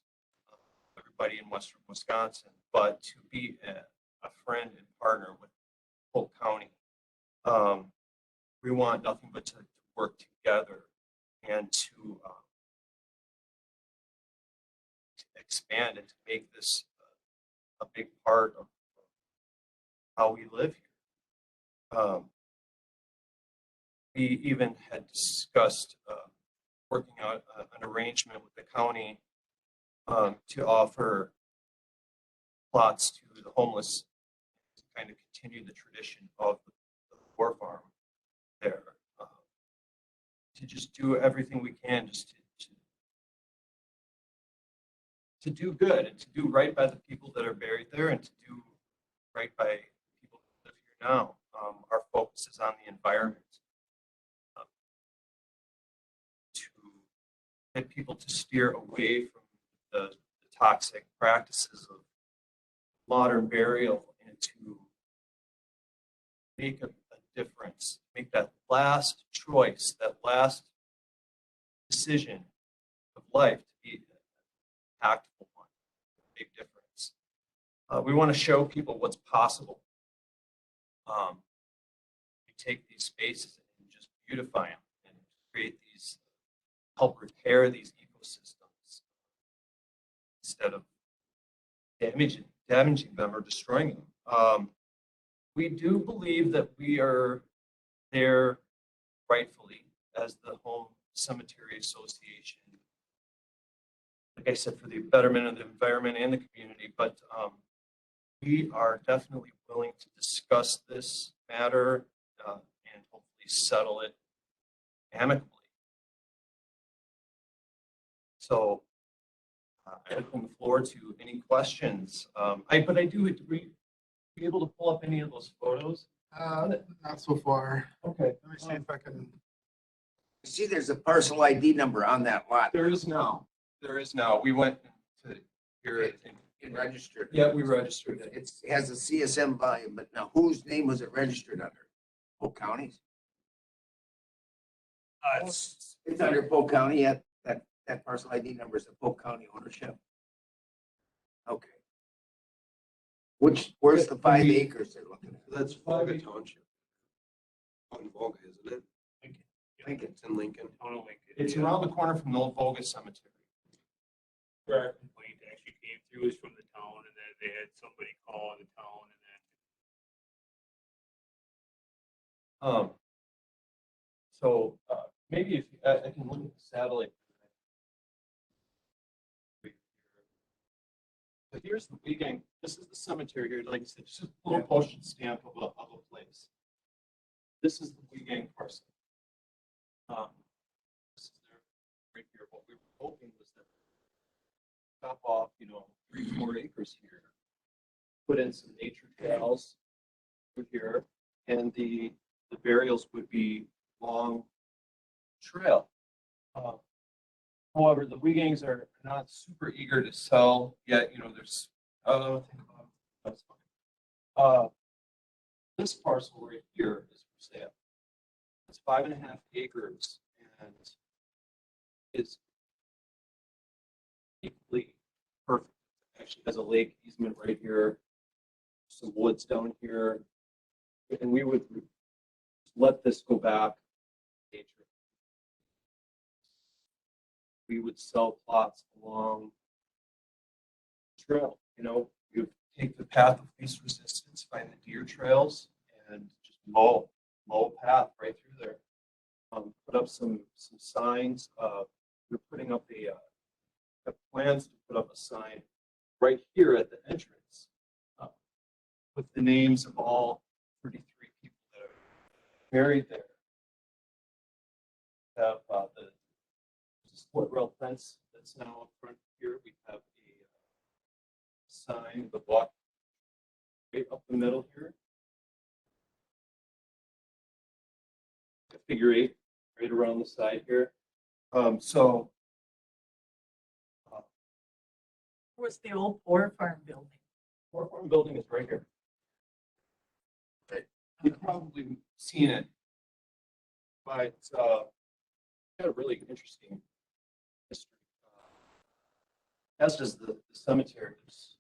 to everybody in Western Wisconsin, but to be a friend and partner with Polk County. We want nothing but to work together and to expand and to make this a big part of how we live here. We even had discussed working out an arrangement with the county to offer plots to the homeless to kind of continue the tradition of the poor farm there. To just do everything we can just to do good and to do right by the people that are buried there and to do right by people that live here now. Our focus is on the environment. To get people to steer away from the toxic practices of modern burial and to make a difference, make that last choice, that last decision of life to be an impactful one, a big difference. We want to show people what's possible. We take these spaces and just beautify them and create these, help repair these ecosystems instead of damaging them or destroying them. We do believe that we are there rightfully as the Home Cemetery Association, like I said, for the betterment of the environment and the community, but we are definitely willing to discuss this matter and hopefully settle it amicably. So I open the floor to any questions. But I do agree. Be able to pull up any of those photos? Not so far. Okay. Let me see if I can. See, there's a parcel ID number on that lot. There is now. There is now. We went to here. It registered. Yeah, we registered it. It has a CSM value, but now whose name was it registered under? Polk County's? It's under Polk County yet, that parcel ID number is the Polk County ownership. Okay. Where's the 5 acres they're looking at? That's Volga Township. On Volga, isn't it? Lincoln. It's in Lincoln. It's around the corner from the old Volga Cemetery. Where our complaint actually came through is from the town, and then they had somebody call the town, and then So maybe if I can look at the satellite. So here's the weekend. This is the cemetery here. Like I said, just a little postage stamp of a place. This is the weekend parcel. This is there right here. What we were hoping was that chop off, 3-4 acres here, put in some nature trails over here, and the burials would be long trail. However, the Wiegings are not super eager to sell yet. There's that's fine. This parcel right here is for sale. It's 5.5 acres and is equally perfect. Actually has a lake easement right here, some woods down here, and we would let this go back to nature. We would sell plots along the trail. You take the path of least resistance, find the deer trails, and just mow a path right through there. Put up some signs. We're putting up have plans to put up a sign right here at the entrance with the names of all 33 people that are buried there. Have the split rail fence that's now up front here. We have a sign, the block right up the middle here. A figure 8 right around the side here. Where's the old Poor Farm building? Poor Farm building is right here. You've probably seen it, but it's got a really interesting history. As does the cemeteries.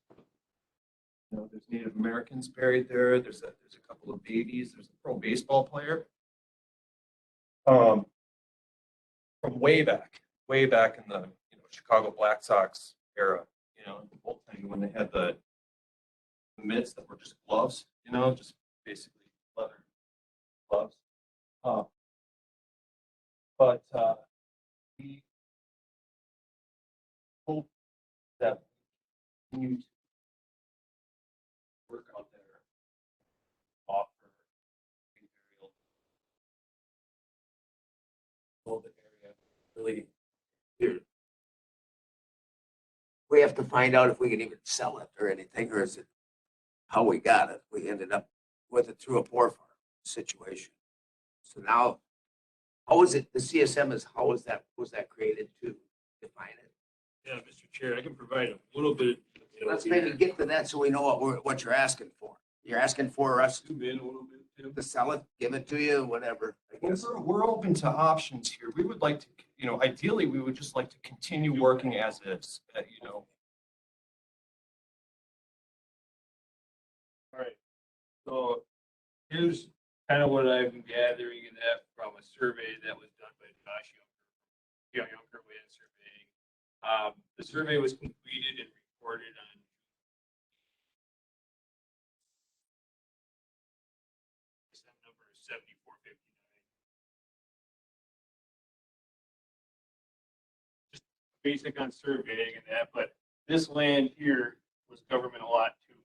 There's Native Americans buried there. There's a couple of babies. There's a pro baseball player. From way back in the Chicago Black Sox era, the whole thing when they had the mitts that were just gloves, just basically leather gloves. But we hope that we continue to work out there, offer burial, the area really. We have to find out if we can even sell it or anything, or is it how we got it? We ended up with it through a poor farm situation. So now, how is it, the CSM how was that created to define it? Yeah, Mr. Chair, I can provide a little bit. Let's maybe get to that so we know what you're asking for. You're asking for us Zoom in a little bit, Tim. to sell it, give it to you, whatever. I guess. We're open to options here. We would like to, ideally, we would just like to continue working as is, All right, so here's kind of what I've been gathering in that from a survey that was done by Josh Younger Land Surveying. The survey was completed and recorded on number 7459. Just basic on surveying and that, but this land here was government lot too.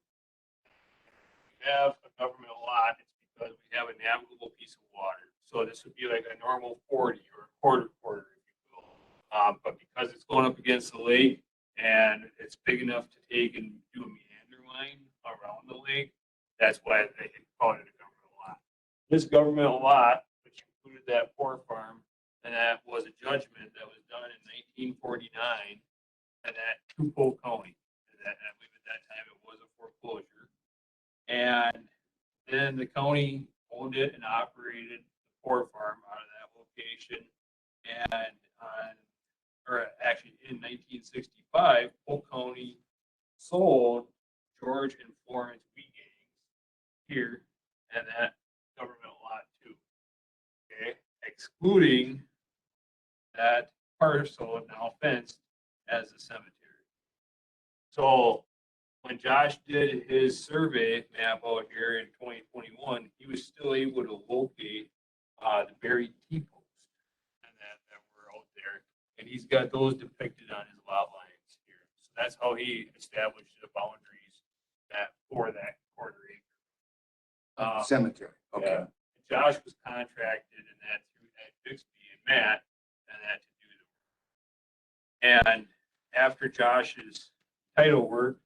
We have a government lot, it's because we have a navigable piece of water. So this would be like a normal 40 or a quarter, if you will. But because it's going up against the lake and it's big enough to take and do a meander line around the lake, that's why they call it a government lot. This government lot, which included that poor farm, and that was a judgment that was done in 1949, and that to Polk County. And I believe at that time it was a foreclosure. And then the county owned it and operated the poor farm out of that location And or actually in 1965, Polk County sold George and Florence wheat gangs here and that government lot too. Okay, excluding that parcel now fenced as a cemetery. So when Josh did his survey map out here in 2021, he was still able to locate the buried T-posts and that were out there. And he's got those depicted on his lot lines here. So that's how he established the boundaries for that quarter acre. Cemetery, okay. Yeah. Josh was contracted and that through Ed Bixby and Matt and that to do the work. And after Josh's title work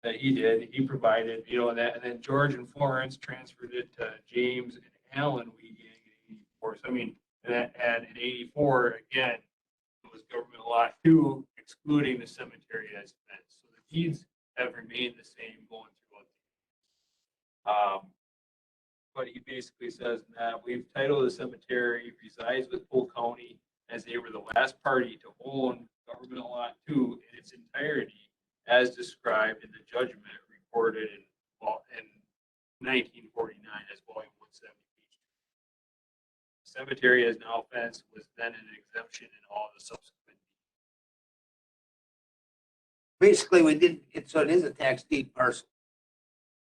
that he did, he provided, and then George and Florence transferred it to James and Alan Weegang in 84. So I mean, and in 84, again, it was government lot 2, excluding the cemetery as fence. So the deeds have remained the same going throughout the years. But he basically says that we've titled the cemetery resides with Polk County as they were the last party to own government lot 2 in its entirety, as described in the judgment recorded in 1949 as volume 170. The cemetery as now fenced was then an exemption in all the subsequent. Basically, we did, so it is a tax deed parcel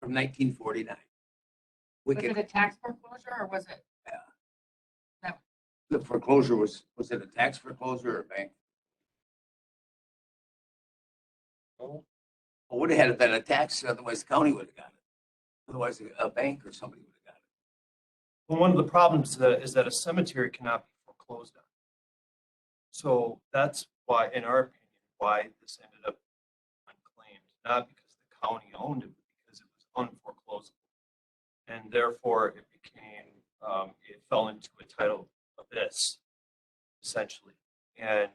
from 1949. Was it a tax foreclosure or was it? The foreclosure was it a tax foreclosure or a bank? Well, would have had it been a tax, otherwise the county would have got it. Otherwise, a bank or somebody would have got it. Well, one of the problems is that a cemetery cannot be foreclosed on. So that's why, in our opinion, why this ended up unclaimed, not because the county owned it, but because it was unforeclosable. And therefore it became, it fell into a title abyss, essentially. And,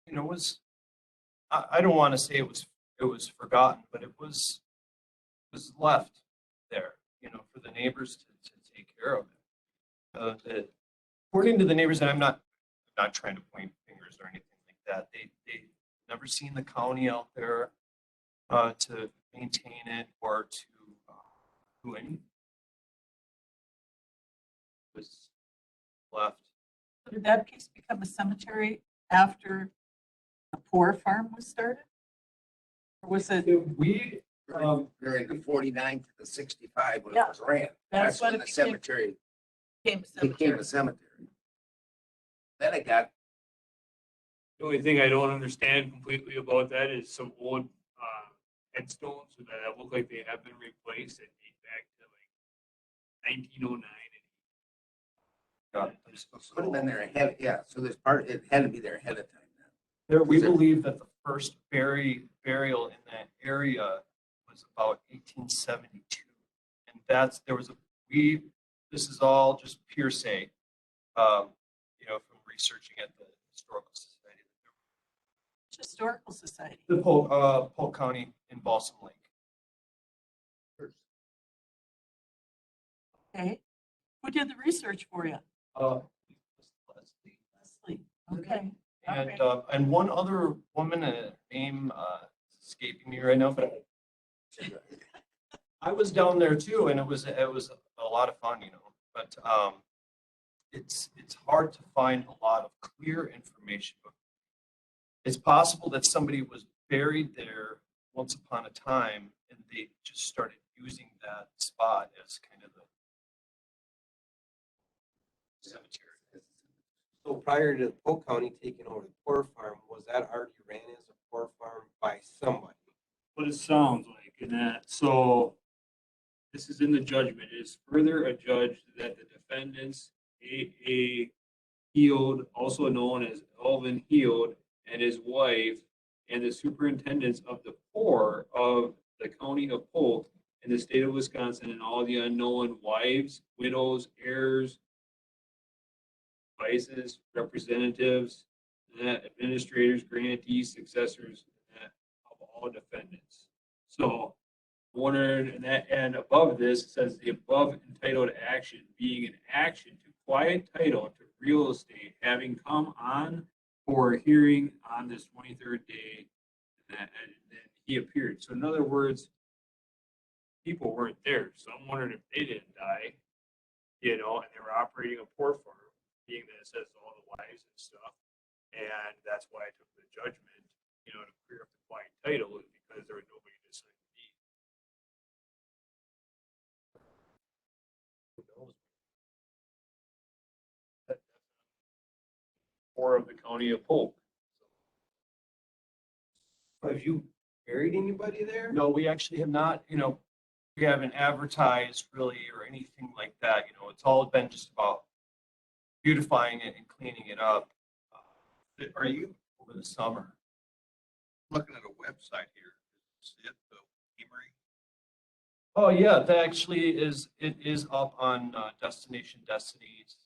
it was, I don't want to say it was forgotten, but it was left there, for the neighbors to take care of it. According to the neighbors, and I'm not trying to point fingers or anything like that, they never seen the county out there to maintain it or to do anything. It was left. Did that piece become a cemetery after a poor farm was started? Or was it? During the 49 to the 65 when Yeah. it was ran. That's when when the it cemetery became a cemetery. Then it got, The only thing I don't understand completely about that is some old headstones that look like they have been replaced and date back to like 1909. would have been there ahead, so there's it had to be there ahead of time then. There, we believe that the first burial in that area was about 1872. And this is all just hearsay, from researching at the Historical Society. Historical Society. The Polk County in Balsam Lake. Okay. Who did the research for you? Leslie. Okay. And one other woman, name escaping me right now, but I was down there too, and it was a lot of fun, But it's hard to find a lot of clear information. It's possible that somebody was buried there once upon a time, and they just started using that spot as kind of the cemetery. So prior to Polk County taking over the poor farm, was that already ran as a poor farm by somebody? What it sounds like in that. So this is in the judgment. It is further adjudged that the defendants, A.A. Heald, also known as Elvin Heald, and his wife, and the superintendents of the poor of the county of Polk in the state of Wisconsin, and all the unknown wives, widows, heirs, vices, representatives, administrators, grantees, successors of all defendants. So, and above this says the above entitled action being an action to quiet title to real estate having come on for a hearing on this 23rd day. And then he appeared. So in other words, people weren't there. So I'm wondering if they didn't die, you know, and they were operating a poor farm, being that it says all the wives and stuff. And that's why I took the judgment, you know, to clear up the quiet title, is because there was nobody to sign the deed. Or of the county of Polk. Have you buried anybody there? No, we actually have not, you know, we haven't advertised really or anything like that. You know, it's all been just about beautifying it and cleaning it up. Are you Over the summer. looking at a website here? Is it the Emery? Oh, yeah, that actually it is up on Destination Destiny's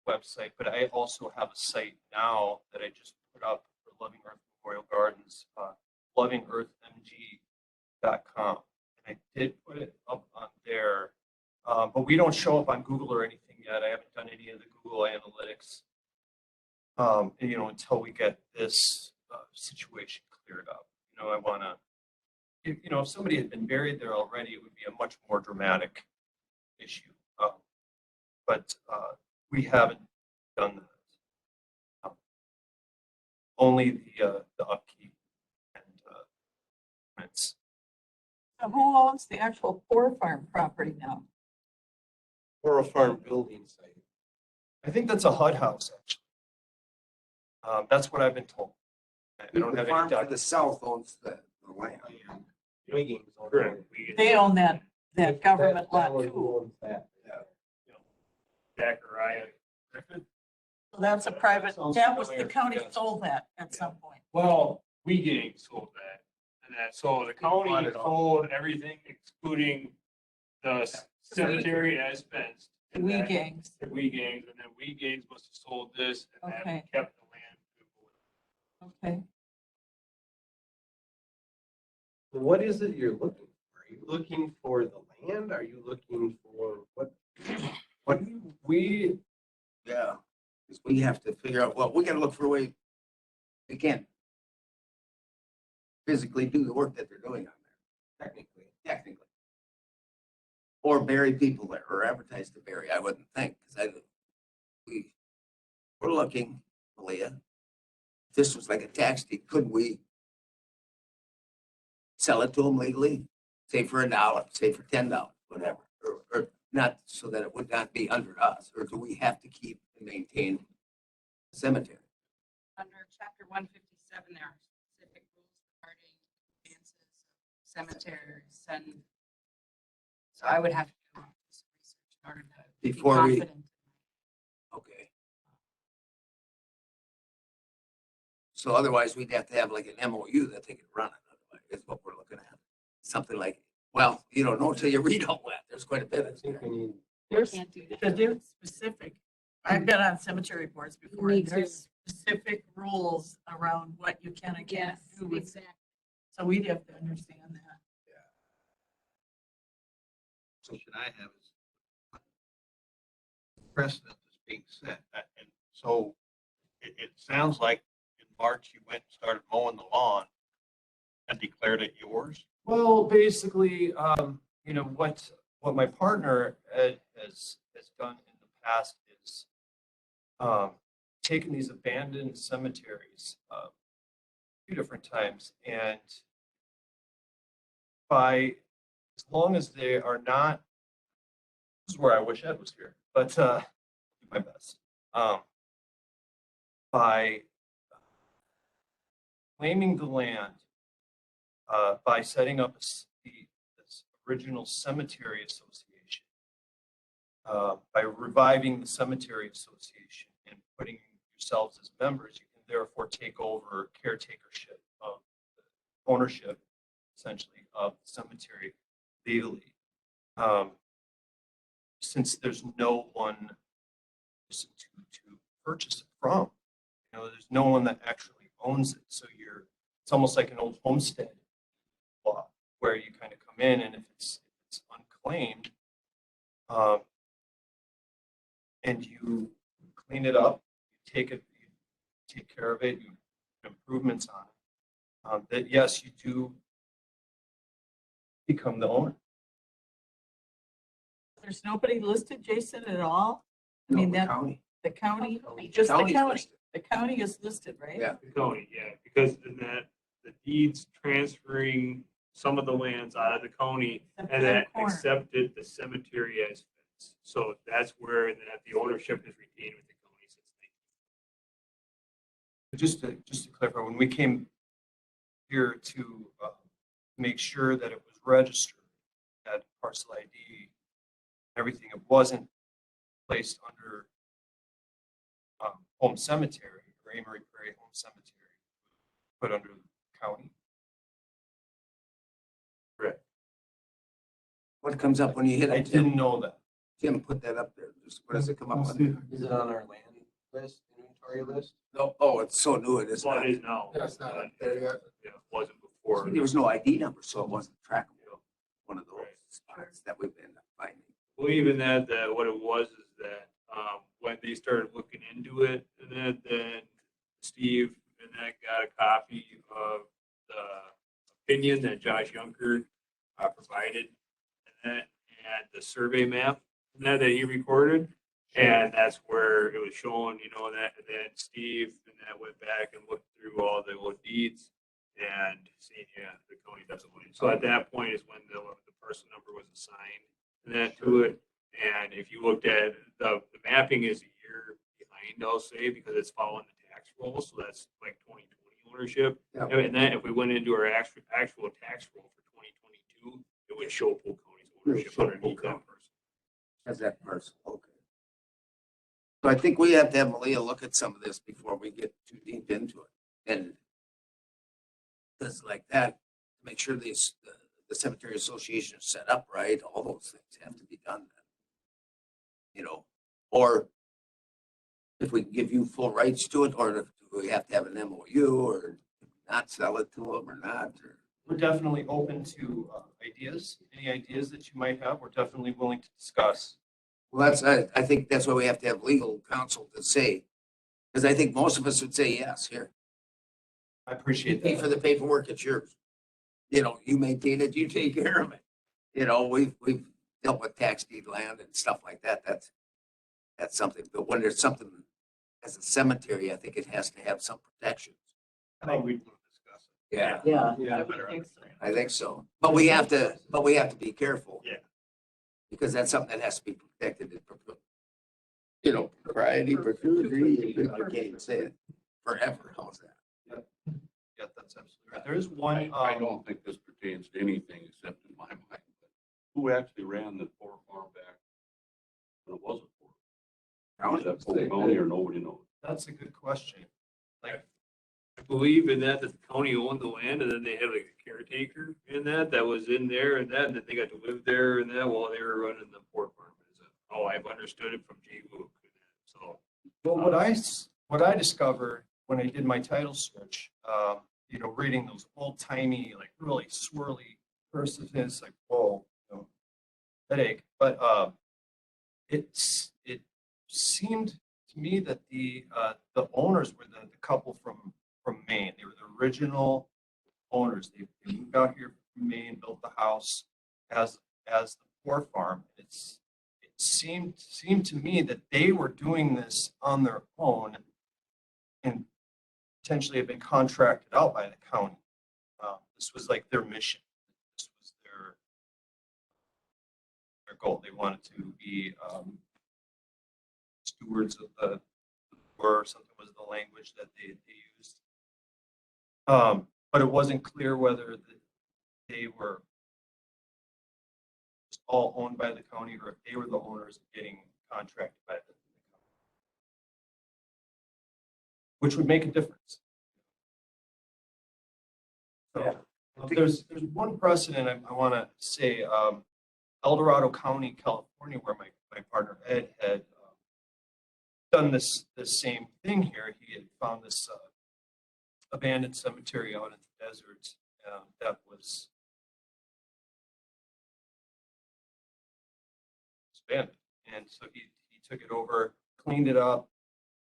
website, but I also have a site now that I just put up for Loving Earth Memorial Gardens, lovingearthmg.com. And I did put it up on there, but we don't show up on Google or anything yet. I haven't done any of the Google Analytics, you know, until we get this situation cleared up. You know, I want to, you know, if somebody had been buried there already, it would be a much more dramatic issue. But we haven't done that. Only the upkeep and permits. So who owns the actual poor farm property now? Or a farm building site. I think that's a HUD house, actually. That's what I've been told. I don't The have farm any to the documents. south owns the land. Wiggins. Correct. They own that government lot too. Zachariah Griffin. So that's a private, Sounds that was, the familiar, county yes. sold that at some point. Well, we gang sold that. And that, so the county bought it all. sold everything excluding the cemetery as fenced. and We then gangs. The we gangs, and then we gangs must have sold this and then Okay. kept the land. Okay. What is it you're looking for? Are you looking for the land? Are you looking for what? What we, Yeah, because we have to figure out, well, we gotta look for a way, we can't physically do the work that they're doing on there, technically. Or bury people there, or advertise to bury, I wouldn't think, because we're looking, Malia, if this was like a tax deed, could we sell it to them legally? Say for $1, say for $10, whatever, or not, so that it would not be under us, or do we have to keep and maintain the cemetery? Under chapter 157, there are specific rules regarding advances of cemeteries, and so I would have to do some research in order to be Before we- confident. Okay. So otherwise, we'd have to have like an MOU that they could run it, otherwise, is what we're looking at. Something like, well, you don't know until you read all that, there's quite a bit I of. think we need. There's, Can't do that. there's specific, I've been on cemetery boards before, Me and there's specific rules around what you can and can't Yes, do with, exactly. so we'd have to understand that. So should I have is precedent that's being set? And so it sounds like in March you went and started mowing the lawn and declared it yours. well, basically, you know, what my partner has done in the past is taken these abandoned cemeteries a few different times, and by, as long as they are not, this is where I wish Ed was here, but do my best. By claiming the land, by setting up this original cemetery association, by reviving the cemetery association and putting yourselves as members, you can therefore take over caretakership of the ownership, essentially, of the cemetery legally. Since there's no one person to purchase it from, you know, there's no one that actually owns it. So it's almost like an old homestead law where you kind of come in, and if it's unclaimed, and you clean it up, you take care of it, you put improvements on it, that yes, you do become the owner. There's nobody listed, Jason, at all? I mean, that, County. the county, The just the county's county, listed. the county is listed, right? Yeah. The county, yeah, because in that, the deeds transferring some of the lands out of the county Except and for that that corner. accepted the cemetery as fence. So that's where that the ownership is retained with the county since Just to clarify, when we came here to make sure that it was registered, had parcel ID, everything, it wasn't placed under home cemetery or Amory Prairie Home Cemetery, put under the county. Correct. What comes up when you hit I it? didn't know that. Tim, put that up there. Just, what does it come up with? Is it on our land list, inventory list? No, oh, it's so new, it is Well, not. it is now. Yeah, it's not Uh, up there yet. Yeah, it wasn't before. There was no ID number, so it wasn't trackable. One of those Right. spots that we've been finding. Well, even that, what it was is that, when they started looking into it, and then Steve and that got a copy of the opinion that Josh Yunker provided, and the survey map, that he recorded. And that's where it was showing, that, and then Steve and that went back and looked through all the old deeds and seen, yeah, the county doesn't own it. So at that point is when the parcel number was assigned and that to it. And if you looked at the mapping is a year behind, I'll say, because it's following the tax roll. So that's like 2020 ownership. Yeah. And then if we went into our actual tax roll for 2022, it would show Polk County's ownership show underneath Polk that County. person. As that person, okay. So I think we have to have Malia look at some of this before we get too deep into it. And because like that, make sure the cemetery association is set up right, all those things have to be done. Or if we give you full rights to it, or if we have to have an MOU, or not sell it to them or not, or. We're definitely open to ideas, any ideas that you might have, we're definitely willing to discuss. Well, I think that's why we have to have legal counsel to say, because I think most of us would say, yes, here. I appreciate Pay for that. the paperwork, it's yours. You maintain it, you take care of it. We've dealt with tax deed land and stuff like that. That's something, but when there's something as a cemetery, I think it has to have some protections. I think we'd want to discuss it. Yeah. Yeah, I would think so. I think so. But we have to be careful. Yeah. Because that's something that has to be protected. Propriety, perpetuity, I can't even say it forever. How's that? Yeah, that's absolutely right. There is one, I don't think this pertains to anything except in my mind. But who actually ran the poor farm back when it wasn't poor? Was that Polk County or nobody knows? that's a good question. Like, I believe in that the county owned the land and then they had like a caretaker in that was in there and then they got to live there and that while they were running the pork farm. Oh, I've understood it from Jay Luke. So. well, what I discovered when I did my title search, reading those old timey, like really swirly cursive, it's like, whoa, headache. But it seemed to me that the owners were the couple from Maine. They were the original owners. They moved out here from Maine, built the house as the poor farm. It seemed to me that they were doing this on their own and potentially have been contracted out by the county. This was like their mission. This was their goal. They wanted to be stewards of the or something was the language that they used. But it wasn't clear whether they were just all owned by the county or if they were the owners getting contracted by the county, which would make a difference. So there's one precedent I want to say. El Dorado County, California, where my partner Ed had done this same thing here. He had found this abandoned cemetery out in the desert that was abandoned, and so he took it over, cleaned it up,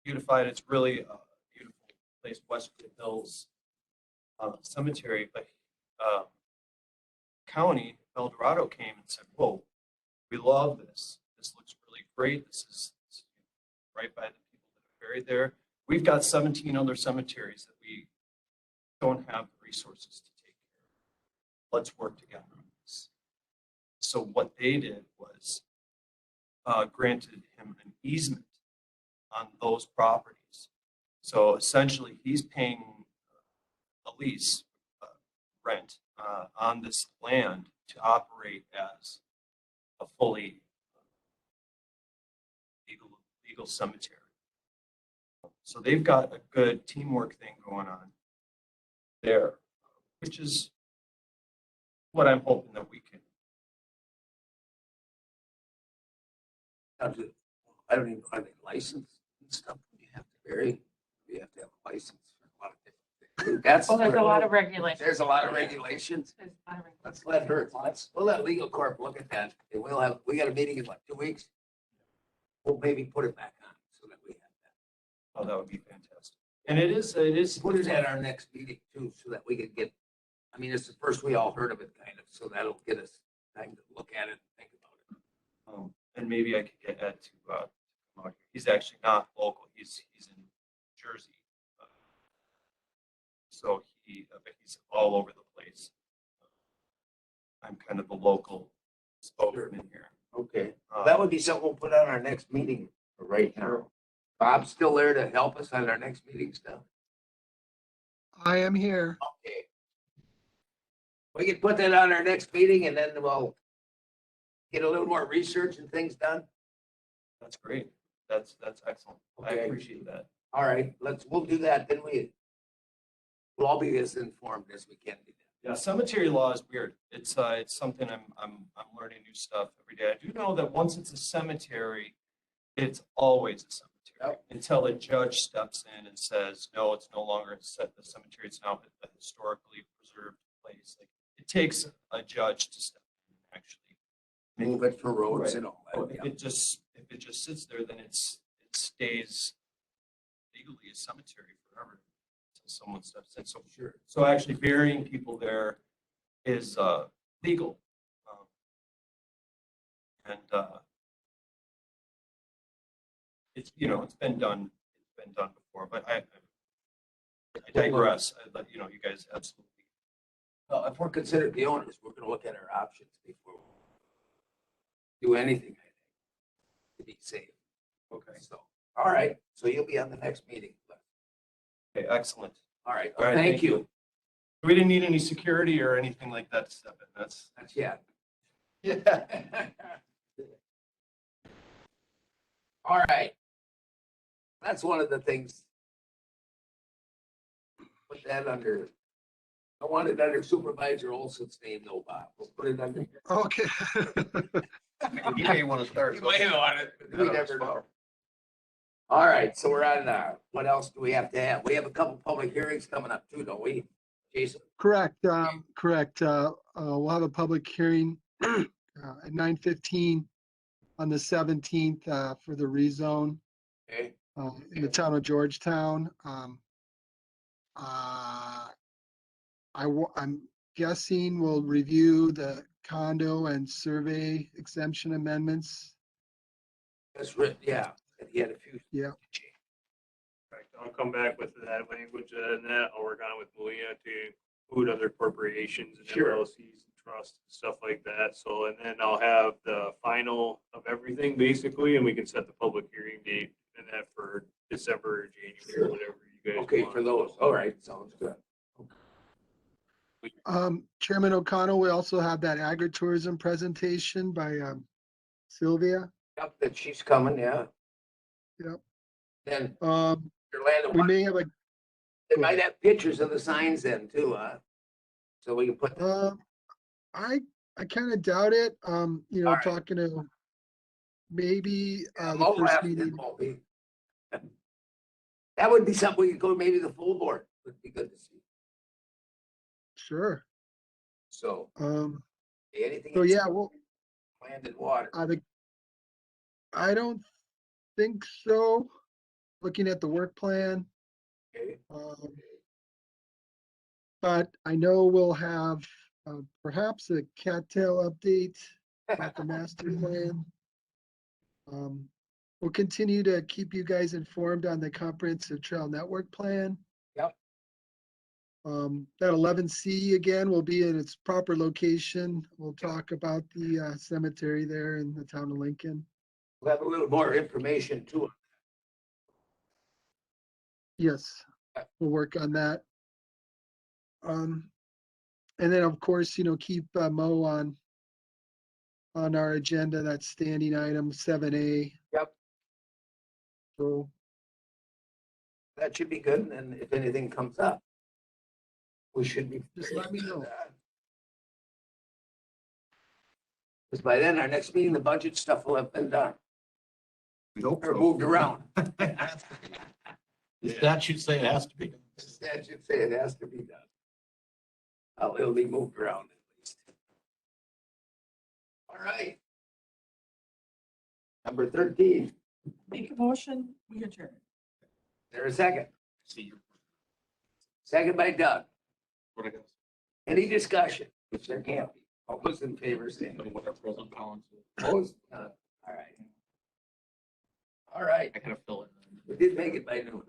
beautified. It's really a beautiful place, Westwood Hills Cemetery. But county, El Dorado came and said, whoa, we love this. This looks really great. This is right by the people that are buried there. We've got 17 other cemeteries that we don't have the resources to take care of. Let's work together on this. So what they did was granted him an easement on those properties. So essentially, he's paying a lease, rent on this land to operate as a fully legal cemetery. So they've got a good teamwork thing going on there, which is what I'm hoping that we can. I don't even, are they licensed and stuff? You have to bury, you have to have a license for a lot of different things. That's. Well, there's a lot of regulations. There's a lot of regulations. There's a lot of Let's let her, we'll let legal corp look at that. And we got a meeting in what, 2 weeks? We'll maybe put it back on so that we have that. Oh, that would be fantastic. And it is. Put it at our next meeting too, so that we can get, I mean, it's the first we all heard of it kind of, so that'll get us time to look at it and think about it. And maybe I could get Ed to come out here. He's actually not local. He's in Jersey. So but he's all over the place. I'm kind of the local spokesman here. Okay, that would be something we'll put on our next meeting right now. Bob's still there to help us on our next meeting stuff. I am here. Okay. We can put that on our next meeting and then we'll get a little more research and things done. That's great. That's excellent. I Okay. appreciate that. All right, we'll do that. Then we'll all be as informed as we can be. Yeah, cemetery law is weird. It's something I'm learning new stuff every day. I do know that once it's a cemetery, it's always a cemetery until a judge steps in and says, no, it's no longer a cemetery. It's now a historically preserved place. Like it takes a judge to step in and actually Move it for roads Right. and all that. If it just sits there, then it stays legally a cemetery forever until someone steps in. So Sure. So actually burying people there is legal. And it's it's been done before, but I digress. I let you guys absolutely. Well, if we're considered the owners, we're gonna look at our options before we do anything, I think, to be safe. Okay. So, all right, so you'll be on the next meeting. Okay, excellent. All right, All right, thank you. We didn't need any security or anything like that to step in. That's Yeah. yeah. All right. That's one of the things. Put that under, I want it under Supervisor Olson's name, no, Bob. We'll put it under. Okay. You may want to start. You might want it, but we never know. All right, so we're on, what else do we have to have? We have a couple public hearings coming up too, don't we, Jason? Correct, correct. We'll have a public hearing at 9:15 on the 17th for the rezone Okay. in the town of Georgetown. I'm guessing we'll review the condo and survey exemption amendments. That's right, yeah. He had a few. Yeah. Correct. I'll come back with that language and that I'll work on with Malia to include other corporations and Sure. LLCs and trusts and stuff like that. So, and then I'll have the final of everything basically, and we can set the public hearing date and that for December or January, Sure. whatever you guys Okay, want. for those. All right, sounds good. Chairman O'Connell, we also have that agritourism presentation by Sylvia. Yep, that she's coming, yeah. Yep. Then Um, your land and we water, may have they might have pictures of the signs then too, so we can put. I kind of doubt it. All right. Talking to maybe the Low first left, it meeting. won't be. That would be something we could go, maybe the full board would be good to see. Sure. So anything. So yeah, well, Land and water. I don't think so. Looking at the work plan. Okay. But I know we'll have perhaps a cattail update about the master plan. We'll continue to keep you guys informed on the comprehensive trail network plan. Yep. That 11C again will be in its proper location. We'll talk about the cemetery there in the town of Lincoln. We'll have a little more information too. Yes, we'll work on that. And then, of course, keep Mo on our agenda, that's standing item 7A. Yep. So, That should be good. And then if anything comes up, we should be. Just let me know. Because by then, our next meeting, the budget stuff will have been done. We hope Or so. moved around. The statutes say it has to be. The statute say it has to be done. Oh, it'll be moved around at least. All right. Number 13, Make a motion, we adjourn. there a second? See you. Second by Doug. What I got. Any discussion? Which there can't be. All those in favor say aye. What our President Collins said. Opposed? None. All right. All right. I gotta fill in. We did make it by noon.